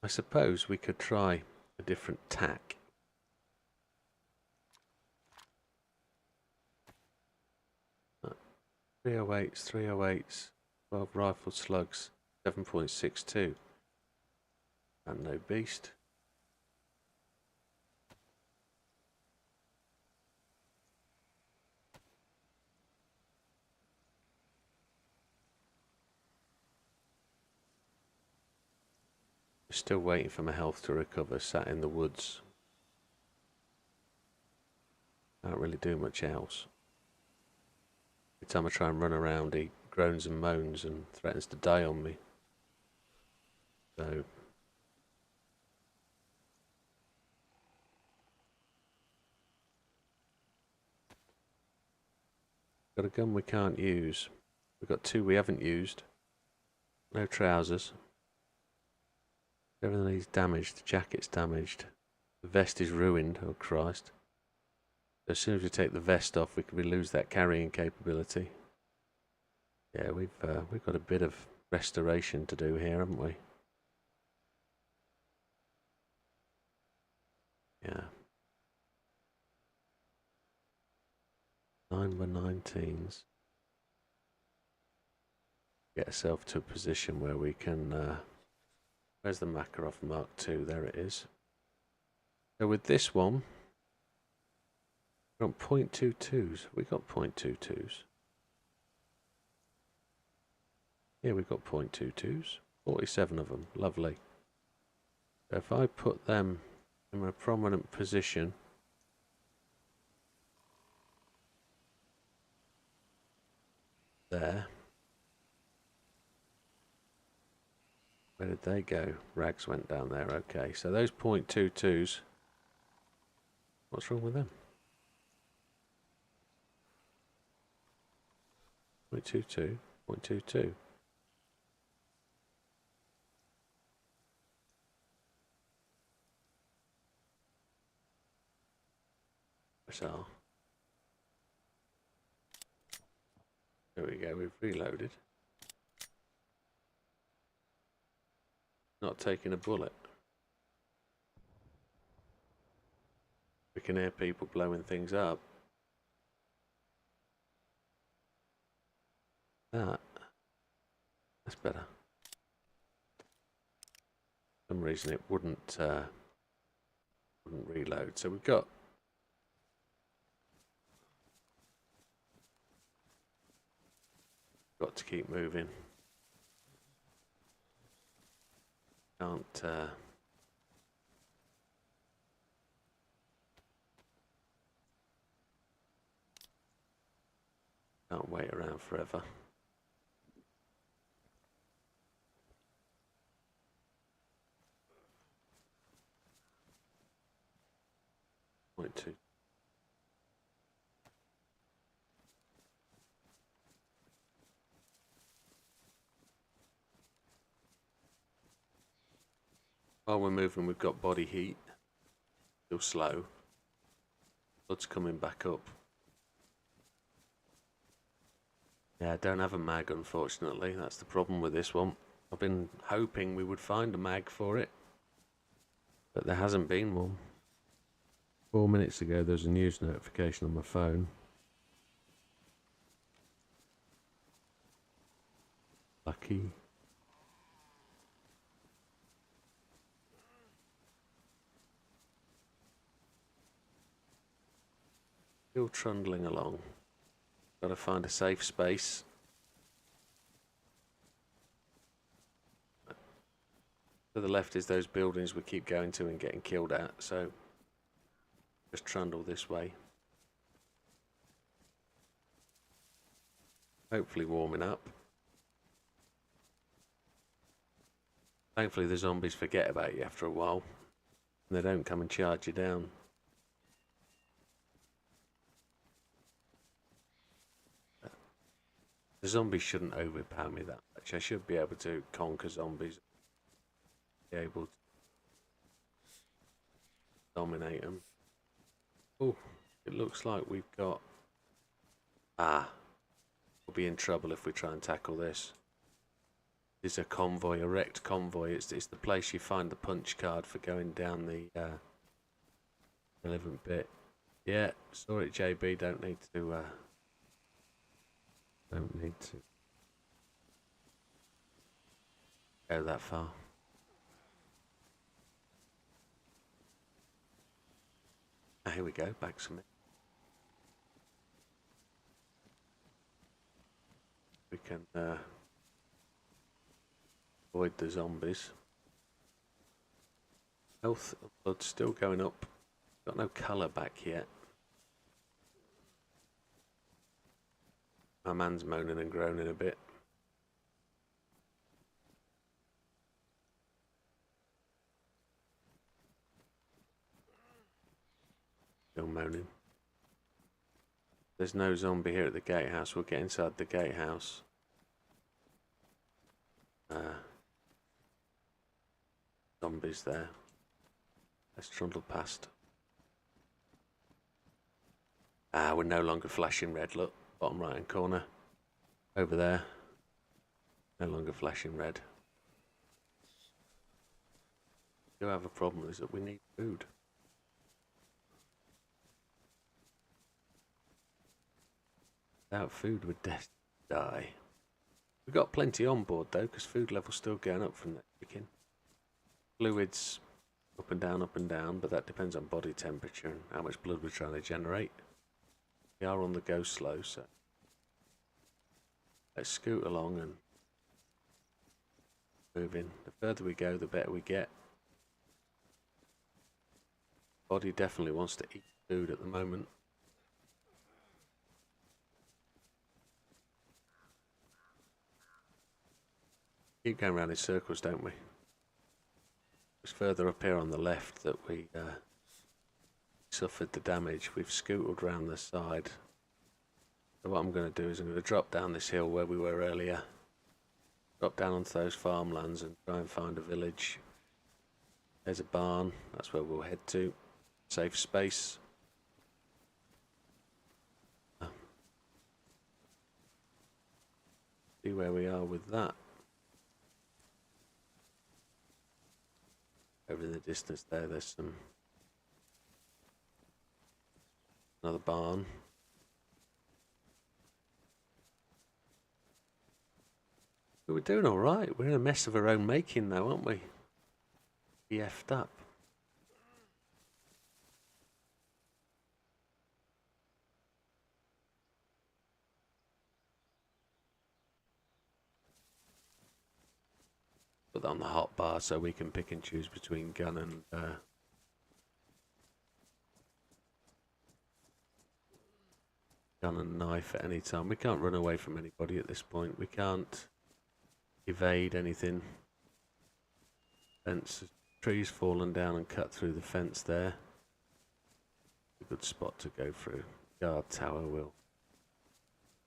I suppose we could try a different tack. Uh, 308s, 308s, 12 rifle slugs, 7.62. And no beast. Still waiting for my health to recover, sat in the woods. Can't really do much else. Every time I try and run around, he groans and moans and threatens to die on me. So got a gun we can't use. We've got 2 we haven't used. No trousers. Everything is damaged. The jacket's damaged. The vest is ruined. Oh Christ. As soon as we take the vest off, we lose that carrying capability. Yeah, we've got a bit of restoration to do here, haven't we? Yeah. 9 by 19s. Get ourselves to a position where we can... where's the Makarov Mark II? There it is. So with this one, we're on .22s. We got .22s. Yeah, we got .22s. 47 of them. Lovely. So if I put them in a prominent position, there. Where did they go? Rags went down there. Okay, so those .22s. What's wrong with them? .22, .22. So there we go. We've reloaded. Not taking a bullet. We can hear people blowing things up. That's better. For some reason it wouldn't reload. So we've got to keep moving. Can't wait around forever. .2. While we're moving, we've got body heat. Still slow. Blood's coming back up. Yeah, I don't have a mag, unfortunately. That's the problem with this one. I've been hoping we would find a mag for it, but there hasn't been one. 4 minutes ago, there was a news notification on my phone. Lucky. Still trundling along. Got to find a safe space. To the left is those buildings we keep going to and getting killed at, so just trundle this way. Hopefully warming up. Thankfully the zombies forget about you after a while. And they don't come and charge you down. The zombies shouldn't overpower me that much. I should be able to conquer zombies. Be able to dominate them. Oh, it looks like we've got... Ah, we'll be in trouble if we try and tackle this. It's a convoy, a wrecked convoy. It's the place you find the punch card for going down the relevant bit. Yeah, saw it, JB. Don't need to go that far. Here we go, back some. We can avoid the zombies. Health and blood still going up. Got no colour back yet. My man's moaning and groaning a bit. Still moaning. There's no zombie here at the gatehouse. We'll get inside the gatehouse. Zombies there. Let's trundle past. We're no longer flashing red. Look, bottom right hand corner. Over there. No longer flashing red. We do have a problem, is that we need food. Without food, we're destined to die. We've got plenty on board though, because food level's still going up from that chicken. Fluids up and down, but that depends on body temperature and how much blood we're trying to generate. We are on the go slow, so let's scoot along and move in. The further we go, the better we get. Body definitely wants to eat food at the moment. Keep going around in circles, don't we? It's further up here on the left that we suffered the damage. We've scooted around the side. So what I'm going to do is I'm going to drop down this hill where we were earlier. Drop down onto those farmlands and try and find a village. There's a barn. That's where we'll head to. Safe space. See where we are with that. Over in the distance there's another barn. But we're doing alright. We're in a mess of our own making though, aren't we? We effed up. Put that on the hot bar so we can pick and choose between gun and knife at any time. We can't run away from anybody at this point. We can't evade anything. Fence, trees fallen down and cut through the fence there. A good spot to go through. Guard tower will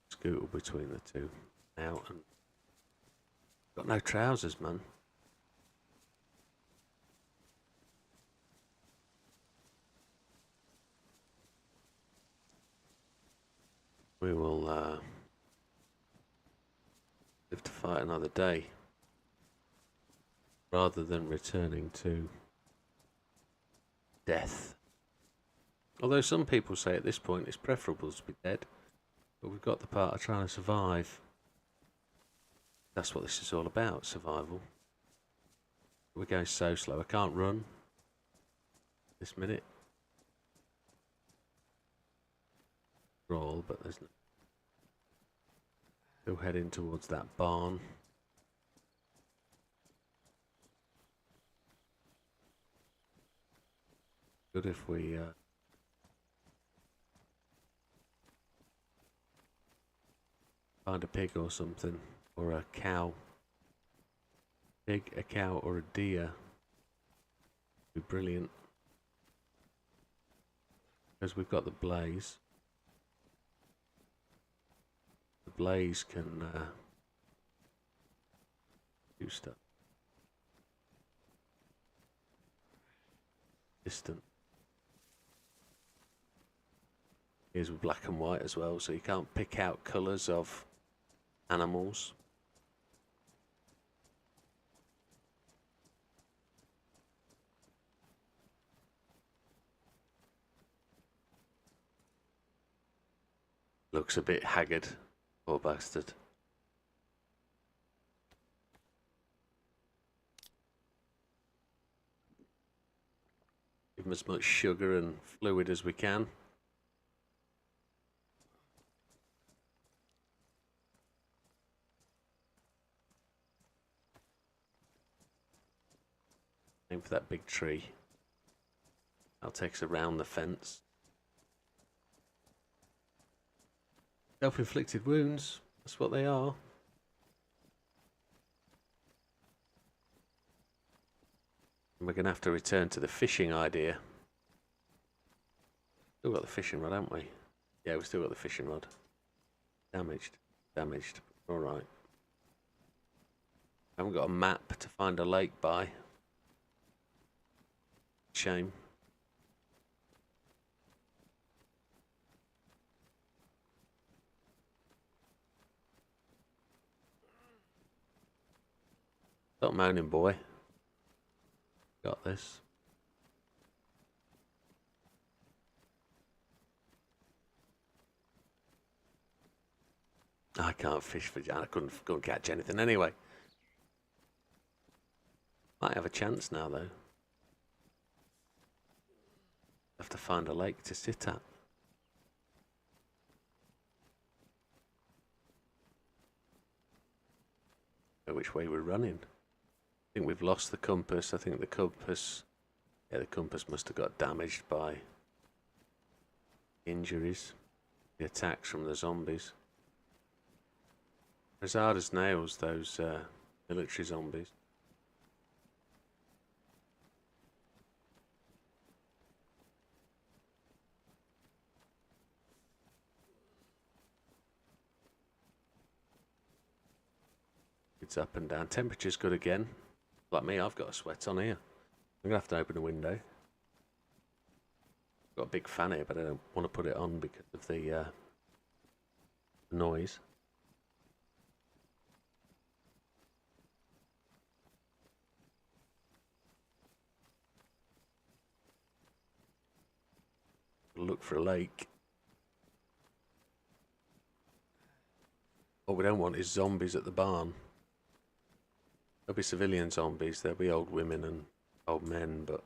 scootle between the two now. And got no trousers, man. We will live to fight another day, rather than returning to death. Although some people say at this point it's preferable to be dead, but we've got the part of trying to survive. That's what this is all about, survival. We're going so slow, I can't run this minute. Roll, but there's no. Still heading towards that barn. Good if we find a pig or something, or a cow. pig, a cow, or a deer. Be brilliant. Because we've got the blaze. The blaze can do stuff. Distant. Here's with black and white as well, so you can't pick out colours of animals. Looks a bit haggard, poor bastard. Give him as much sugar and fluid as we can. Aim for that big tree. That'll take us around the fence. Self-inflicted wounds, that's what they are. And we're going to have to return to the fishing idea. Still got the fishing rod, haven't we? Yeah, we've still got the fishing rod. Damaged. Damaged. Alright. Haven't got a map to find a lake by. Shame. Stop moaning, boy. Got this. I can't fish for... I couldn't catch anything anyway. Might have a chance now, though. Have to find a lake to sit at. Which way we're running? I think we've lost the compass. I think the compass... Yeah, the compass must have got damaged by injuries. The attacks from the zombies. As hard as nails, those military zombies. It's up and down. Temperature's good again. Like me, I've got a sweat on here. I'm going to have to open a window. Got a big fan here, but I don't want to put it on because of the noise. Look for a lake. What we don't want is zombies at the barn. There'll be civilian zombies, there'll be old women and old men, but...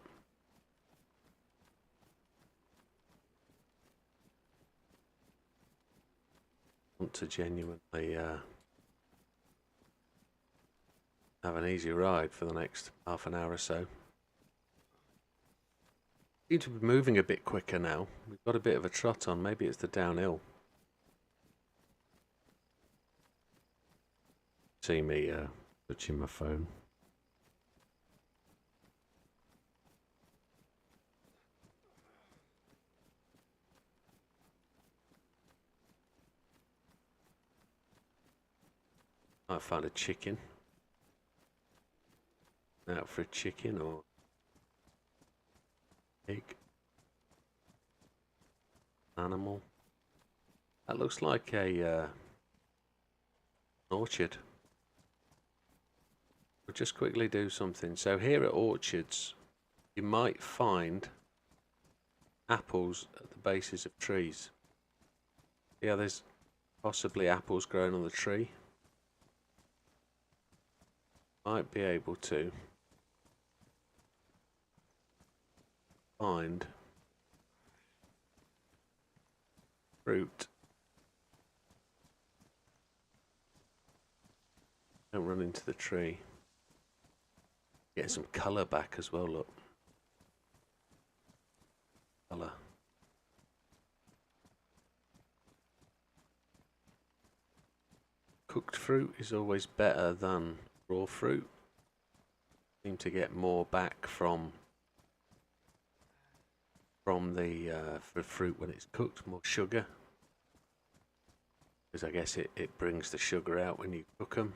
want to genuinely have an easy ride for the next half an hour or so. Seem to be moving a bit quicker now. We've got a bit of a trot on, maybe it's the downhill. See me touching my phone. Might find a chicken. Out for a chicken or pig. Animal. That looks like a orchard. We'll just quickly do something. So here at orchards, you might find apples at the bases of trees. Yeah, there's possibly apples growing on the tree. Might be able to find fruit. Don't run into the tree. Get some colour back as well, look. Colour. Cooked fruit is always better than raw fruit. Seem to get more back from the fruit when it's cooked, more sugar. Because I guess it brings the sugar out when you cook them.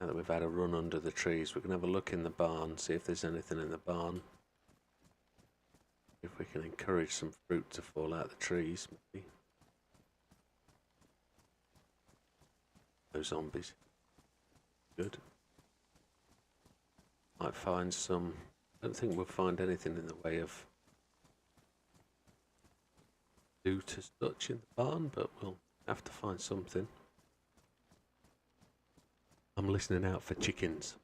Now that we've had a run under the trees, we're going to have a look in the barn, see if there's anything in the barn. If we can encourage some fruit to fall out the trees, maybe. No zombies. Good. Might find some. I don't think we'll find anything in the way of loot as such in the barn, but we'll have to find something. I'm listening out for chickens.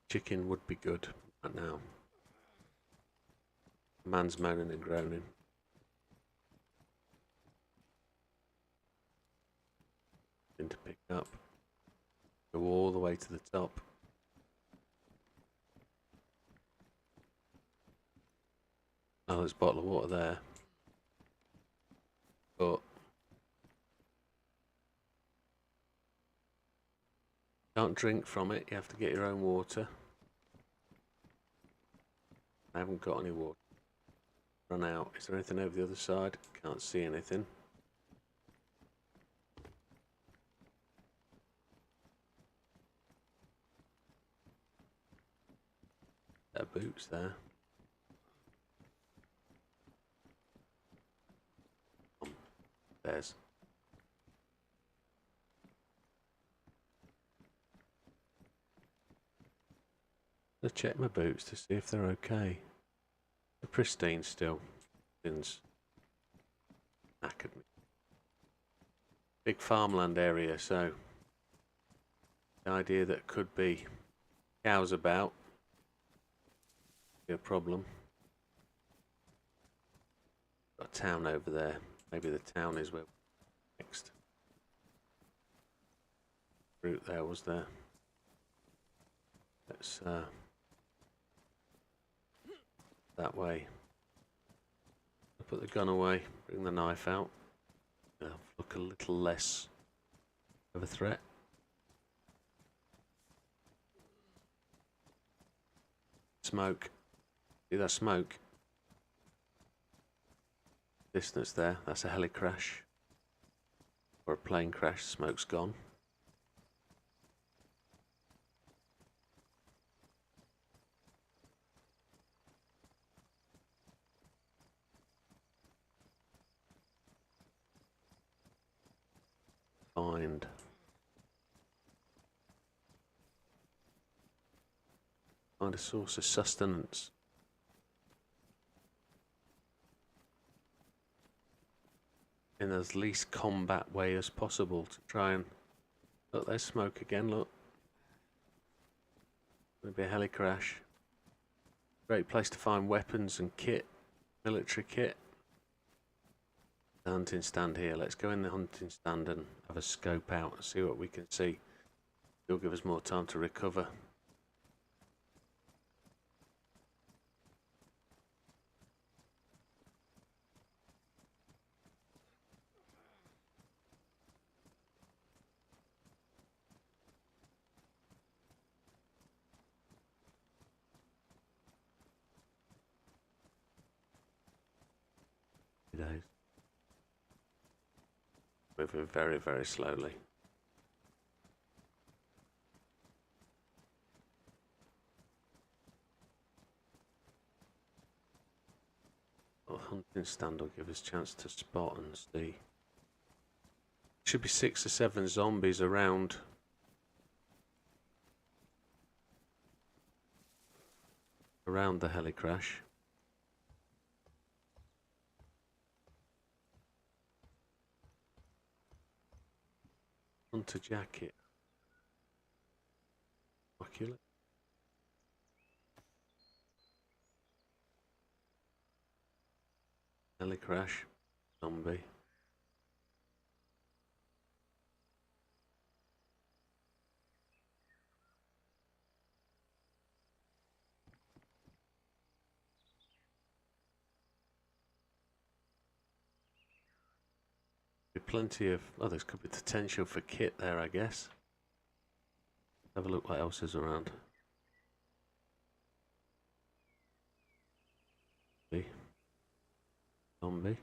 Chicken would be good right now. Man's moaning and groaning. To pick up. Go all the way to the top. Oh, there's a bottle of water there. But can't drink from it, you have to get your own water. I haven't got any water. Run out. Is there anything over the other side? Can't see anything. There are boots there. There's. I'll check my boots to see if they're okay. They're pristine still. Since knackered me. Big farmland area, so the idea that could be cows about be a problem. Got a town over there. Maybe the town is where we're next. Route there was there. Let's that way. I'll put the gun away, bring the knife out. Look a little less of a threat. Smoke. See that smoke? Distance there, that's a heli crash. Or a plane crash, smoke's gone. Find a source of sustenance. In as least combat way as possible to try and look, there's smoke again, look. Gonna be a heli crash. Great place to find weapons and kit, military kit. The hunting stand here. Let's go in the hunting stand and have a scope out and see what we can see. It'll give us more time to recover. Dayz. Moving very, very slowly. Well, hunting stand will give us a chance to spot and see. Should be 6 or 7 zombies around. Around the heli crash. Hunter jacket. Ocular. Heli crash. Zombie. Plenty of, oh, there's could be potential for kit there, I guess. Have a look what else is around. Zombie.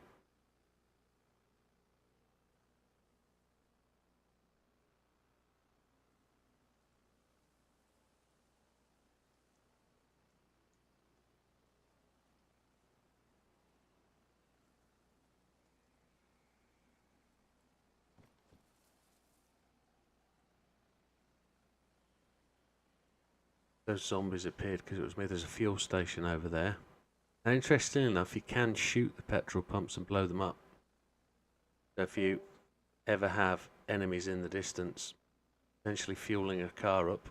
Those zombies appeared because it was me. There's a fuel station over there. Now, interestingly enough, you can shoot the petrol pumps and blow them up. So if you ever have enemies in the distance, potentially fueling a car up,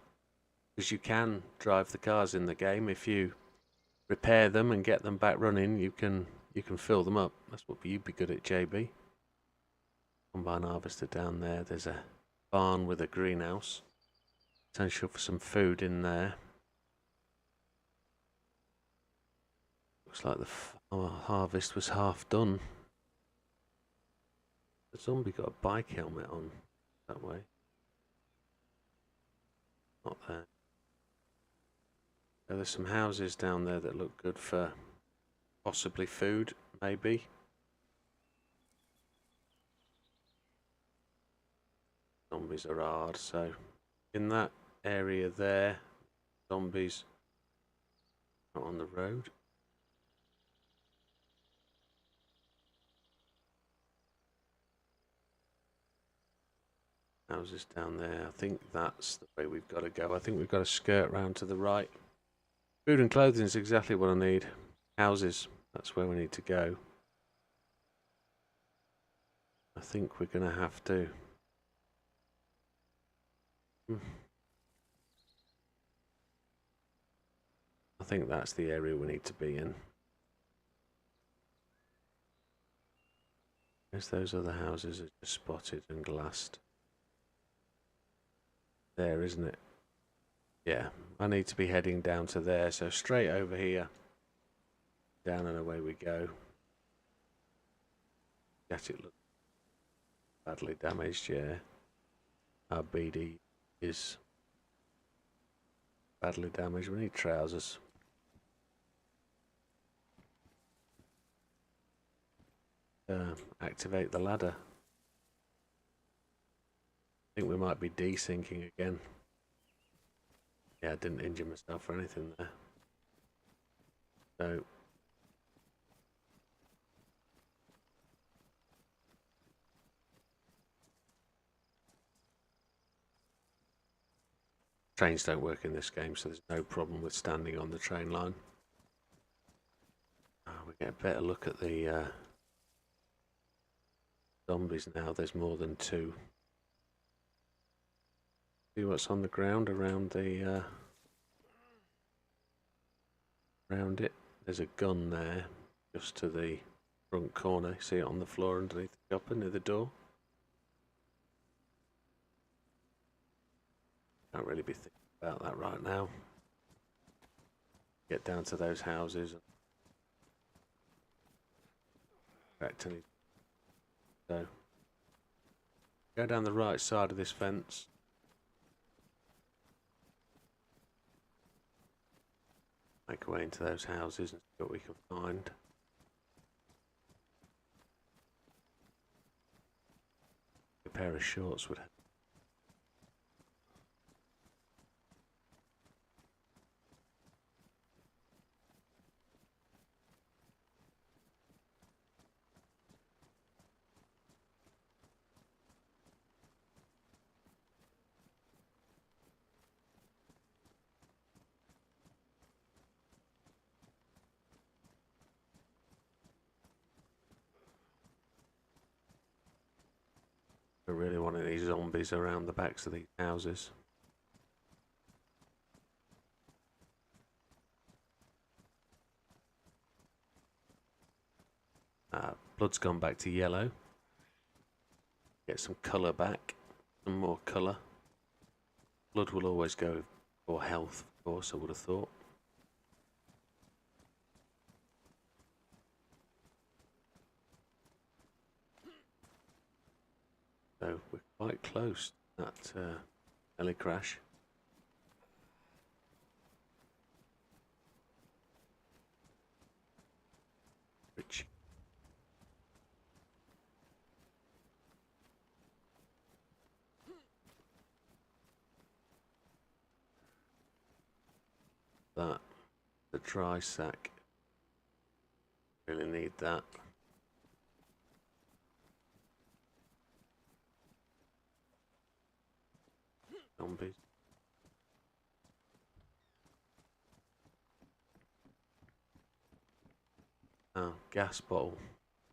because you can drive the cars in the game. If you repair them and get them back running, you can fill them up. That's what you'd be good at, JB. Combine harvester down there. There's a barn with a greenhouse. Potential for some food in there. Looks like the harvest was half done. The zombie got a bike helmet on that way. Not there. There's some houses down there that look good for possibly food, maybe. Zombies are hard, so in that area there, zombies not on the road. Houses down there. I think that's the way we've got to go. I think we've got to skirt round to the right. Food and clothing is exactly what I need. Houses, that's where we need to go. I think we're going to have to. I think that's the area we need to be in. There's those other houses are just spotted and glassed. There, isn't it? Yeah, I need to be heading down to there, so straight over here. Down and away we go. Get it look badly damaged, yeah. Our BD is badly damaged. We need trousers. Activate the ladder. I think we might be desyncing again. Yeah, I didn't injure myself or anything there. So trains don't work in this game, so there's no problem with standing on the train line. We get a better look at the zombies now. There's more than two. See what's on the ground around the around it. There's a gun there, just to the front corner. See it on the floor underneath the chopper near the door. Can't really be thinking about that right now. Get down to those houses. So go down the right side of this fence. Make our way into those houses and see what we can find. A pair of shorts would help. I really want these zombies around the backs of these houses. Blood's gone back to yellow. Get some colour back. Some more colour. Blood will always go for health, of course, I would have thought. So we're quite close to that heli crash. that. The dry sack. Really need that. Zombies. Oh, gas bottle.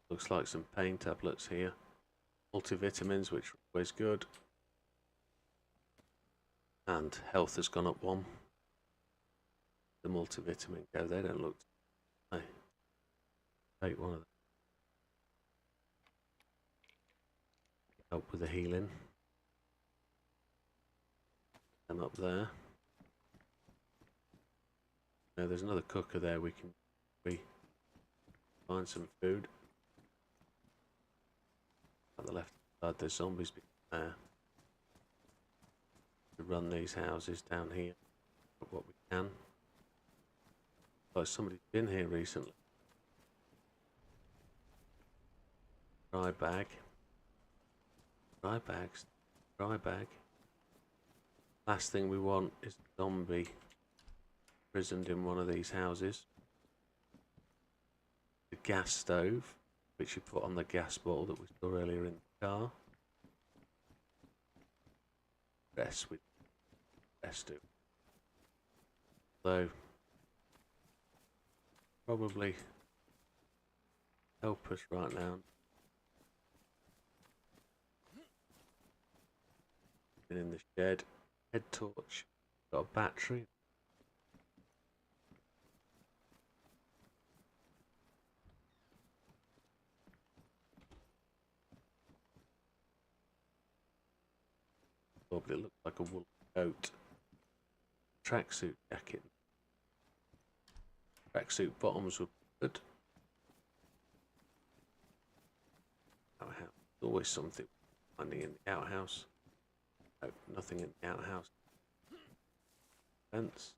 Looks like some pain tablets here. Multivitamins, which are always good. And health has gone up 1. The multivitamin go. They don't look. Hey, take one of them. Help with the healing. And up there. Now there's another cooker there. We can find some food. On the left side, there's zombies there. To run these houses down here. What we can. Oh, somebody's been here recently. Dry bag. Dry bags. Dry bag. Last thing we want is a zombie imprisoned in one of these houses. The gas stove, which you put on the gas bottle that we saw earlier in the car. Rest do. So probably help us right now. In the shed, head torch, got a battery. Probably looks like a wool coat. Tracksuit jacket. Tracksuit bottoms were good. Outhouse. Always something finding in the outhouse. No, nothing in the outhouse. Fence.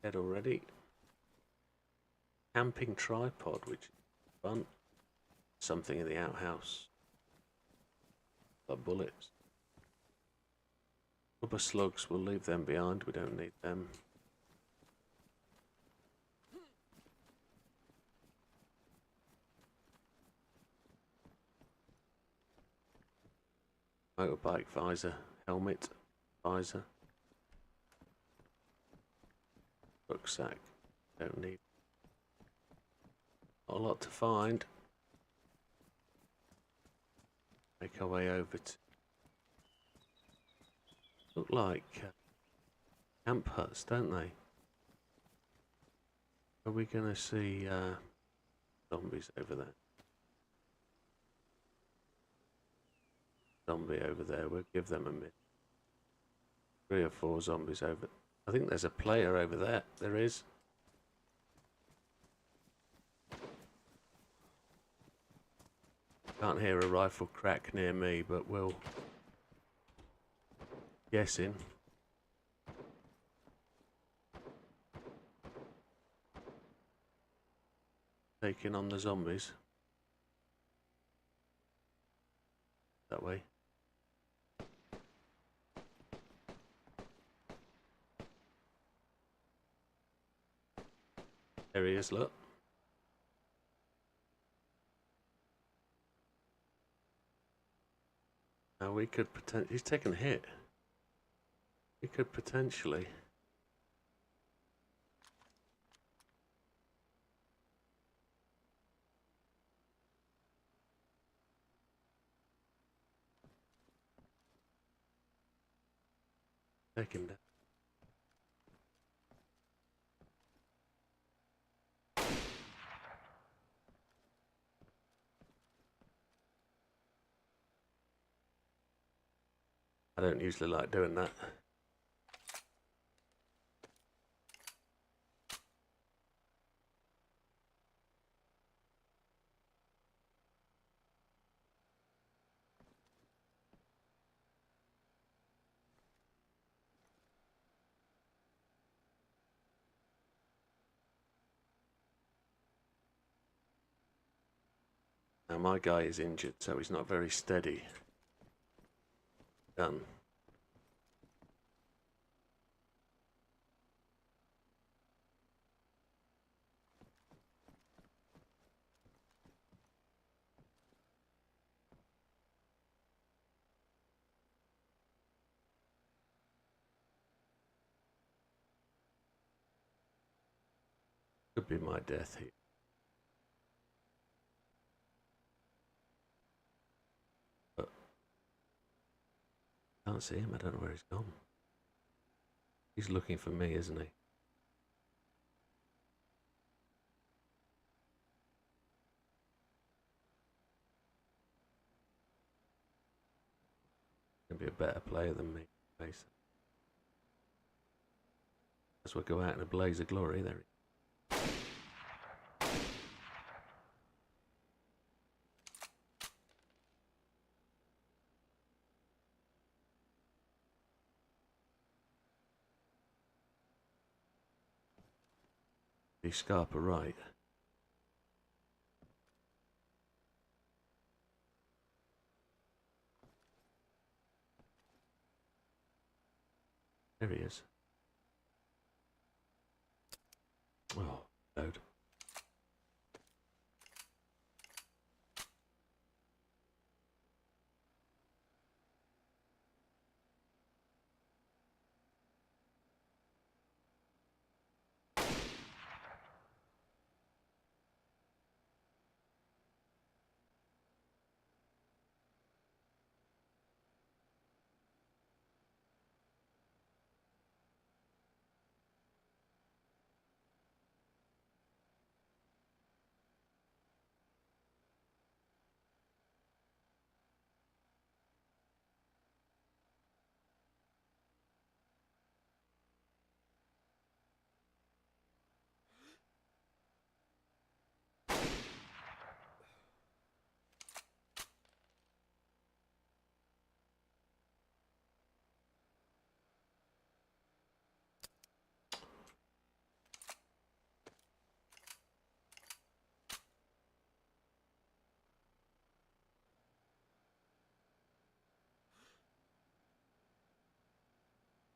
Dead already. Camping tripod, which is fun. Something in the outhouse. Like bullets. Rubber slugs, we'll leave them behind, we don't need them. Motorbike visor, helmet, visor. Rucksack, don't need. Not a lot to find. Make our way over to. Look like camp huts, don't they? Are we going to see zombies over there? Zombie over there, we'll give them a minute. 3 or 4 zombies over. I think there's a player over there. There is. Can't hear a rifle crack near me, but we'll guessing. Taking on the zombies. That way. There he is, look. Now we could potentially. He's taken a hit. We could potentially. Take him down. I don't usually like doing that. Now my guy is injured, so he's not very steady. Done. Could be my death here. But can't see him. I don't know where he's gone. He's looking for me, isn't he? He'll be a better player than me, basically. As we'll go out in a blaze of glory. There he is. He's Scarpa right. There he is. Oh, load.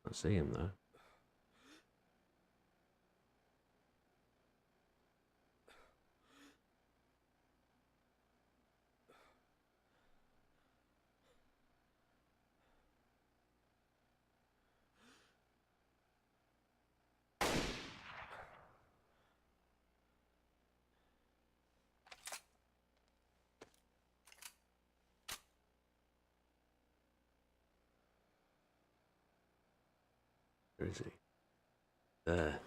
I see him though. Where is he? There.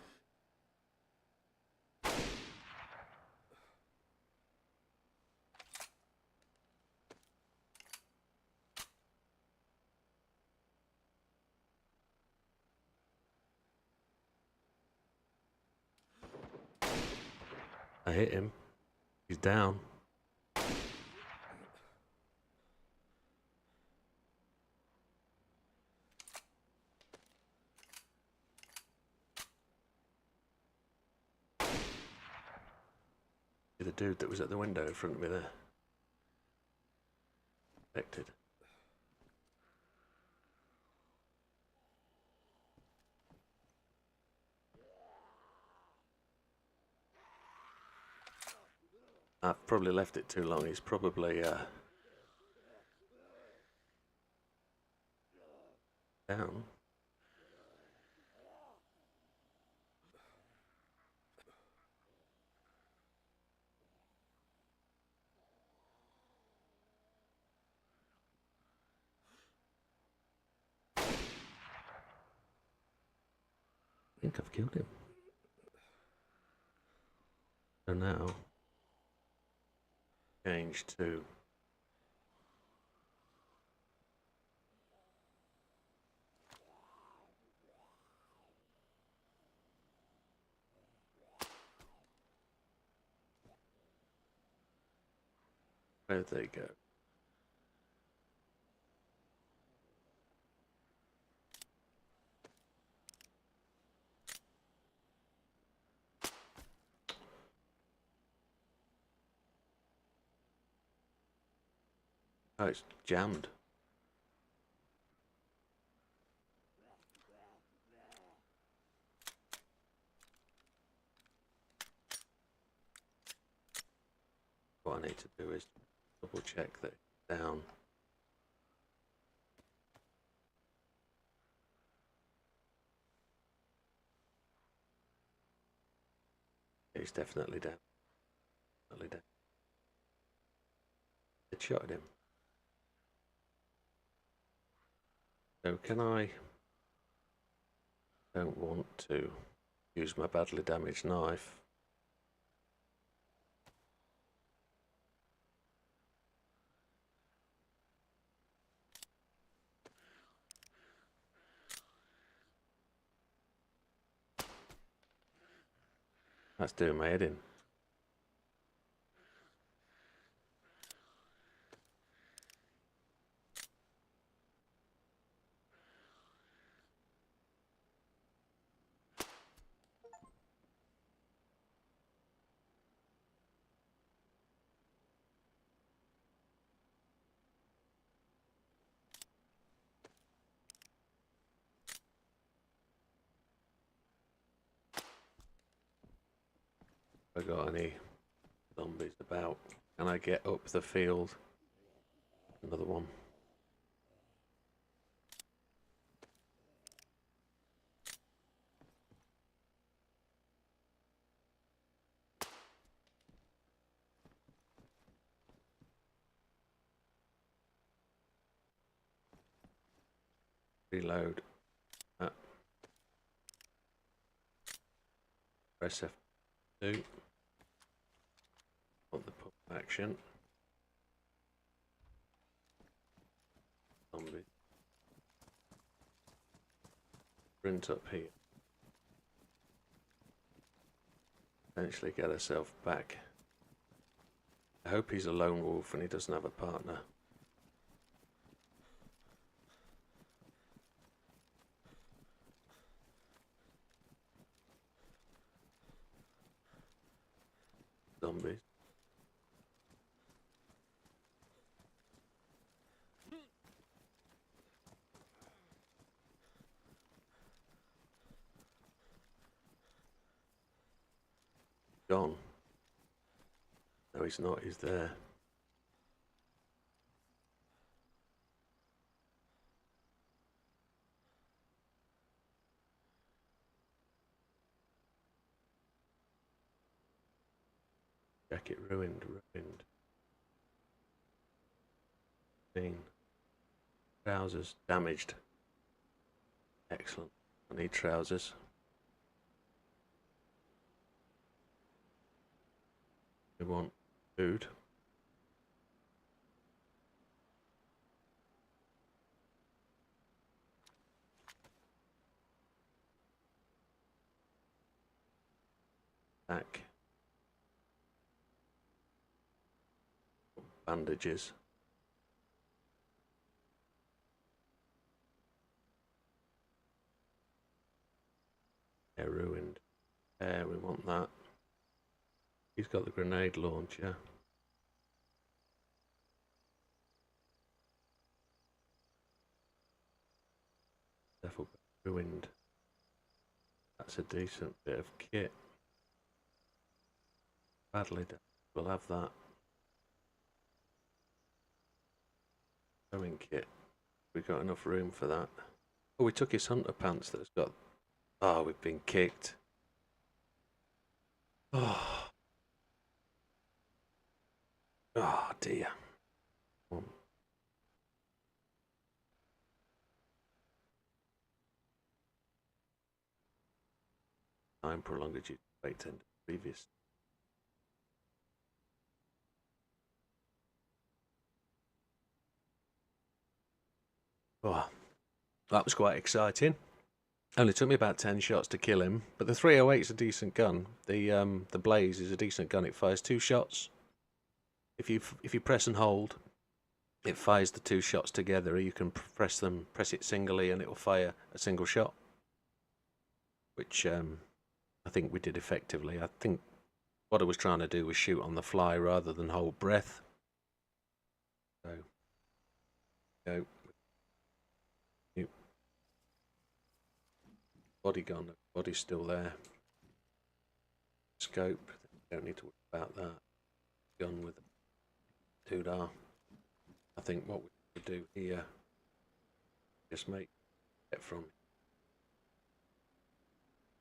I hit him. He's down. The dude that was at the window in front of me there. Affected. I've probably left it too long. He's probably down. I think I've killed him. So now, change to where'd they go? Oh, it's jammed. What I need to do is double check that it's down. He's definitely down. Definitely down. It shot at him. So can I... Don't want to use my badly damaged knife. That's doing my head in. Have I got any zombies about? Can I get up the field? Another one. Reload. Press F2. Want the pump action. Zombie. Sprint up here. Eventually get herself back. I hope he's a lone wolf and he doesn't have a partner. Zombies. Gone. No, he's not. He's there. Jacket ruined. Trousers damaged. Excellent. I need trousers. We want food. Back. Bandages. They're ruined. We want that. He's got the grenade launcher. Devil ruined. That's a decent bit of kit. Badly done. We'll have that. Sewing kit. We got enough room for that. Oh, we took his hunter pants that's got... Oh, we've been kicked. Oh. Oh dear. Time prolonged due to wait and previous. Oh, that was quite exciting. Only took me about 10 shots to kill him, but the 308 is a decent gun. The Blaze is a decent gun. It fires 2 shots. If you press and hold, it fires the 2 shots together. You can press it singly, and it will fire a single shot, which I think we did effectively. I think what I was trying to do was shoot on the fly rather than hold breath. So, go. Body gun, body's still there. Scope, don't need to worry about that. Gun with a 2-dar. I think what we could do here, just get from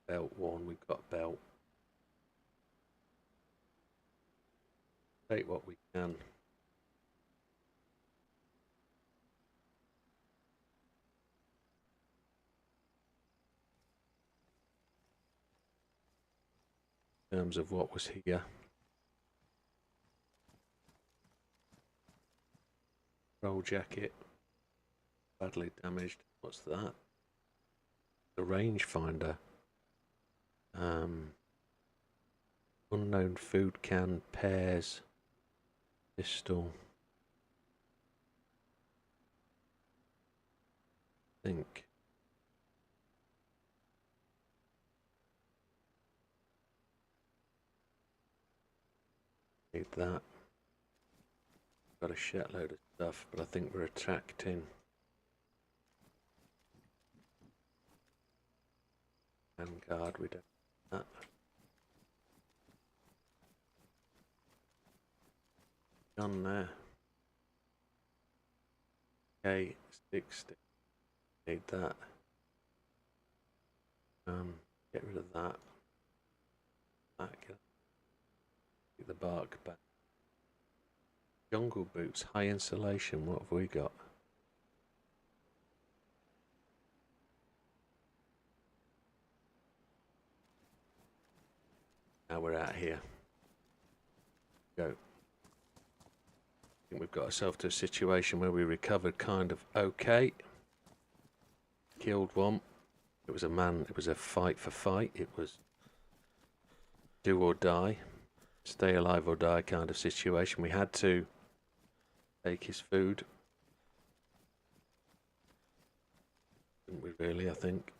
belt 1, we've got belt. Take what we can. In terms of what was here. Roll jacket. Badly damaged. What's that? The rangefinder. Unknown food can, pears, pistol. I think. Need that. Got a shitload of stuff, but I think we're attracting. Vanguard, we don't have that. Gun there. Okay, 60. Need that. Get rid of that. Get the bark back. Jungle boots, high insulation. What have we got? Now we're out here. Go. I think we've got ourselves to a situation where we recovered kind of okay. Killed one. It was a man, it was a fight for fight. It was do or die. Stay alive or die kind of situation. We had to take his food. Didn't we really, I think.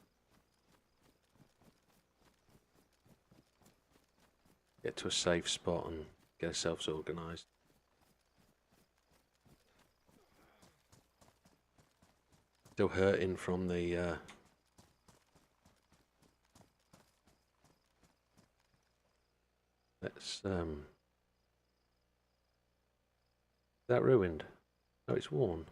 Get to a safe spot and get ourselves organised. Still hurting from the let's is that ruined? No, it's worn.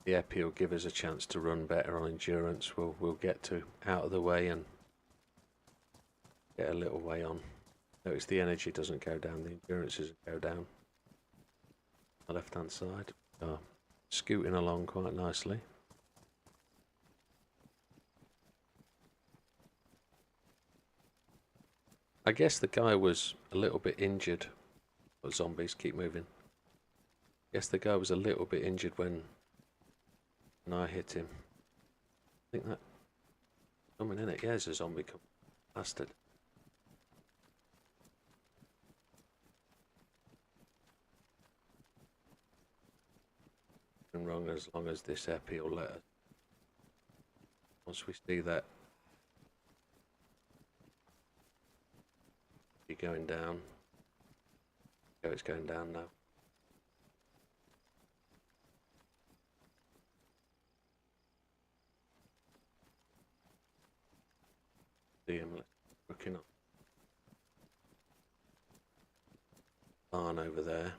The epi will give us a chance to run better on endurance. We'll get to out of the way and get a little way on. Notice the energy doesn't go down, the endurance doesn't go down. The left hand side. Scooting along quite nicely. I guess the guy was a little bit injured. But zombies keep moving. I guess the guy was a little bit injured when I hit him. I think that coming in it. Yeah, there's a zombie coming. Bastard. And wrong as long as this epi will let us. Once we see that you're going down. Oh, it's going down now. See him looking up. Barn over there.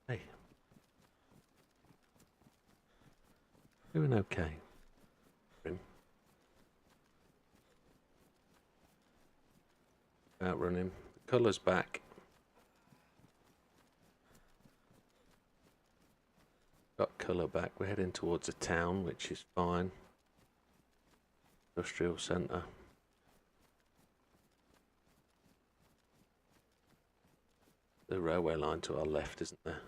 Hey. Doing okay. Outrunning. The colour's back. Got colour back. We're heading towards a town, which is fine. Industrial centre. The railway line to our left, isn't there?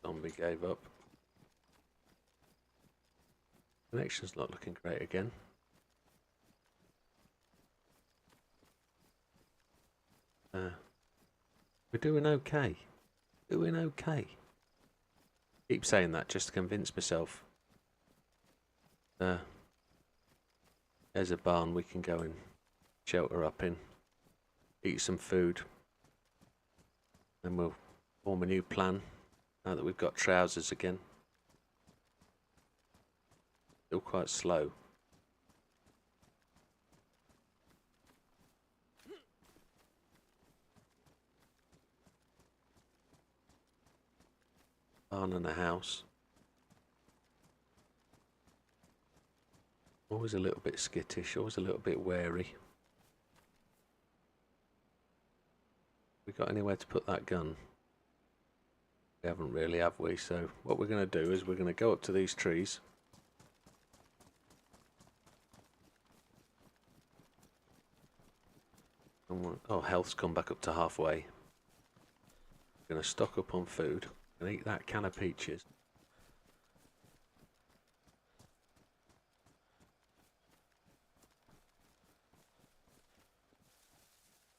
Zombie gave up. Connection's not looking great again. We're doing okay. Doing okay. Keep saying that just to convince myself. There's a barn we can go and shelter up in. Eat some food. And we'll form a new plan now that we've got trousers again. Still quite slow. Barn and a house. Always a little bit skittish, always a little bit wary. We got anywhere to put that gun? We haven't really, have we? So what we're going to do is we're going to go up to these trees. And oh, health's come back up to halfway. We're going to stock up on food and eat that can of peaches.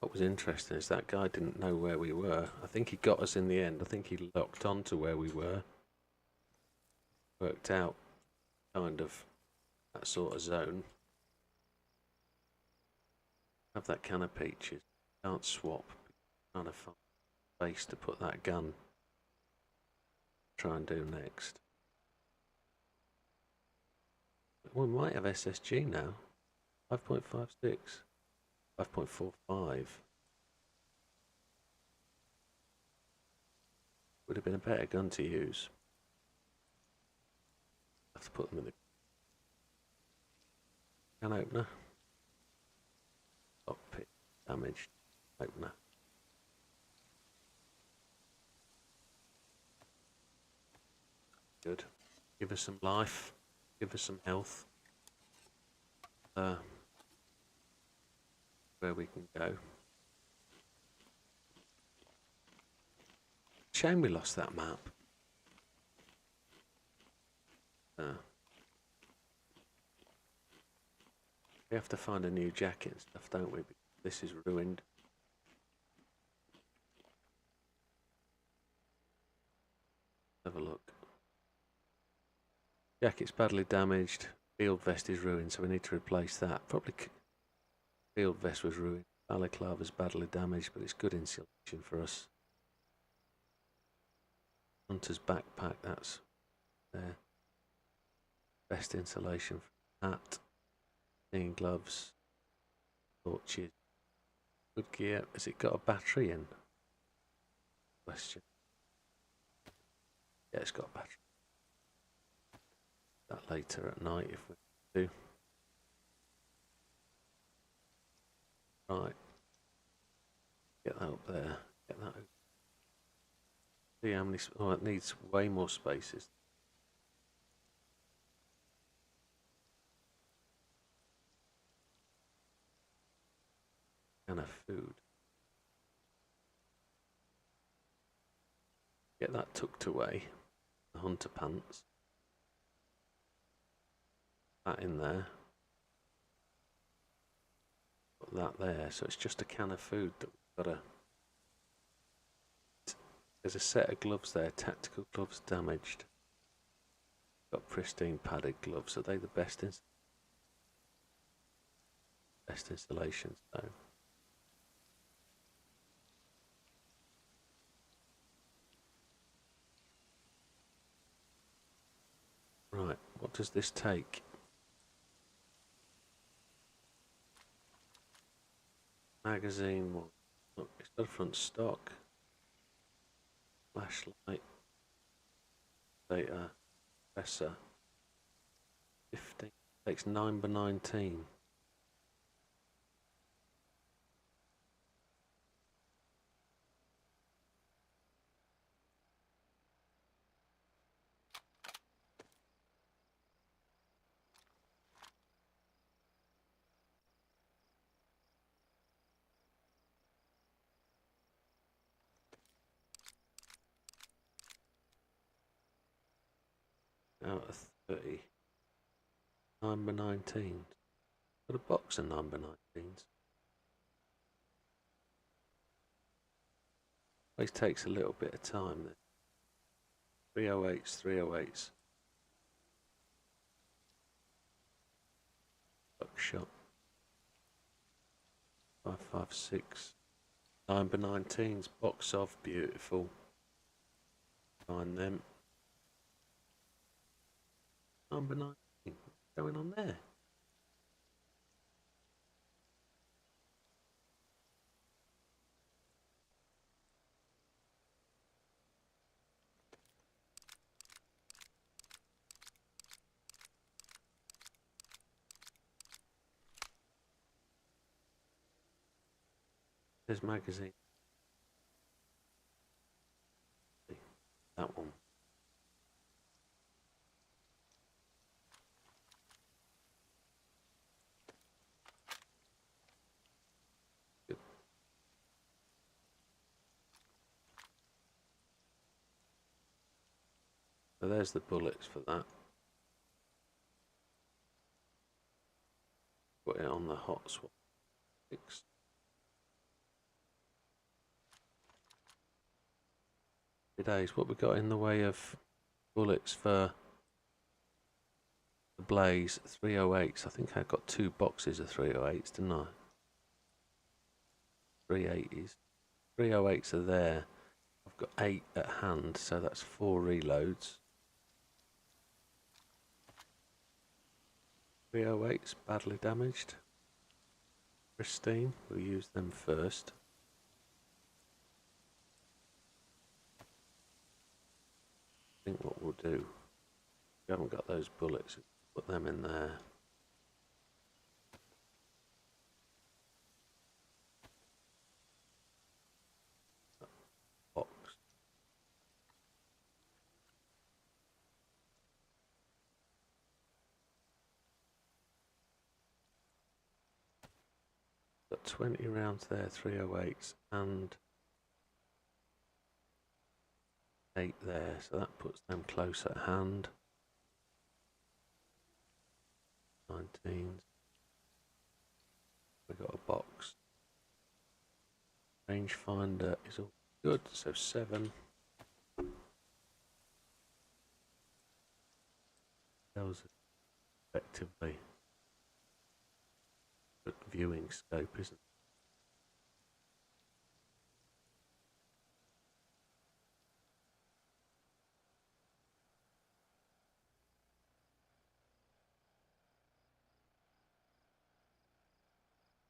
What was interesting is that guy didn't know where we were. I think he got us in the end. I think he locked on to where we were. Worked out kind of that sort of zone. Have that can of peaches. Can't swap. Trying to find space to put that gun. Try and do next. We might have SSG now. 5.56. 5.45. Would have been a better gun to use. Have to put them in the can opener. Cockpit damaged. Opener. Good. Give us some life. Give us some health. Where we can go. Shame we lost that map. We have to find a new jacket and stuff, don't we? Because this is ruined. Have a look. Jacket's badly damaged. Field vest is ruined, so we need to replace that. Probably field vest was ruined. Balaclava's badly damaged, but it's good insulation for us. Hunter's backpack, that's there. Best insulation for hat. Clean gloves. Torches. Good gear. Has it got a battery in? Question. Yeah, it's got a battery. That later at night if we do. Right. Get that up there. Get that over. See how many. Oh, it needs way more spaces. And a food. Get that tucked away. The hunter pants. That in there. Put that there. So it's just a can of food that we've got to. There's a set of gloves there. Tactical gloves damaged. Got pristine padded gloves. Are they the best installations though? Right, what does this take? Magazine, what? Look, it's got a front stock. Flashlight. Data. Compressor. 15. Takes 9 by 19. Out of 30. 9 by 19. Got a box of 9 by 19s. Always takes a little bit of time. 308s, 308s. Buckshot. 556. 9 by 19s. Box of beautiful. Find them. 9 by 19. going on there? There's magazine. That one. Good. So there's the bullets for that. Put it on the hot swap. Dayz, what we got in the way of bullets for the Blaze? 308s. I think I got 2 boxes of 308s, didn't I? 380s. 308s are there. I've got 8 at hand, so that's 4 reloads. 308s badly damaged. Pristine. We'll use them first. I think what we'll do, we haven't got those bullets, put them in there. Box. Got 20 rounds there, 308s, and 8 there, so that puts them close at hand. 19s. We got a box. Rangefinder is all good, so 7. Those are effectively good viewing scope, isn't it?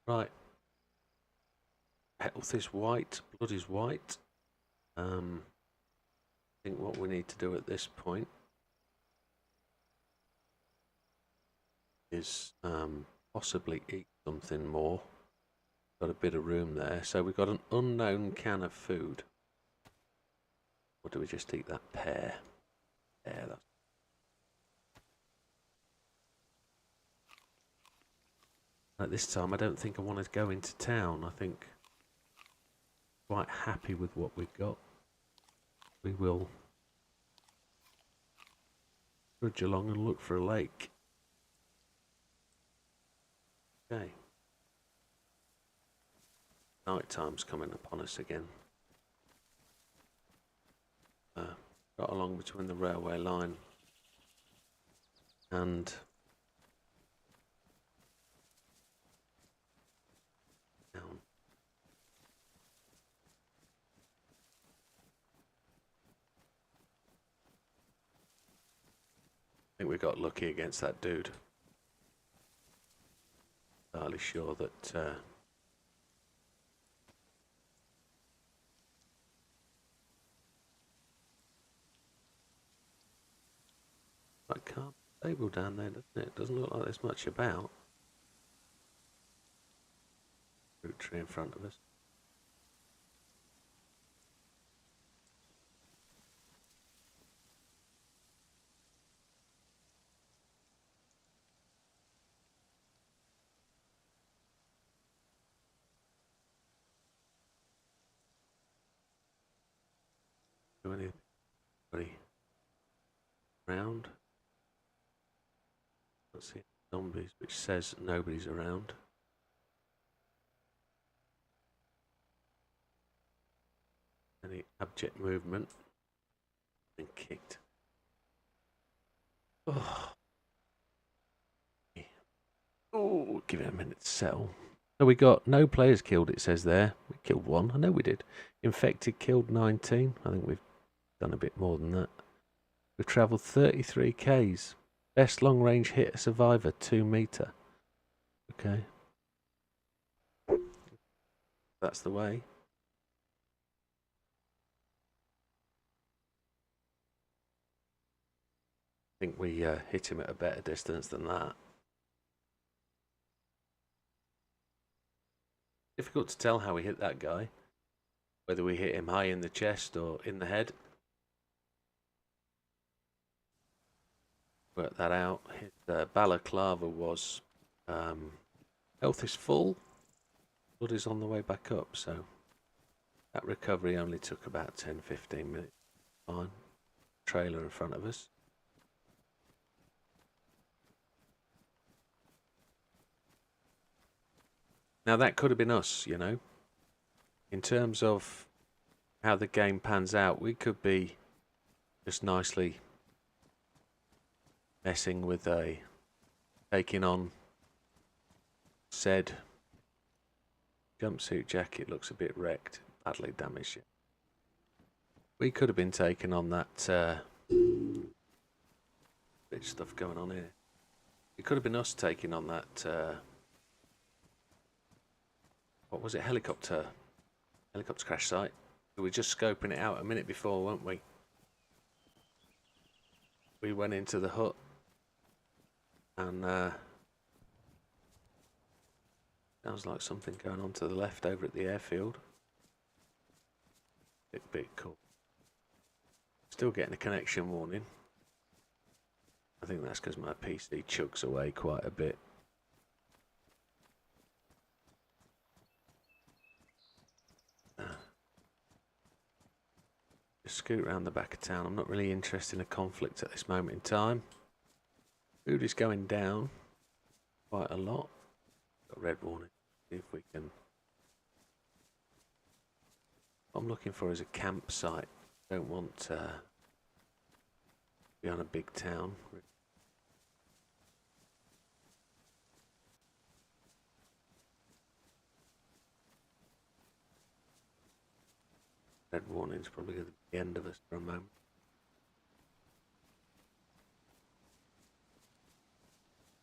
Right. Health is white, blood is white. I think what we need to do at this point is possibly eat something more. Got a bit of room there. So we've got an unknown can of food. Or do we just eat that pear? Pear, that's at this time, I don't think I want to go into town. I think I'm quite happy with what we've got. We will trudge along and look for a lake. Okay. Night time's coming upon us again. Got along between the railway line and town. I think we got lucky against that dude. Fairly sure that that car stable down there, doesn't it? Doesn't look like there's much about. Fruit tree in front of us. Do anybody around? Can't see zombies, which says nobody's around. Any abject movement? Been kicked. Oh. Oh, give it a minute to settle. So we got no players killed, it says there. We killed 1. I know we did. Infected killed 19. I think we've done a bit more than that. We've travelled 33 Ks. Best long range hit survivor, 2 meter. Okay. That's the way. I think we hit him at a better distance than that. Difficult to tell how we hit that guy. Whether we hit him high in the chest or in the head. Work that out. His balaclava was health is full. Blood is on the way back up, so that recovery only took about 10-15 minutes. Fine. Trailer in front of us. Now that could have been us, you know. In terms of how the game pans out, we could be just nicely messing with taking on said jumpsuit jacket. Looks a bit wrecked, badly damaged. Yet. We could have been taking on that bit of stuff going on here. It could have been us taking on that what was it, helicopter crash site. We were just scoping it out a minute before, weren't we? We went into the hut and sounds like something going on to the left over at the airfield. Bit cool. Still getting a connection warning. I think that's because my PC chugs away quite a bit. Just scoot around the back of town. I'm not really interested in a conflict at this moment in time. Food is going down quite a lot. Got a red warning. See if we can. What I'm looking for is a campsite. Don't want to be on a big town. Red warning's probably going to be the end of us for a moment.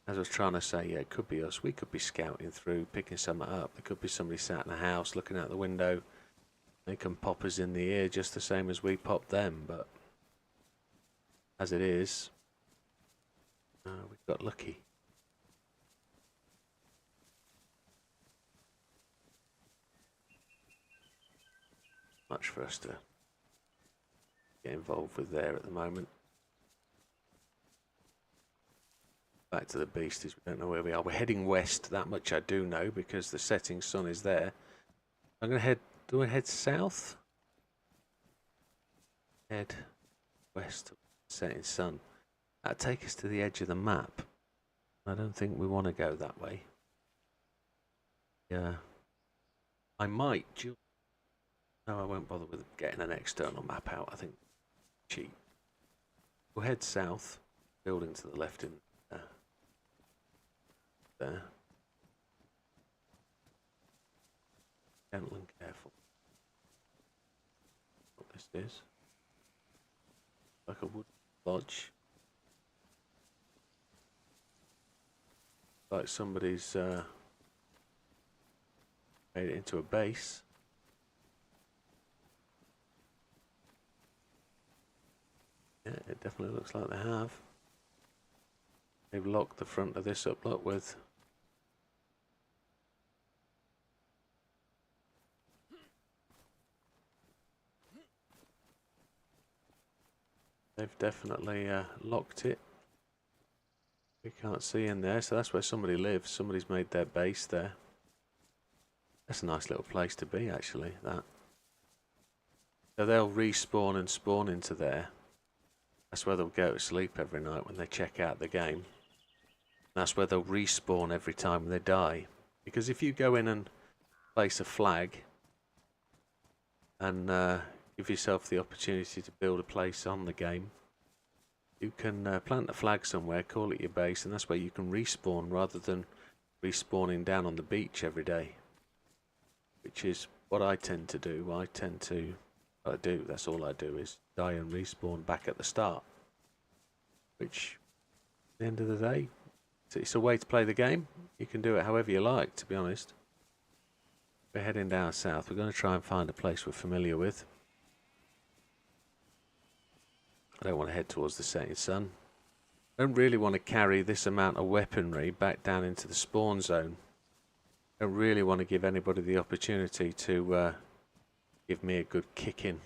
As I was trying to say, yeah, it could be us. We could be scouting through, picking something up. There could be somebody sat in the house looking out the window. They can pop us in the ear just the same as we pop them, but as it is, we got lucky. Much for us to get involved with there at the moment. Back to the beasties, we don't know where we are. We're heading west, that much I do know, because the setting sun is there. I'm going to head, do I head south? Head west, setting sun. That'll take us to the edge of the map. I don't think we want to go that way. Yeah. I might just... No, I won't bother with getting an external map out. I think cheap. We'll head south. Building to the left in there. Gentle and careful. What this is. Like a wood lodge. Like somebody's made it into a base. Yeah, it definitely looks like they have. They've locked the front of this up, look, with they've definitely locked it. We can't see in there, so that's where somebody lives. Somebody's made their base there. That's a nice little place to be, actually, that. So they'll respawn and spawn into there. That's where they'll go to sleep every night when they check out the game. That's where they'll respawn every time they die. Because if you go in and place a flag and give yourself the opportunity to build a place on the game, you can plant a flag somewhere, call it your base, and that's where you can respawn rather than respawning down on the beach every day. Which is what I tend to do. That's all I do is die and respawn back at the start. Which the end of the day, it's a way to play the game. You can do it however you like, to be honest. We're heading down south. We're going to try and find a place we're familiar with. I don't want to head towards the setting sun. I don't really want to carry this amount of weaponry back down into the spawn zone. I don't really want to give anybody the opportunity to give me a good kicking.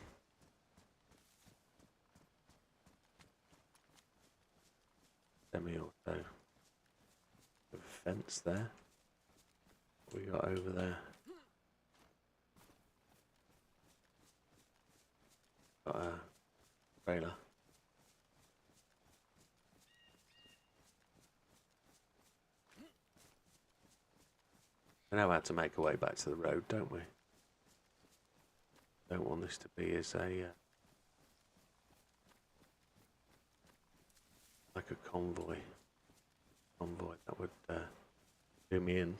Semi-auto. A fence there. What we got over there? Got a trailer. We know how to make our way back to the road, don't we? Don't want this to be as a like a convoy. That would do me in.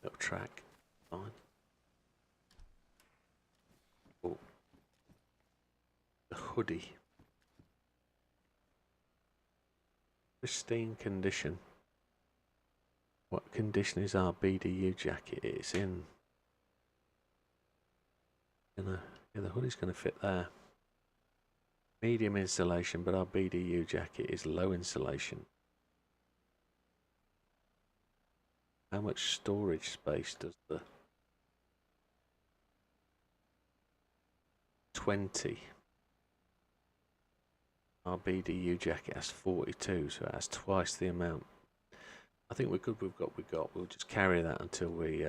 Little track, fine. Oh, the hoodie. Pristine condition. What condition is our BDU jacket? It's in. Yeah, the hoodie's going to fit there. Medium insulation, but our BDU jacket is low insulation. How much storage space does the 20? Our BDU jacket has 42, so it has twice the amount. I think we're good with what we've got. We'll just carry that until we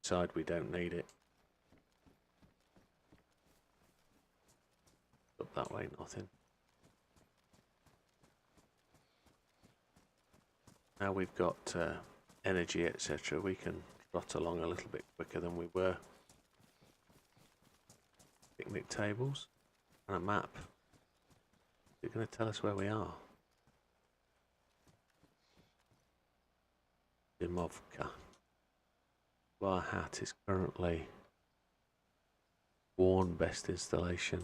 decide we don't need it. Up that way, nothing. Now we've got energy, etc. We can trot along a little bit quicker than we were. Picnic tables and a map. You're going to tell us where we are. Dimovka. Our hat is currently worn, best installation.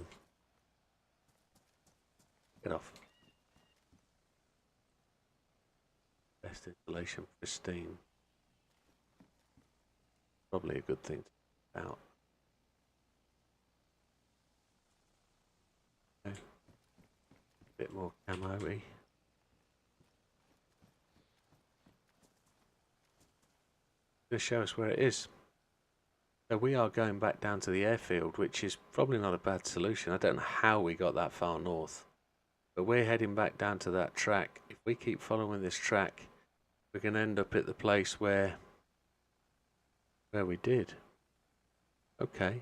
Get off. Best installation, pristine. Probably a good thing to think about. Okay. Bit more camo-y. Going to show us where it is. So we are going back down to the airfield, which is probably not a bad solution. I don't know how we got that far north, but we're heading back down to that track. If we keep following this track, we're going to end up at the place where we did. Okay,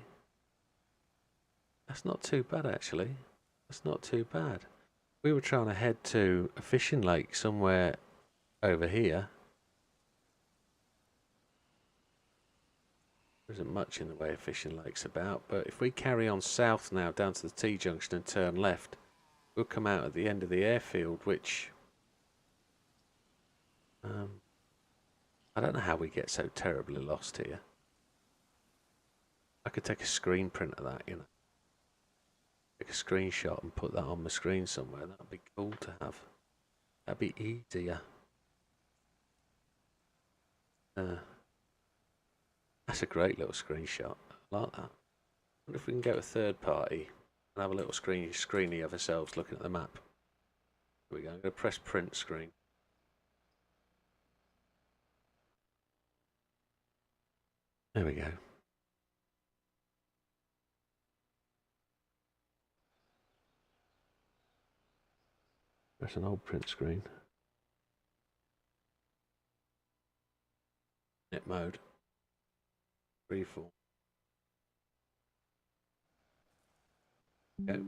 that's not too bad actually. That's not too bad. We were trying to head to a fishing lake somewhere over here. There isn't much in the way of fishing lakes about, but if we carry on south now down to the T-junction and turn left, we'll come out at the end of the airfield, which I don't know how we get so terribly lost here. I could take a screen print of that, you know. Take a screenshot and put that on my screen somewhere. That'd be cool to have. That'd be easier. That's a great little screenshot. I like that. I wonder if we can go to a third party and have a little screeny of ourselves looking at the map. Here we go. I'm going to press print screen. There we go. That's an old print screen. Net mode. Freeform. Go.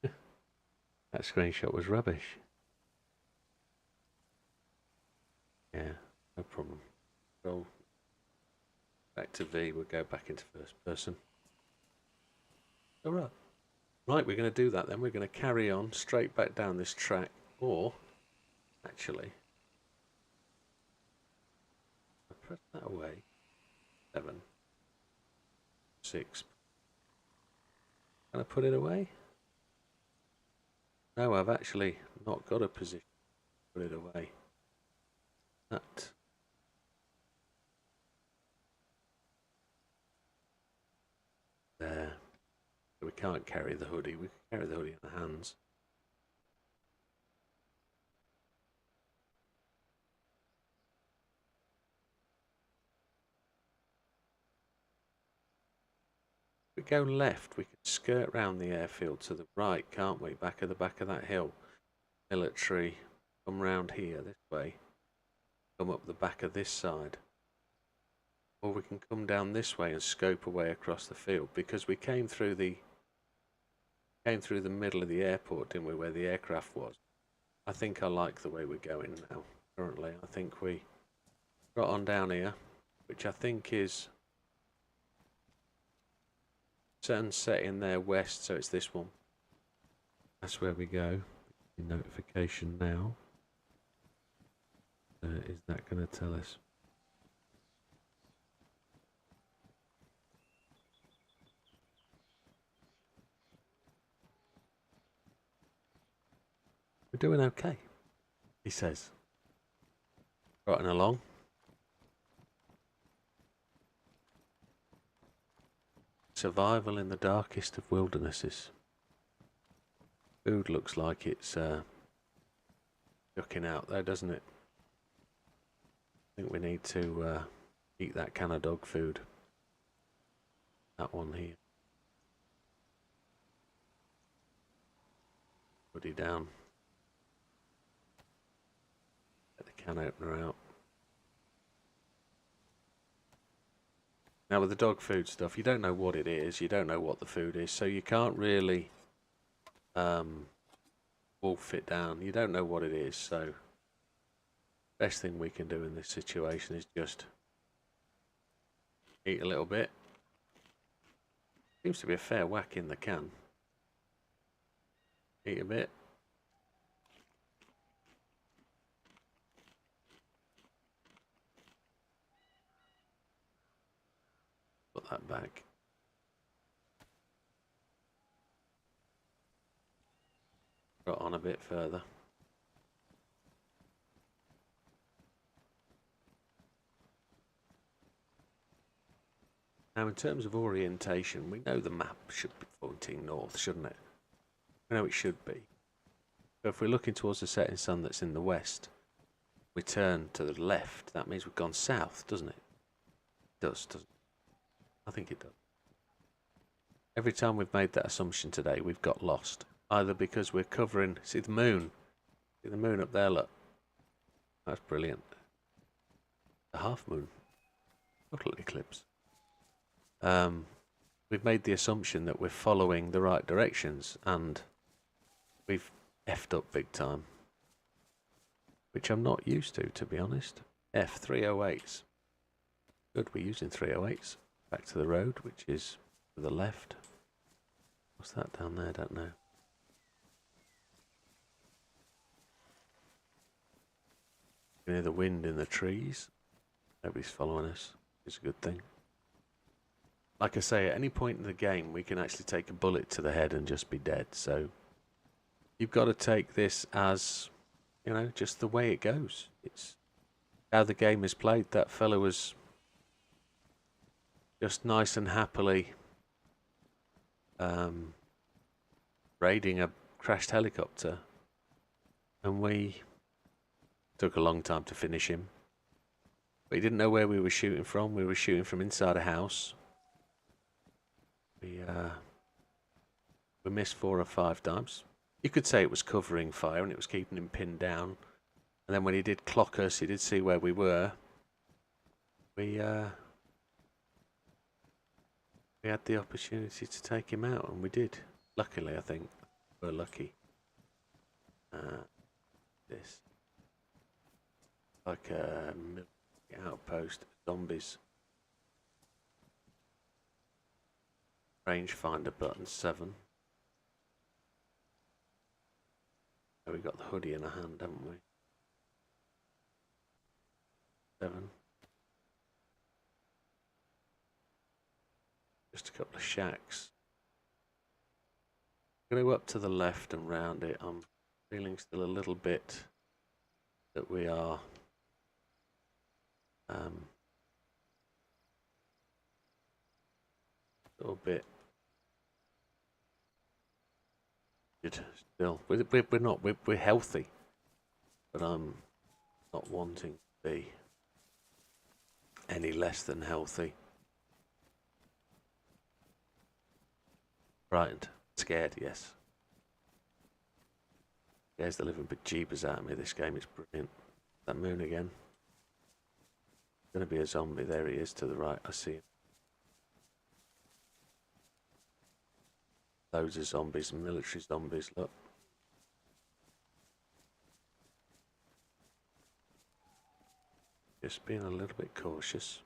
That screenshot was rubbish. Yeah, no problem. Roll back to V, we'll go back into first person. Alright. Right, we're going to do that then. We're going to carry on straight back down this track, or actually, I press that away. 7, 6, Can I put it away? No, I've actually not got a position to put it away. That. There. We can't carry the hoodie. We can carry the hoodie in the hands. If we go left, we can skirt round the airfield to the right, can't we? Back of that hill. Military. Come round here this way. Come up the back of this side. Or we can come down this way and scope away across the field, because we came through the middle of the airport, didn't we, where the aircraft was. I think I like the way we're going now, currently. I think we got on down here, which I think is sunset in there west, so it's this one. That's where we go. Notification now. Is that going to tell us? We're doing okay, he says. Trotting along. Survival in the darkest of wildernesses. Food looks like it's ducking out there, doesn't it? I think we need to eat that can of dog food. That one here. Put it down. Get the can opener out. Now with the dog food stuff, you don't know what it is, you don't know what the food is, so you can't really wolf it down. You don't know what it is, so best thing we can do in this situation is just eat a little bit. Seems to be a fair whack in the can. Eat a bit. Put that back. Got on a bit further. Now in terms of orientation, we know the map should be pointing north, shouldn't it? We know it should be. So if we're looking towards the setting sun that's in the west, we turn to the left, that means we've gone south, doesn't it? It does, doesn't it? I think it does. Every time we've made that assumption today, we've got lost. Either because we're covering... See the moon? See the moon up there, look. That's brilliant. The half moon. Total eclipse. We've made the assumption that we're following the right directions, and we've effed up big time. Which I'm not used to be honest. F308s. Good, we're using 308s. Back to the road, which is to the left. What's that down there? I don't know. You can hear the wind in the trees. Nobody's following us. It's a good thing. Like I say, at any point in the game, we can actually take a bullet to the head and just be dead. So you've got to take this as, you know, just the way it goes. It's how the game is played. That fella was just nice and happily raiding a crashed helicopter, and we took a long time to finish him. But he didn't know where we were shooting from. We were shooting from inside a house. We missed 4 or 5 times. You could say it was covering fire and it was keeping him pinned down. And then when he did clock us, he did see where we were. We had the opportunity to take him out, and we did. Luckily, I think we're lucky. This like a military outpost, zombies. Rangefinder button 7. So we got the hoodie in our hand, haven't we? 7. Just a couple of shacks. going to go up to the left and round it. I'm feeling still a little bit that we are a little bit still. We're not. We're healthy, but I'm not wanting to be any less than healthy. Frightened, scared, yes. Scares the living bejeebers out of me. This game is brilliant. That moon again. Gonna be a zombie. There he is to the right. I see him. Loads of zombies, military zombies. Look. Just being a little bit cautious.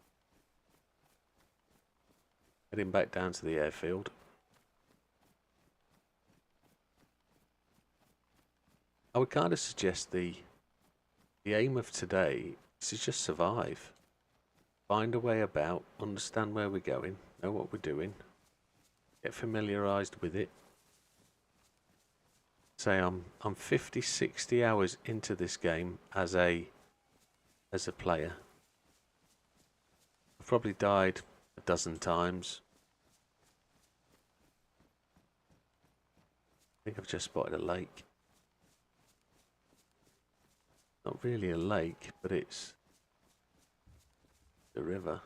Heading back down to the airfield. I would kind of suggest the aim of today is to just survive. Find a way about, understand where we're going, know what we're doing, get familiarised with it. Say I'm 50, 60 hours into this game as a player. I've probably died a dozen times. I think I've just spotted a lake. Not really a lake, but it's the river.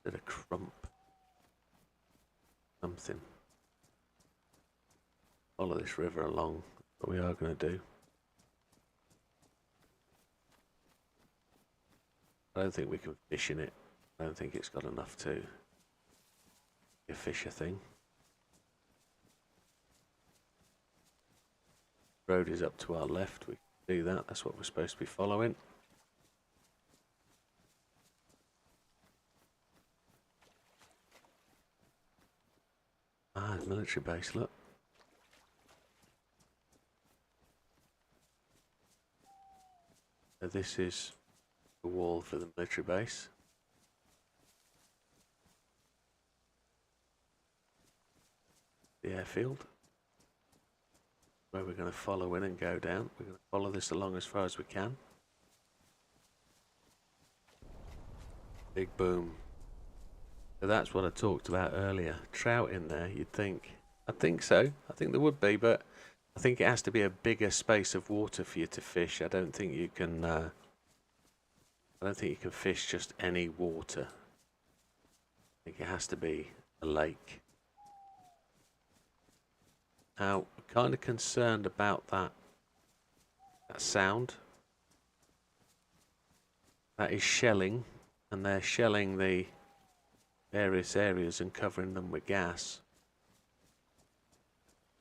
Bit of crump. Something. Follow this river along. What we are going to do. I don't think we can fish in it. I don't think it's got enough to be a fisher thing. Road is up to our left. We can do that. That's what we're supposed to be following. Ah, military base, look. So this is the wall for the military base. The airfield. Where we're going to follow in and go down. We're going to follow this along as far as we can. Big boom. So that's what I talked about earlier. Trout in there, you'd think. I think so. I think there would be, but I think it has to be a bigger space of water for you to fish. I don't think you can. I don't think you can fish just any water. I think it has to be a lake. Now, I'm kind of concerned about that sound. That is shelling, and they're shelling the various areas and covering them with gas.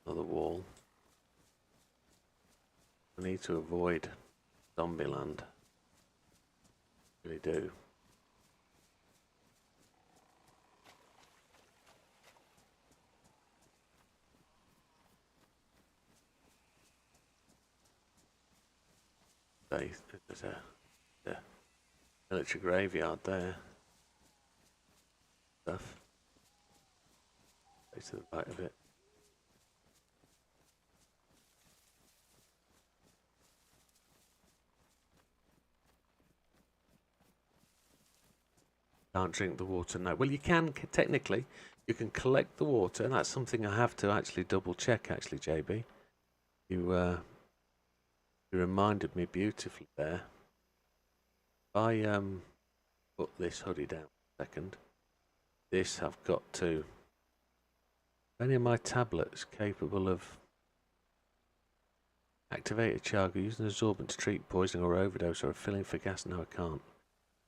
Another wall. We need to avoid Zombieland. Really do. There's a military graveyard there. Stuff. Stay to the right of it. Can't drink the water, no. Well, you can, technically. You can collect the water, and that's something I have to actually double check, actually, JB. You reminded me beautifully there. If I put this hoodie down a second, this I've got to. Any of my tablets capable of activated charge using an absorbent to treat poisoning or overdose or a filling for gas? No, I can't.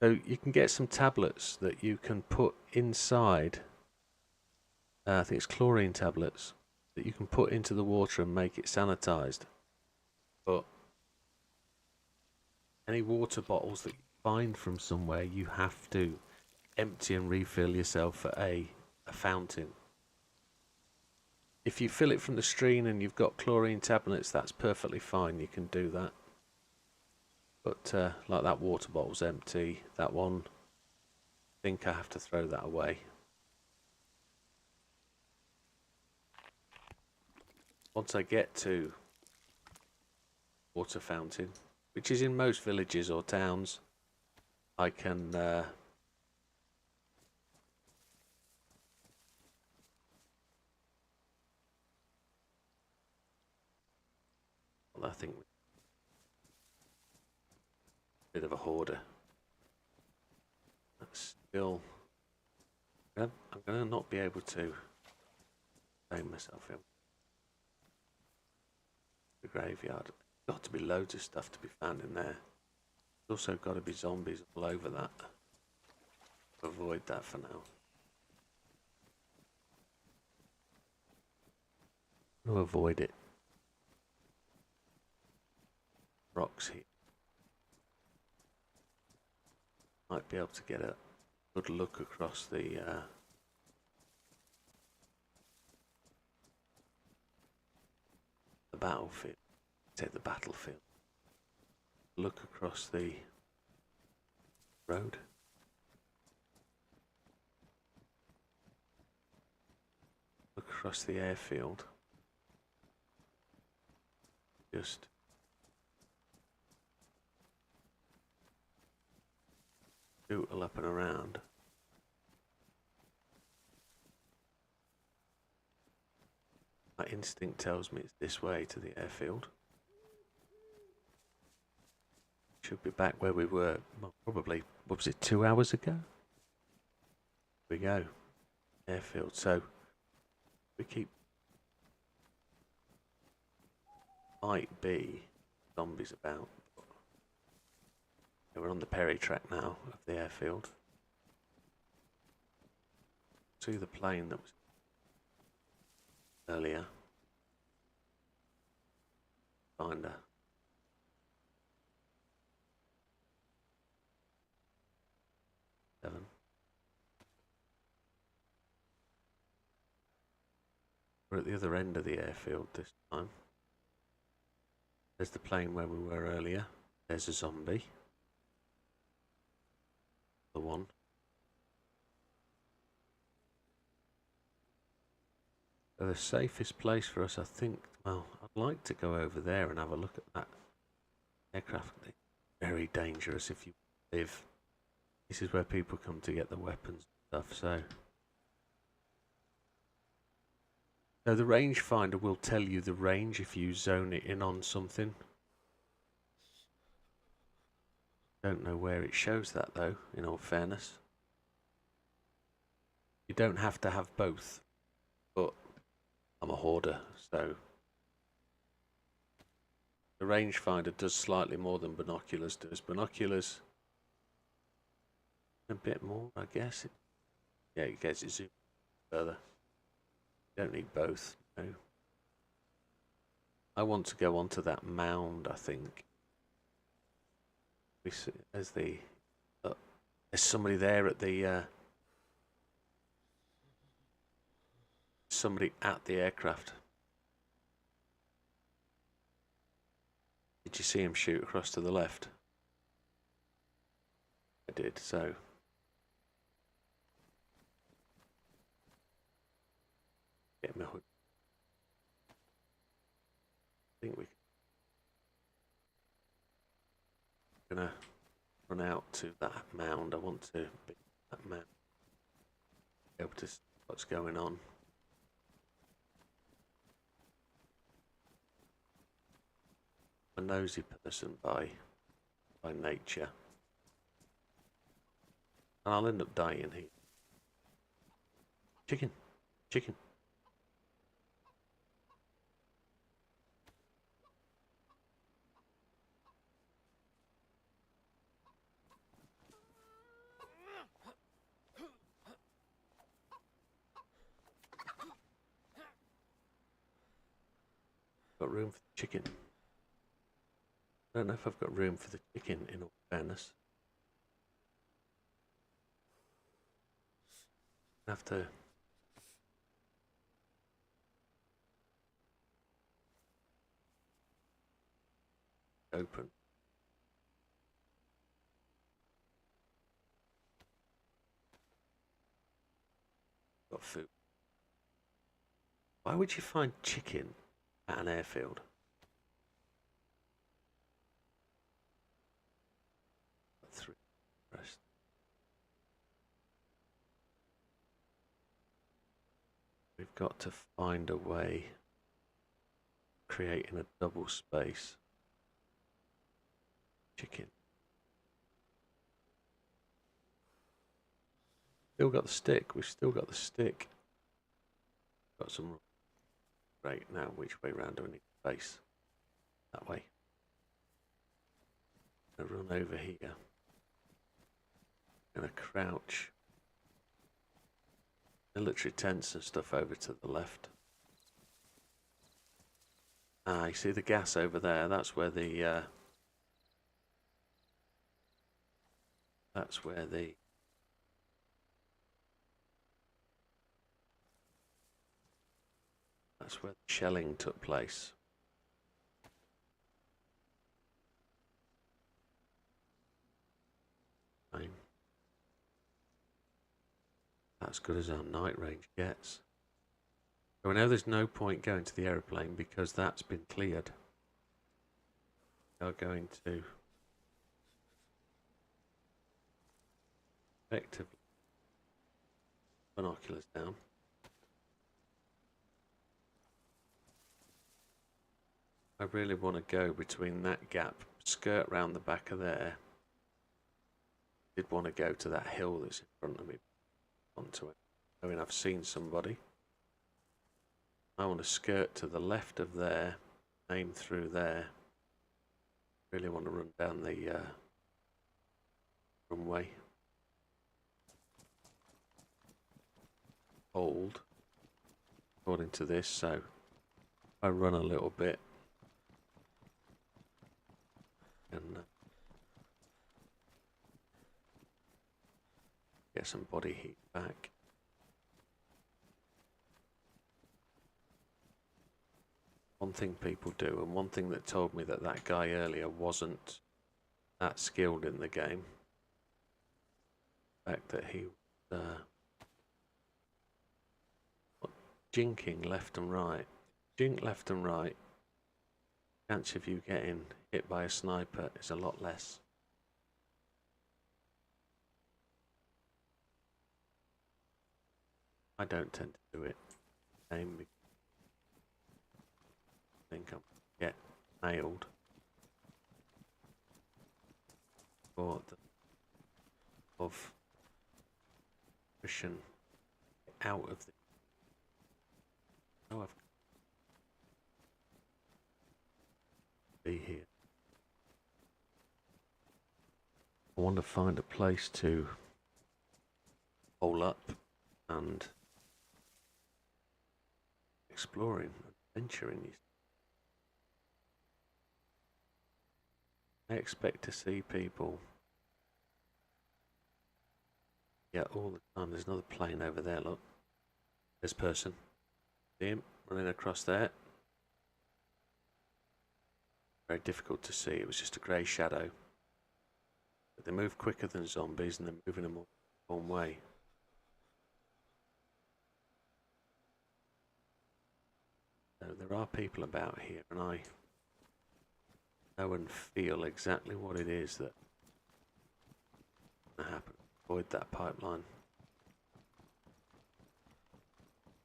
So you can get some tablets that you can put inside. I think it's chlorine tablets that you can put into the water and make it sanitized. But any water bottles that you find from somewhere, you have to empty and refill yourself at a fountain. If you fill it from the stream and you've got chlorine tablets, that's perfectly fine. You can do that. But like that water bottle's empty. That one, I think I have to throw that away. once I get to water fountain, which is in most villages or towns, I can well, I think a bit of a hoarder. That's still, I'm going to not be able to tame myself in the graveyard. Got to be loads of stuff to be found in there. There's also got to be zombies all over that. Avoid that for now. I'm going to avoid it. Rocks here. Might be able to get a good look across the battlefield. Take the battlefield. Look across the road. Look across the airfield. Just scootle up and around. My instinct tells me it's this way to the airfield. Should be back where we were, well, probably, what was it, 2 hours ago? Here we go. Airfield, so we keep, might be zombies about. We're on the Perry track now of the airfield. See the plane that was earlier. Find her. Seven. We're at the other end of the airfield this time. There's the plane where we were earlier. There's a zombie. The one. So the safest place for us, I think, well, I'd like to go over there and have a look at that aircraft. It's very dangerous if you live. This is where people come to get the weapons and stuff, so the rangefinder will tell you the range if you zone it in on something. Don't know where it shows that though, in all fairness. You don't have to have both, but I'm a hoarder, so the rangefinder does slightly more than binoculars does. Binoculars a bit more, I guess. Yeah, it gets it zoomed further. You don't need both, no. I want to go onto that mound, I think. We see, there's somebody there at the somebody at the aircraft. Did you see him shoot across to the left? I did, so get my hood. I think we're gonna run out to that mound. I want to be that mound, be able to see what's going on. A nosy person by nature, and I'll end up dying here. Chicken, chicken. Got room for the chicken. I don't know if I've got room for the chicken, in all fairness. I have to open. Got food. Why would you find chicken at an airfield. Three rest. We've got to find a way creating a double space. Chicken. Still got the stick. We've still got the stick. Got some. Right now, which way round do we need to face? That way. I'm gonna run over here. Gonna crouch. Military tents and stuff over to the left. Ah, you see the gas over there? That's where the that's where the shelling took place. Fine. That's good as our night range gets. So I know there's no point going to the aeroplane because that's been cleared. They're going to effectively binoculars down. I really want to go between that gap, skirt round the back of there. Did want to go to that hill that's in front of me. Onto it. I mean, I've seen somebody. I want to skirt to the left of there, aim through there. Really want to run down the runway. Hold, according to this, so I run a little bit and get some body heat back. One thing people do, and one thing that told me that that guy earlier wasn't that skilled in the game, the fact that he was jinking left and right. Jink left and right, chance of you getting hit by a sniper is a lot less. I don't tend to do it. I think I'm get nailed for the of pushing out of the. Oh, I've be here. I want to find a place to hole up and exploring, adventuring. I expect to see people. Yeah, all the time. There's another plane over there, look. This person. See him running across there. Very difficult to see. It was just a grey shadow. But they move quicker than zombies and they're moving in a more way. So there are people about here, and I know and feel exactly what it is that will happen. Avoid that pipeline.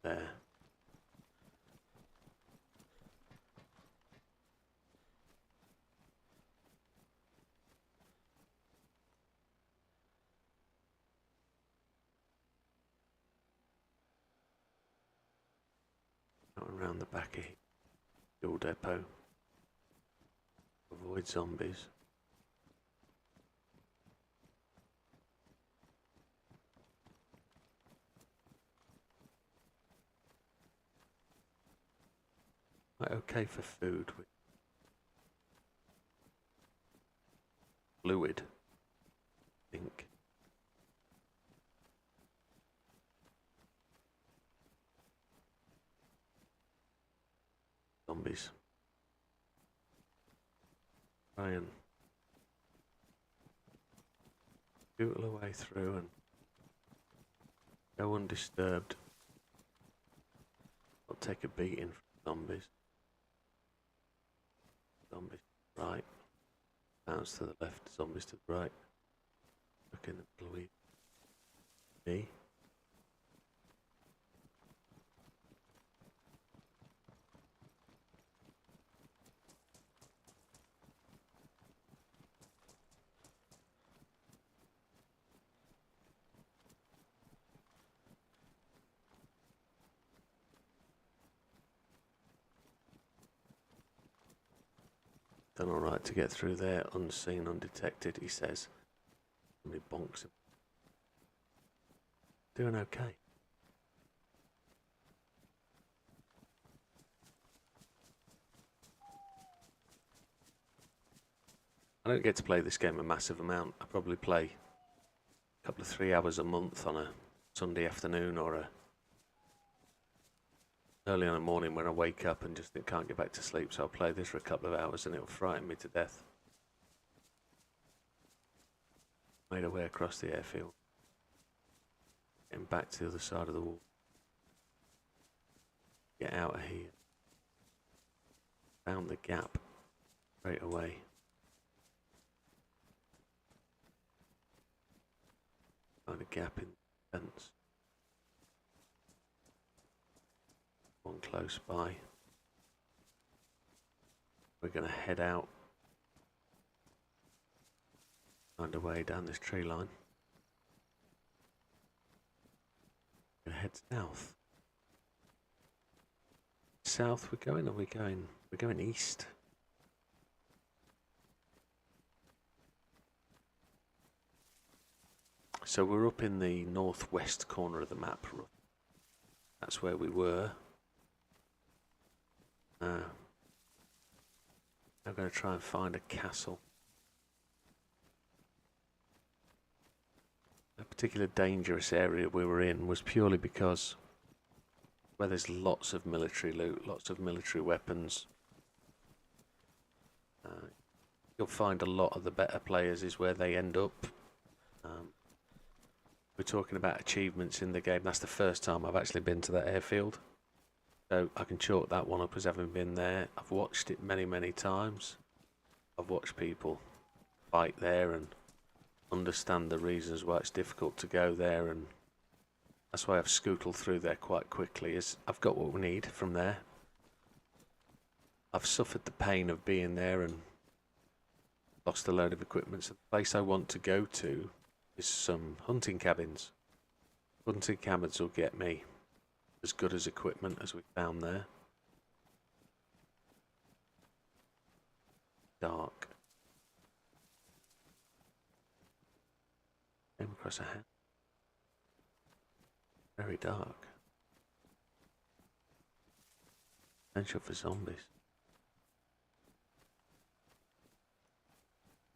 There. Out around the back of fuel depot. Avoid zombies. Quite okay for food with fluid, I think. Zombies. Try and scootle away through and go undisturbed. Not take a beating from zombies. Zombies to the right. Bounce to the left, zombies to the right. Look in the middle. Me. Done alright to get through there, unseen, undetected, he says. Somebody bonks him. Doing okay. I don't get to play this game a massive amount. I probably play a couple of 3 hours a month on a Sunday afternoon or early on a morning when I wake up and just can't get back to sleep. So I'll play this for a couple of hours and it'll frighten me to death. Made our way across the airfield. Getting back to the other side of the wall. Get out of here. Found the gap straight away. Find a gap in the fence. One close by. We're going to head out. Find a way down this tree line. We're going to head south. South we're going, or we're going east. So we're up in the northwest corner of the map. That's where we were. I'm going to try and find a castle. A particular dangerous area we were in was purely because where there's lots of military loot, lots of military weapons. You'll find a lot of the better players is where they end up. We're talking about achievements in the game. That's the first time I've actually been to that airfield. So I can chalk that one up as having been there. I've watched it many, many times. I've watched people fight there and understand the reasons why it's difficult to go there, and that's why I've scootled through there quite quickly, is I've got what we need from there. I've suffered the pain of being there and lost a load of equipment. So the place I want to go to is some hunting cabins. Hunting cabins will get me as good as equipment as we found there. Dark. Came across a house. Very dark. Potential for zombies.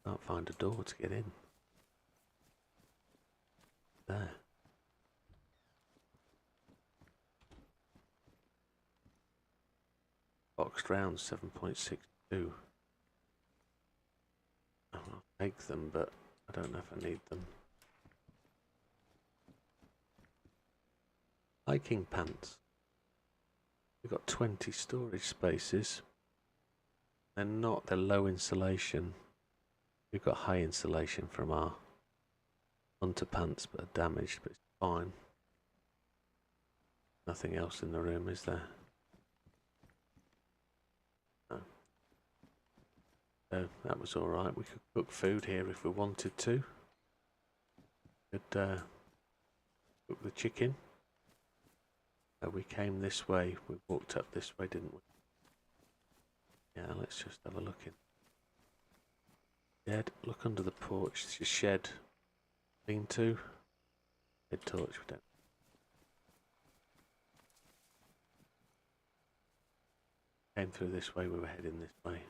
Can't find a door to get in. There. Boxed rounds 7.62. I'll take them, but I don't know if I need them. Hiking pants. We've got 20 storage spaces. They're low insulation. We've got high insulation from our hunter pants, but are damaged, but it's fine. Nothing else in the room, is there? No. So that was alright. We could cook food here if we wanted to. Could cook the chicken. We came this way. We walked up this way, didn't we? Yeah, let's just have a look in. Shed. Look under the porch. It's your shed. Lean to. Head torch. We don't. Came through this way. We were heading this way.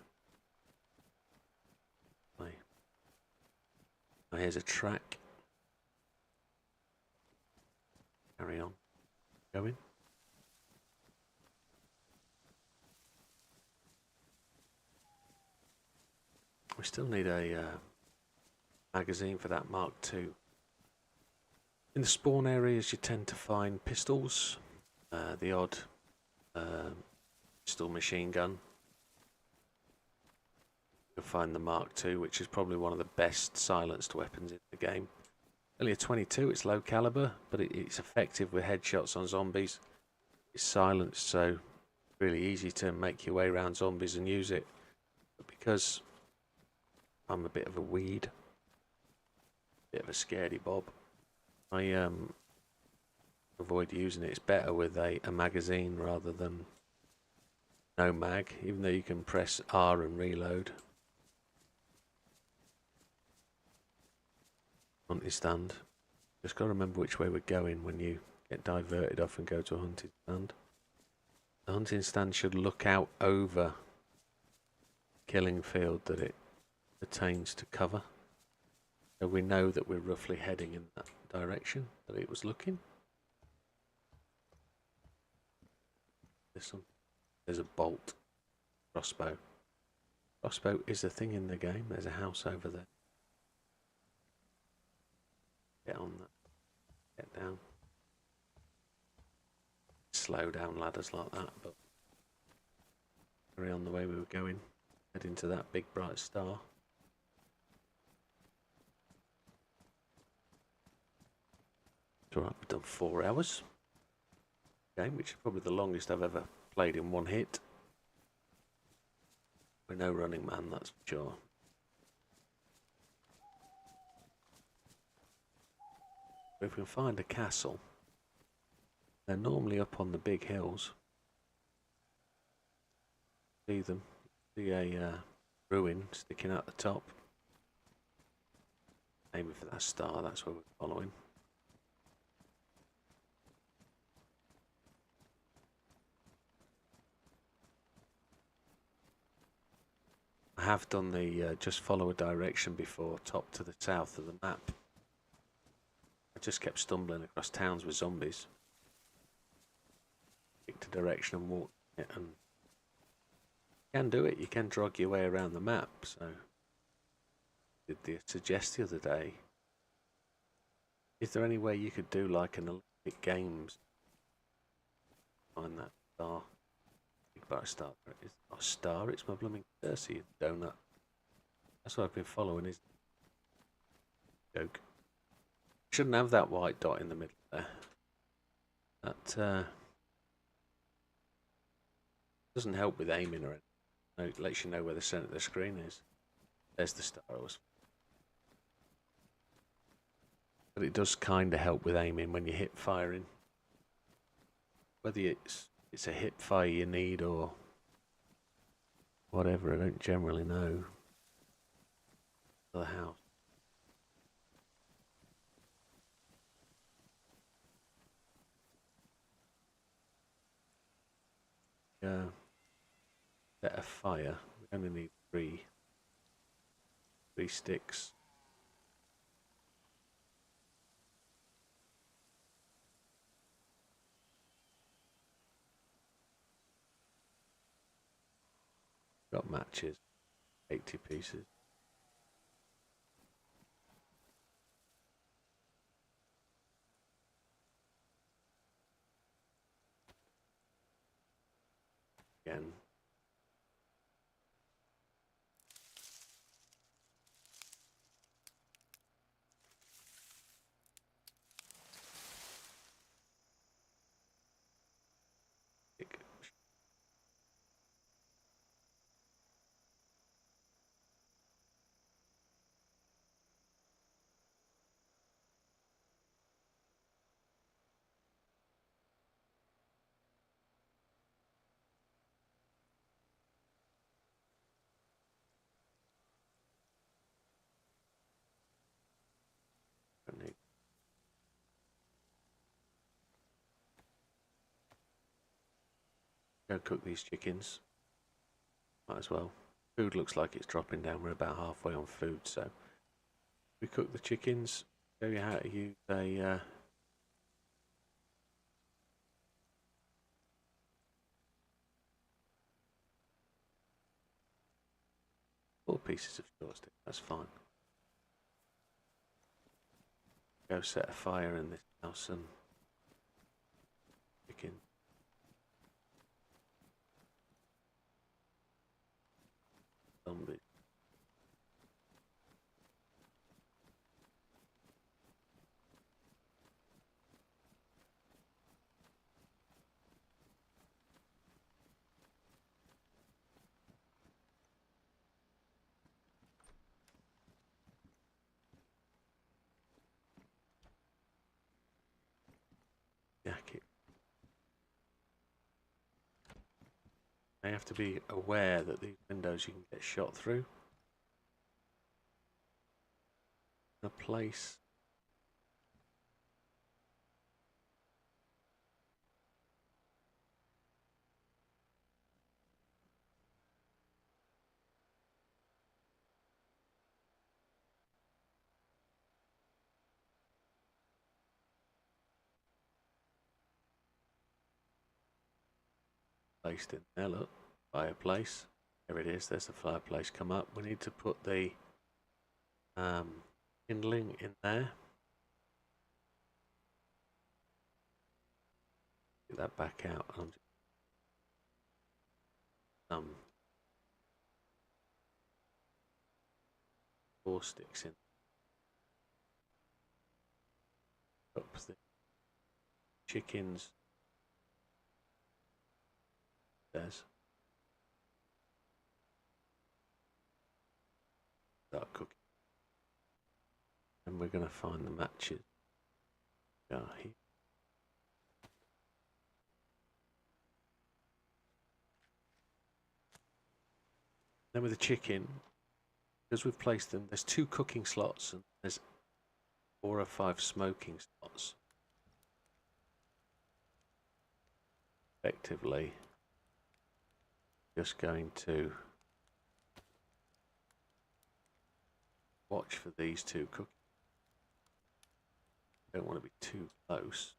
Oh, here's a track. Carry on. Going. We still need a magazine for that Mark II. In the spawn areas you tend to find pistols, the odd pistol machine gun. You'll find the Mark II, which is probably one of the best silenced weapons in the game. Only a 22, it's low caliber, but it's effective with headshots on zombies. It's silenced, so really easy to make your way around zombies and use it. But because I'm a bit of a weed, bit of a scaredy bob, I avoid using it. It's better with a magazine rather than no mag, even though you can press R and reload. Hunting stand. Just got to remember which way we're going when you get diverted off and go to a hunting stand. The hunting stand should look out over the killing field that it pertains to cover. So we know that we're roughly heading in that direction that it was looking. There's a bolt. Crossbow. Crossbow is a thing in the game. There's a house over there. Get on that. Get down. Slow down ladders like that, but carry on the way we were going. Head into that big bright star. It's alright, we've done 4 hours. Game, which is probably the longest I've ever played in one hit. We're no running man, that's for sure. If we can find a castle, they're normally up on the big hills. See them. See a ruin sticking out the top. Aiming for that star, that's where we're following. I have done the just follow a direction before, top to the south of the map. I just kept stumbling across towns with zombies. Picked a direction and walked it, and you can do it. You can drag your way around the map. So, did suggest the other day, is there any way you could do like an Olympic Games? Find that star. Big bar star. It's not a star. It's my blooming cursor, you donut. That's what I've been following. Is joke. Shouldn't have that white dot in the middle there. That doesn't help with aiming or anything. No, it lets you know where the centre of the screen is. There's the star. But it does kind of help with aiming when you hip firing. Whether it's a hip fire you need or whatever, I don't generally know. The house. Set a fire. We only need three sticks. Got matches. 80 pieces. Again. Go cook these chickens. Might as well. Food looks like it's dropping down. We're about halfway on food, so we cook the chickens. Show you how to use a 4 pieces of short stick. That's fine. Go set a fire in this house and chicken. Zombies. jacket. You have to be aware that these windows you can get shot through. A place. Placed in there, look, fireplace. There it is, there's the fireplace come up. We need to put the kindling in there. Get that back out. And I'm just 4 sticks in. Up the chickens. There's. Start cooking. And we're going to find the matches. Yeah, here. Then with the chicken, because we've placed them, there's 2 cooking slots and there's 4 or 5 smoking slots. Effectively, just going to watch for these 2 cooking. Don't want to be too close.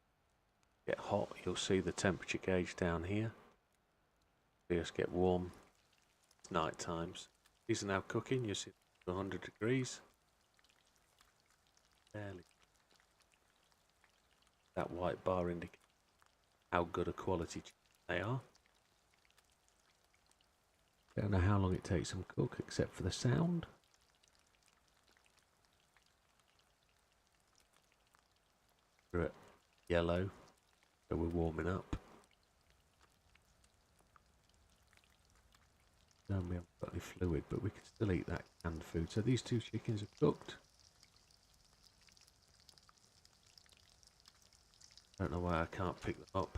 Get hot, you'll see the temperature gauge down here. Just get warm. It's night times. These are now cooking. You see 100 degrees. Barely. That white bar indicates how good a quality they are. Don't know how long it takes them to cook except for the sound. We're at yellow, so we're warming up. We haven't got any fluid, but we can still eat that canned food. So these 2 chickens are cooked. Don't know why I can't pick them up.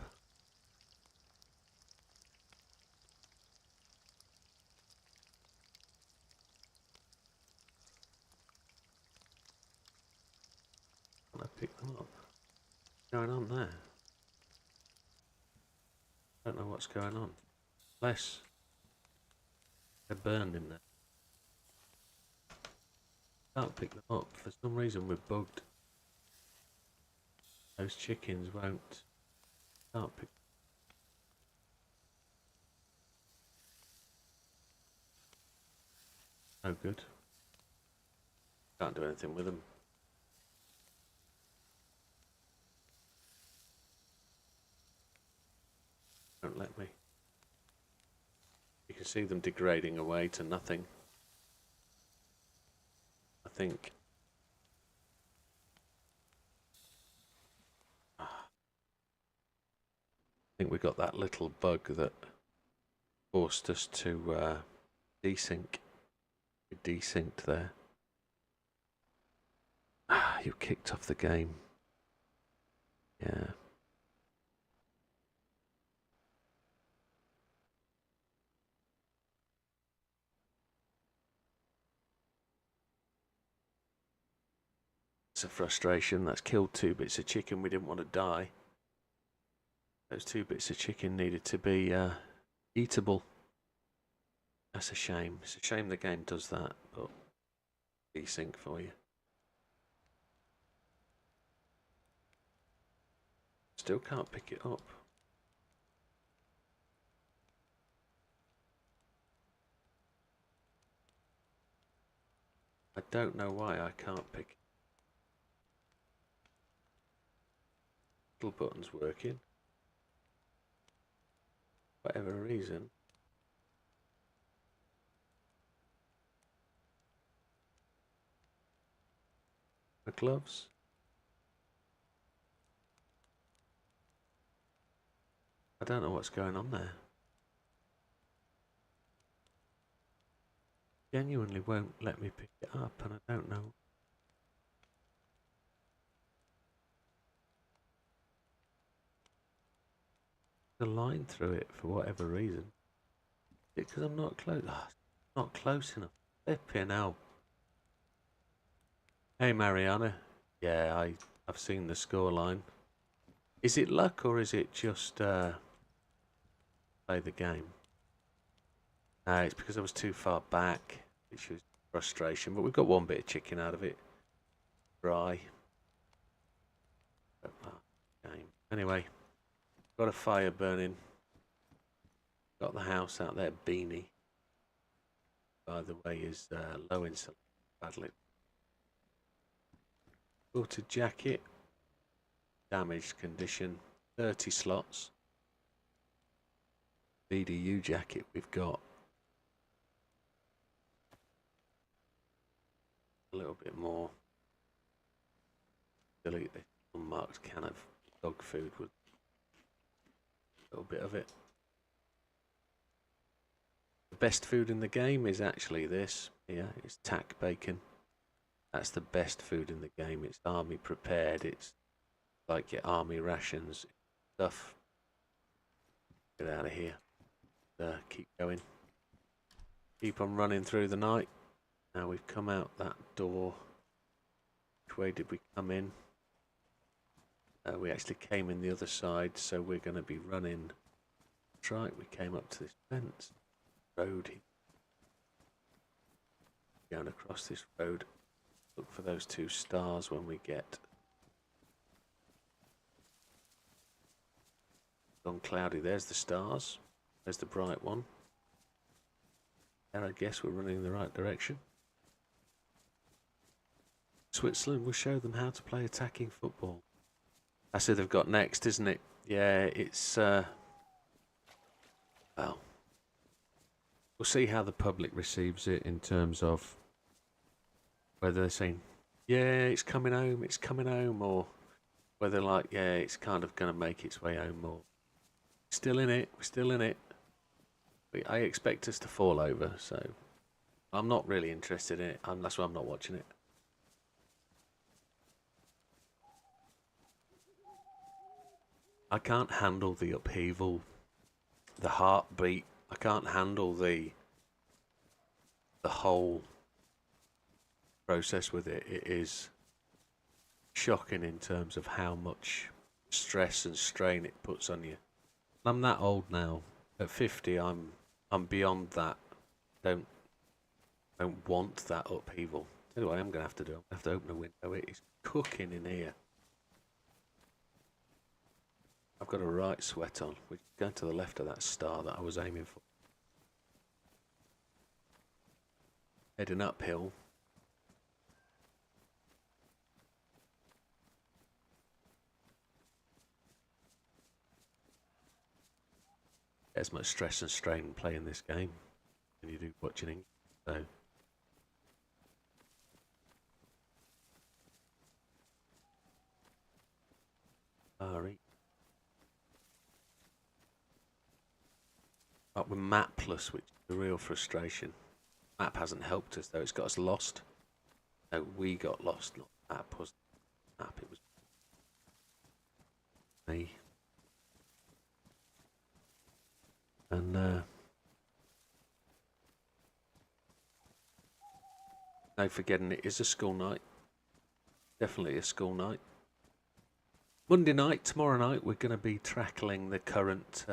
Can I pick them up? What's going on there? Don't know what's going on. Unless they're burned in there. Can't pick them up. For some reason we're bugged. Those chickens won't. Can't pick. No good. Can't do anything with them. Don't let me. You can see them degrading away to nothing. I think. I think we got that little bug that forced us to desync. We desynced there. You kicked off the game. Yeah. It's a frustration. That's killed 2 bits of chicken. We didn't want to die. Those 2 bits of chicken needed to be eatable. That's a shame. It's a shame the game does that, but desync for you. Still can't pick it up. I don't know why I can't pick it. Little button's working. Whatever reason. The gloves. I don't know what's going on there. Genuinely won't let me pick it up, and I don't know. a line through it for whatever reason. Because I'm not close. Oh, not close enough. Flipping hell. Hey Mariana. Yeah, I've seen the scoreline. Is it luck or is it just play the game? No, it's because I was too far back, which was frustration. But we've got one bit of chicken out of it. Dry. Game. Anyway, got a fire burning. Got the house out there, Beanie. By the way, is low insulation, badly. Filtered jacket, damaged condition, 30 slots. BDU jacket we've got. A little bit more. Delete this unmarked can of dog food with a little bit of it. The best food in the game is actually this. Yeah, it's tack bacon. That's the best food in the game. It's army prepared. It's like your army rations stuff. Get out of here. Keep going. Keep on running through the night. Now we've come out that door. Which way did we come in? We actually came in the other side, so we're going to be running. That's right, we came up to this fence. Road. Going across this road. Look for those 2 stars when we get gone cloudy. There's the stars. There's the bright one. And I guess we're running in the right direction. Switzerland will show them how to play attacking football. That's who they've got next, isn't it? Yeah, it's well, we'll see how the public receives it in terms of whether they're saying, yeah, it's coming home, or whether like, yeah, it's kind of going to make its way home, or still in it, we're still in it. I expect us to fall over, so I'm not really interested in it. That's why I'm not watching it. I can't handle the upheaval, the heartbeat. I can't handle the whole process with it. It is shocking in terms of how much stress and strain it puts on you. I'm that old now. At 50, I'm beyond that. Don't want that upheaval. Tell you what I'm going to have to do. I have to open a window. It is cooking in here. I've got a right sweat on. We're going to the left of that star that I was aiming for. Heading uphill. There's much stress and strain playing this game than you do watching it. So sorry. Up with Map Plus, which is the real frustration. Map hasn't helped us though, it's got us lost. No, we got lost, not Map was Map, it was me. And no forgetting it is a school night. Definitely a school night. Monday night, tomorrow night, we're going to be tackling the current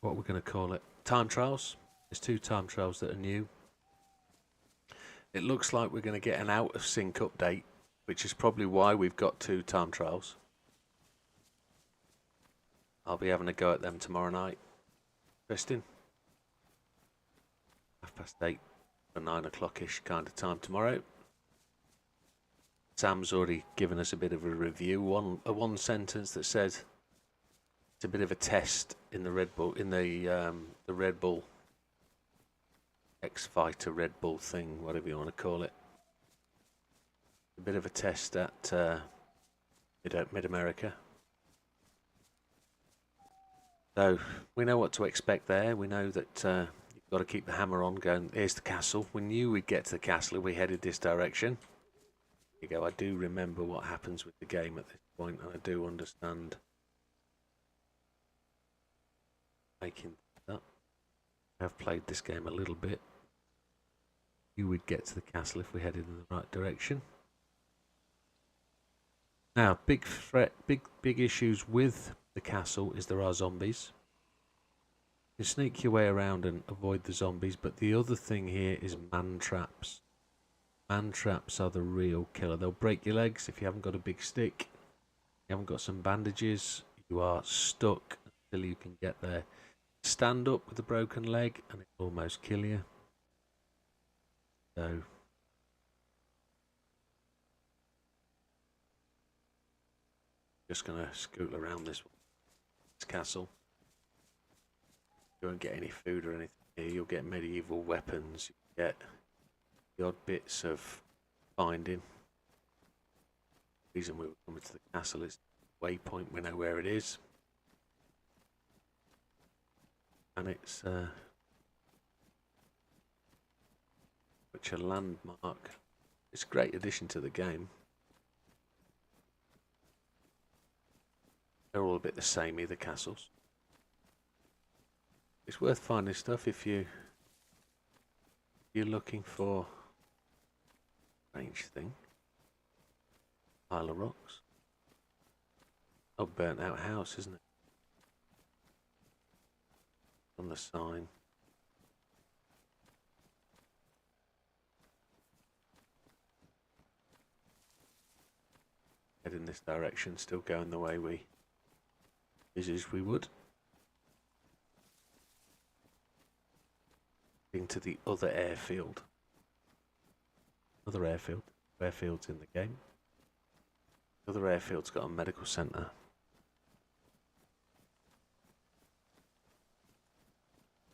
what we're going to call it, time trials. There's 2 time trials that are new. It looks like we're going to get an out of sync update, which is probably why we've got 2 time trials. I'll be having a go at them tomorrow night. Interesting. 8:30 or 9 o'clock-ish kind of time tomorrow. Sam's already given us a bit of a review. One sentence that says it's a bit of a test in the Red Bull, in the Red Bull X-Fighter Red Bull thing, whatever you want to call it. A bit of a test at Mid-America. So we know what to expect there. We know that you've got to keep the hammer on going. Here's the castle. We knew we'd get to the castle if we headed this direction. you go. I do remember what happens with the game at this point, and I do understand making that. I've played this game a little bit. You would get to the castle if we headed in the right direction. Now, big threat, big issues with the castle is there are zombies. You can sneak your way around and avoid the zombies, but the other thing here is man traps. Man traps are the real killer. They'll break your legs if you haven't got a big stick. You haven't got some bandages. You are stuck until you can get there. Stand up with a broken leg and it'll almost kill you. So just gonna scoot around this castle. You won't get any food or anything here. You'll get medieval weapons. You get the odd bits of finding. The reason we were coming to the castle is the waypoint. We know where it is, and it's which a landmark. It's a great addition to the game. They're all a bit the samey, the castles. It's worth finding stuff if you're looking for a strange thing. Pile of rocks. Oh, burnt out house, isn't it? On the sign. Head in this direction, still going the way we envisaged we would. Into the other airfield. Other airfield. Airfields in the game. The other airfield's got a medical centre.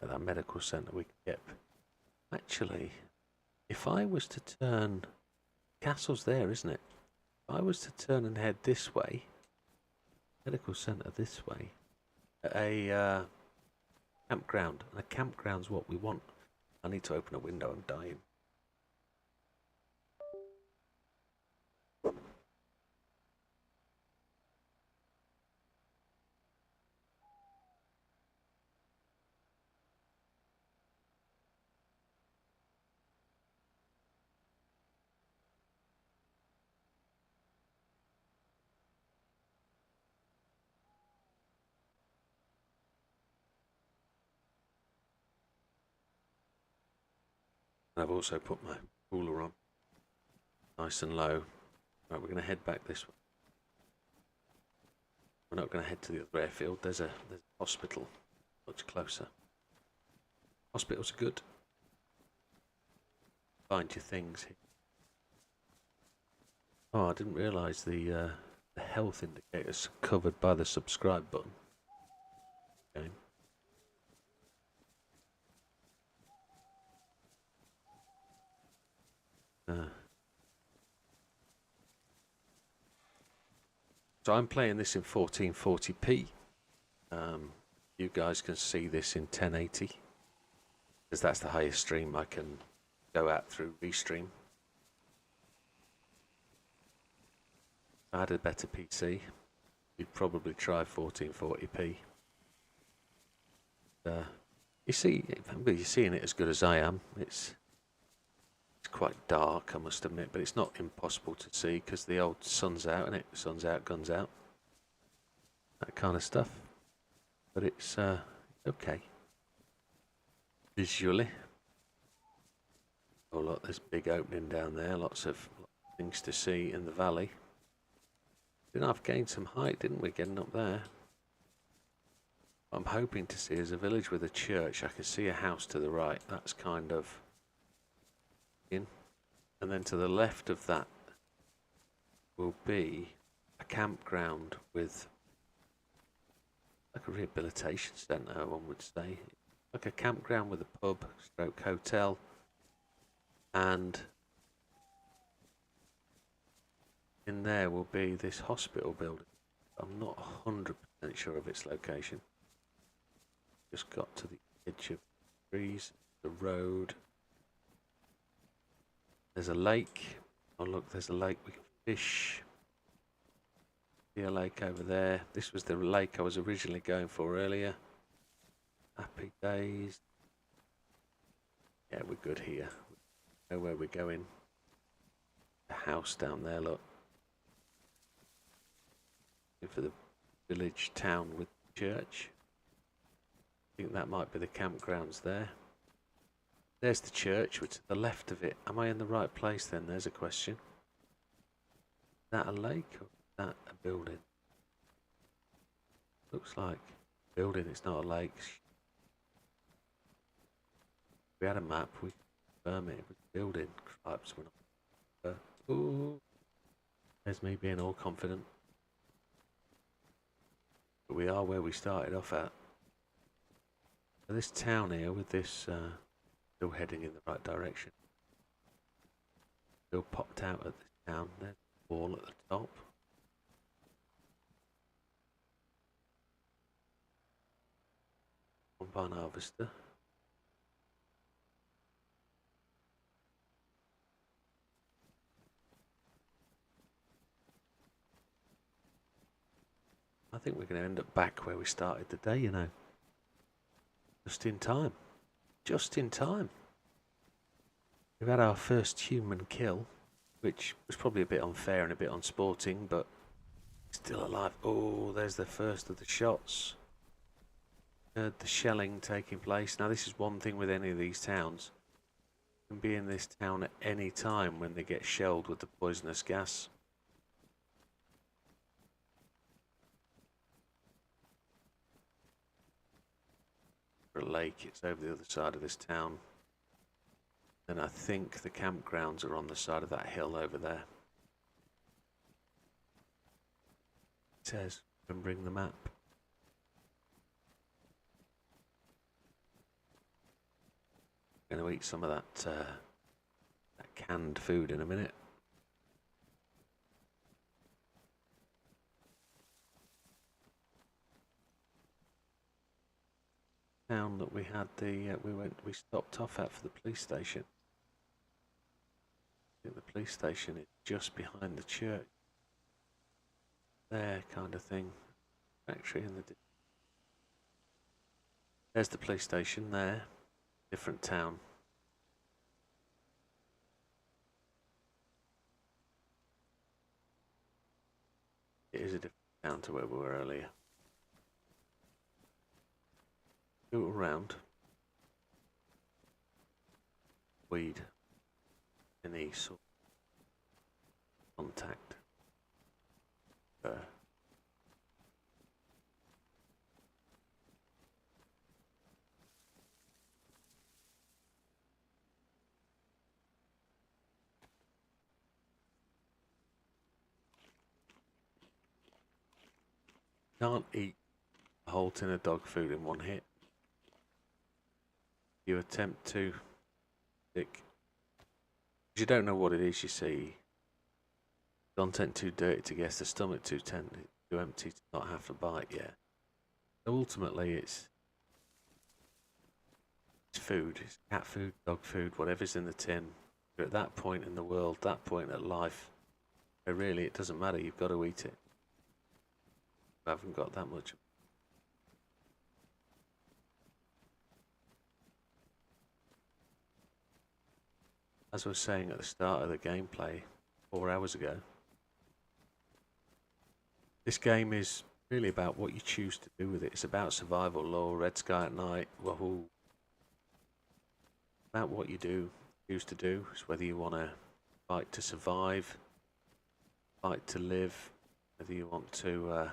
At that medical centre we can get. Actually, if I was to turn, castle's there, isn't it? If I was to turn and head this way, medical centre this way, a campground, and a campground's what we want. I need to open a window, I'm dying. I've also put my cooler on, nice and low. Right, we're going to head back this way. We're not going to head to the other airfield. There's a hospital much closer. Hospitals are good. Find your things here. Oh, I didn't realise the health indicators covered by the subscribe button. Okay. So I'm playing this in 1440p. You guys can see this in 1080 because that's the highest stream I can go out through Restream. If I had a better PC, you'd probably try 1440p. You see, you're seeing it as good as I am. It's quite dark, I must admit, but it's not impossible to see because the old sun's out, isn't it? Sun's out, guns out. That kind of stuff. But it's okay. Visually. Oh look, there's a big opening down there. Lots of things to see in the valley. Didn't have gained some height, didn't we, getting up there? What I'm hoping to see is a village with a church. I can see a house to the right. That's kind of in. And then to the left of that will be a campground with like a rehabilitation centre, one would say. Like a campground with a pub, stroke hotel, and in there will be this hospital building. I'm not 100% sure of its location. Just got to the edge of the trees, the road. There's a lake Oh look, there's a lake we can fish. See a lake over there. This was the lake I was originally going for earlier. Happy days. Yeah, we're good here. We know where we're going. The house down there, look. For the village town with the church. I think that might be the campgrounds there. There's the church, which is to the left of it. Am I in the right place then? There's a question. Is that a lake or is that a building? Looks like a building, it's not a lake. If we had a map, we'd confirm it. It was a building. Cripes, we're not. Ooh. There's me being all confident. But we are where we started off at. So this town here with this still heading in the right direction. Still popped out at this town. There's the wall at the top. Combine harvester. I think we're going to end up back where we started the day, you know. Just in time. Just in time. We've had our first human kill, which was probably a bit unfair and a bit unsporting, but still alive. Oh, there's the first of the shots. Heard the shelling taking place. Now this is one thing with any of these towns. You can be in this town at any time when they get shelled with the poisonous gas. A lake, it's over the other side of this town. And I think the campgrounds are on the side of that hill over there. It says, and bring the map. I'm going to eat some of that canned food in a minute. Town that we had we stopped off at for the police station. I think the police station is just behind the church. There, kind of thing. Factory in the. There's the police station there. Different town. It is a different town to where we were earlier. Go around. Weed. Any sort of contact. Can't eat a whole tin of dog food in one hit. You attempt to stick. You don't know what it is, you see. Content too dirty to guess, the stomach too empty to not have a bite yet. So ultimately it's food, it's cat food, dog food, whatever's in the tin. You're at that point in the world, that point at life, where really it doesn't matter, you've got to eat it. I haven't got that much. As I was saying at the start of the gameplay 4 hours ago, this game is really about what you choose to do with it. It's about survival lore, Red Sky at Night, wahoo. About what you choose to do. It's whether you want to fight to survive, fight to live, whether you want to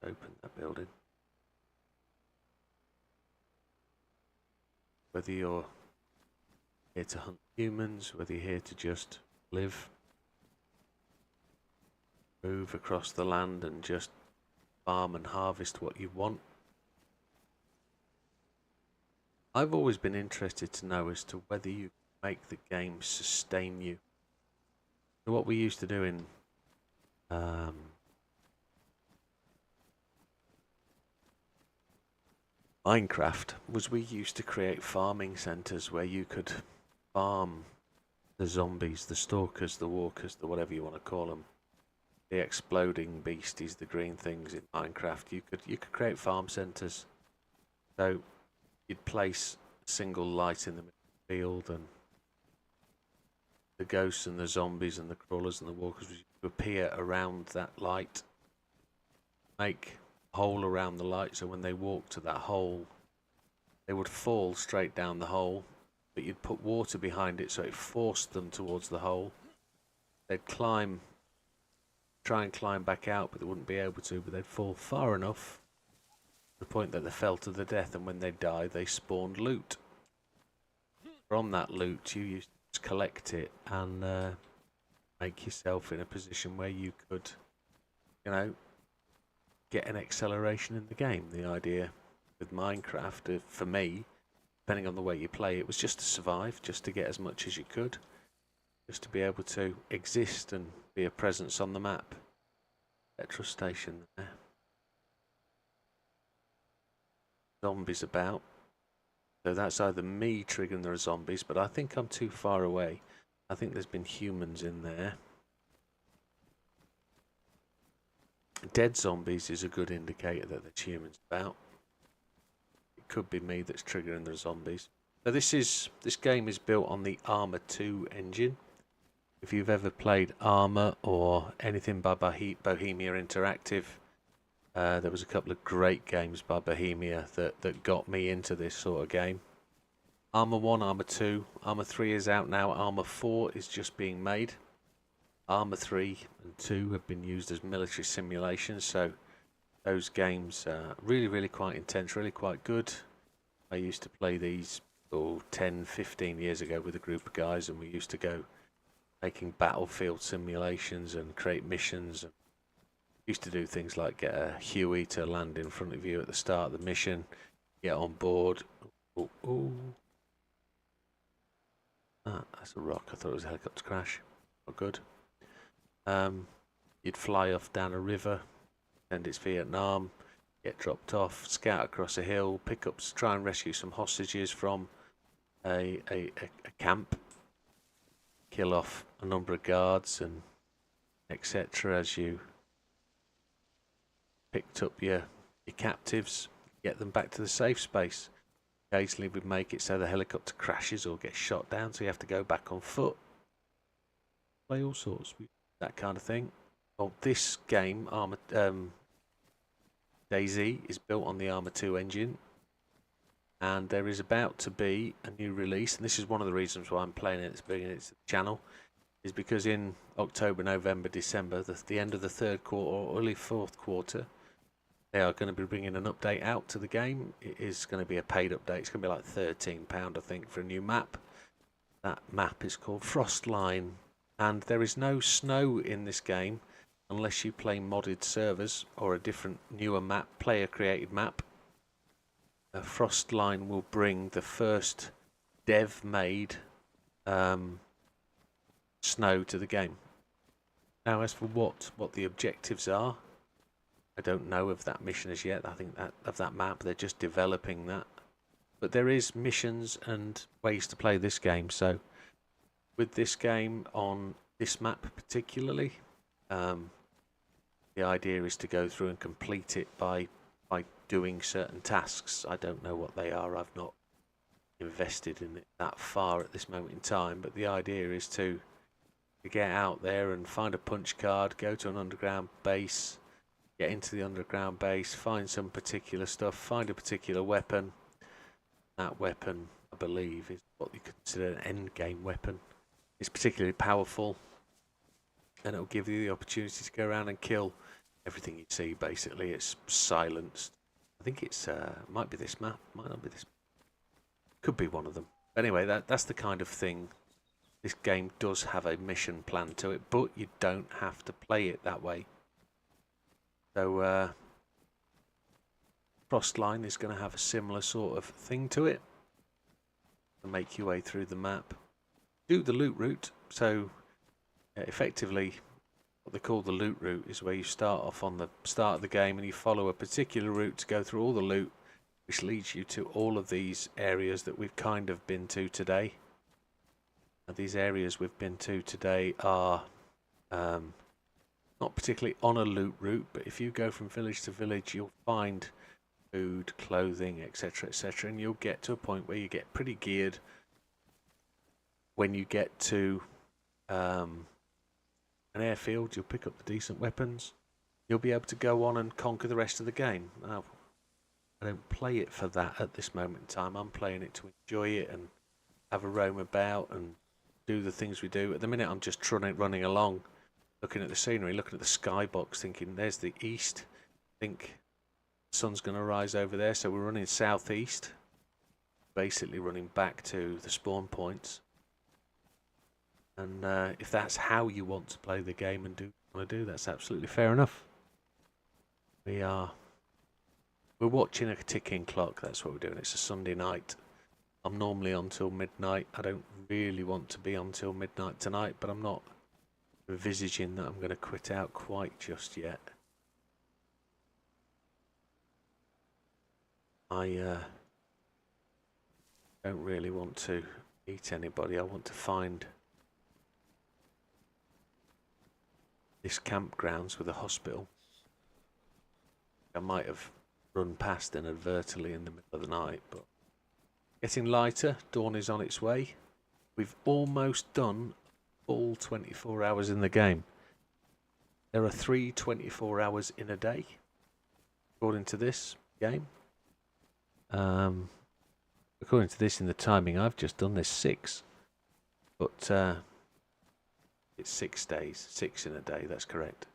open that building. Whether you're here to hunt humans, whether you're here to just live, move across the land and just farm and harvest what you want. I've always been interested to know as to whether you make the game sustain you. So what we used to do in Minecraft was we used to create farming centres where you could farm the zombies, the stalkers, the walkers, the whatever you want to call them, the exploding beasties, the green things in Minecraft. You could create farm centres. So you'd place a single light in the middle of the field, and the ghosts and the zombies and the crawlers and the walkers would appear around that light, make a hole around the light, so when they walk to that hole, they would fall straight down the hole, but you'd put water behind it so it forced them towards the hole. They'd try and climb back out, but they wouldn't be able to, but they'd fall far enough to the point that they fell to their death, and when they died, they spawned loot. From that loot, you used to collect it and make yourself in a position where you could, get an acceleration in the game. The idea with Minecraft, for me, depending on the way you play, it was just to survive, just to get as much as you could, just to be able to exist and be a presence on the map. Petrol station there. Zombies about. So that's either me triggering the zombies, but I think I'm too far away. I think there's been humans in there. Dead zombies is a good indicator that there's humans about. It could be me that's triggering the zombies. So this game is built on the Arma 2 engine. If you've ever played Arma or anything by Bohemia Interactive, there was a couple of great games by Bohemia that got me into this sort of game. Arma 1, Arma 2, Arma 3 is out now, Arma 4 is just being made. Arma 3 and 2 have been used as military simulations, so those games are really quite intense, really quite good. I used to play these 10, 15 years ago with a group of guys, and we used to go making battlefield simulations and create missions, and used to do things like get a Huey to land in front of you at the start of the mission, get on board. That's a rock. I thought it was a helicopter crash. Not good. You'd fly off down a river, and it's Vietnam, get dropped off, scout across a hill, try and rescue some hostages from a camp, kill off a number of guards and etc. as you picked up your captives, get them back to the safe space. Occasionally we'd make it so the helicopter crashes or gets shot down, so you have to go back on foot. Play all sorts, that kind of thing. Well, this game, Dayz, is built on the Arma 2 engine, and there is about to be a new release, and this is one of the reasons why I'm playing it, bringing it to the channel, is because in October, November, December, the end of the third quarter or early fourth quarter, they are going to be bringing an update out to the game. It is going to be a paid update. It's going to be like £13, I think, for a new map. That map is called Frostline, and there is no snow in this game unless you play modded servers or a different, newer map, player-created map. Frostline will bring the first dev-made snow to the game. Now, as for what the objectives are, I don't know of that mission as yet. I think that of that map, they're just developing that. But there is missions and ways to play this game. So with this game on this map particularly, the idea is to go through and complete it by doing certain tasks. I don't know what they are. I've not invested in it that far at this moment in time. But the idea is to get out there and find a punch card, go to an underground base, get into the underground base, find some particular stuff, find a particular weapon. That weapon, I believe, is what you consider an end game weapon. It's particularly powerful, and it'll give you the opportunity to go around and kill everything you see. Basically, it's silenced. I think it's might be this map, might not be this. Could be one of them. But anyway, that's the kind of thing. This game does have a mission plan to it, but you don't have to play it that way. So Frostline is going to have a similar sort of thing to it. Make your way through the map, do the loot route. So effectively, what they call the loot route is where you start off on the start of the game and you follow a particular route to go through all the loot, which leads you to all of these areas that we've kind of been to today. Now, these areas we've been to today are not particularly on a loot route, but if you go from village to village, you'll find food, clothing, etc., etc., and you'll get to a point where you get pretty geared. When you get to an airfield, you'll pick up the decent weapons. You'll be able to go on and conquer the rest of the game. Now, I don't play it for that at this moment in time. I'm playing it to enjoy it and have a roam about and do the things we do. At the minute, I'm just running along, looking at the scenery, looking at the skybox, thinking, there's the east. I think the sun's going to rise over there, so we're running southeast, basically running back to the spawn points. And if that's how you want to play the game and do what you want to do, that's absolutely fair enough. We're watching a ticking clock. That's what we're doing. It's a Sunday night. I'm normally on till midnight. I don't really want to be on till midnight tonight, but I'm not envisaging that I'm going to quit out quite just yet. I don't really want to meet anybody. I want to find this campgrounds with a hospital. I might have run past inadvertently in the middle of the night, but getting lighter. Dawn is on its way. We've almost done all 24 hours in the game. There are 3 24 hours in a day, according to this game. According to this in the timing, I've just done this 6. But it's 6 days. 6 in a day, that's correct.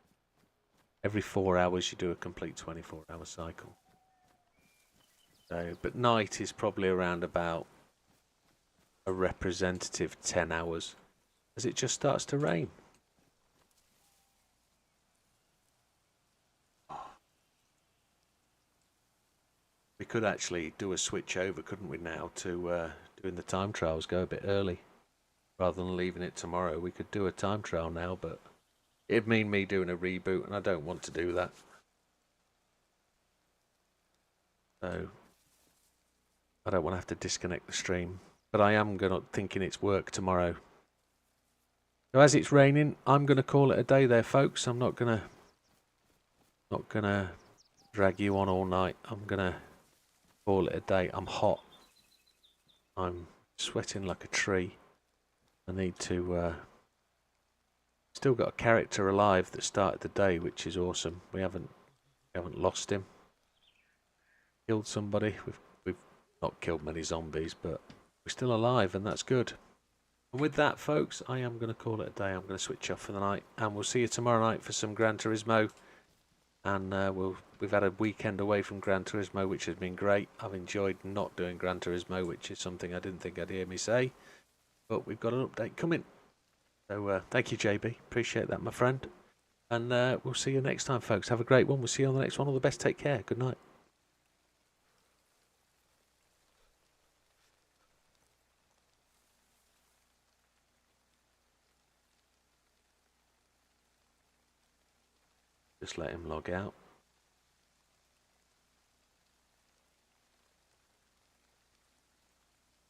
Every 4 hours you do a complete 24-hour cycle. So, but night is probably around about a representative 10 hours as it just starts to rain. We could actually do a switch over, couldn't we, now to doing the time trials, go a bit early rather than leaving it tomorrow. We could do a time trial now, but it'd mean me doing a reboot, and I don't want to do that. So I don't want to have to disconnect the stream, but I am thinking it's work tomorrow. So as it's raining, I'm gonna call it a day there, folks. I'm not gonna drag you on all night. I'm gonna call it a day. I'm hot. I'm sweating like a tree. I need to. Still got a character alive that started the day, which is awesome. We haven't lost him. Killed somebody. We've not killed many zombies, but we're still alive, and that's good. And with that, folks, I am going to call it a day. I'm going to switch off for the night, and we'll see you tomorrow night for some Gran Turismo. And we've had a weekend away from Gran Turismo, which has been great. I've enjoyed not doing Gran Turismo, which is something I didn't think I'd hear me say. But we've got an update coming. So thank you, JB. Appreciate that, my friend. And we'll see you next time, folks. Have a great one. We'll see you on the next one. All the best. Take care. Good night. Just let him log out.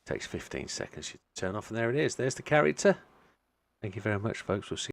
Takes 15 seconds to turn off, and there it is. There's the character. Thank you very much, folks. We'll see you.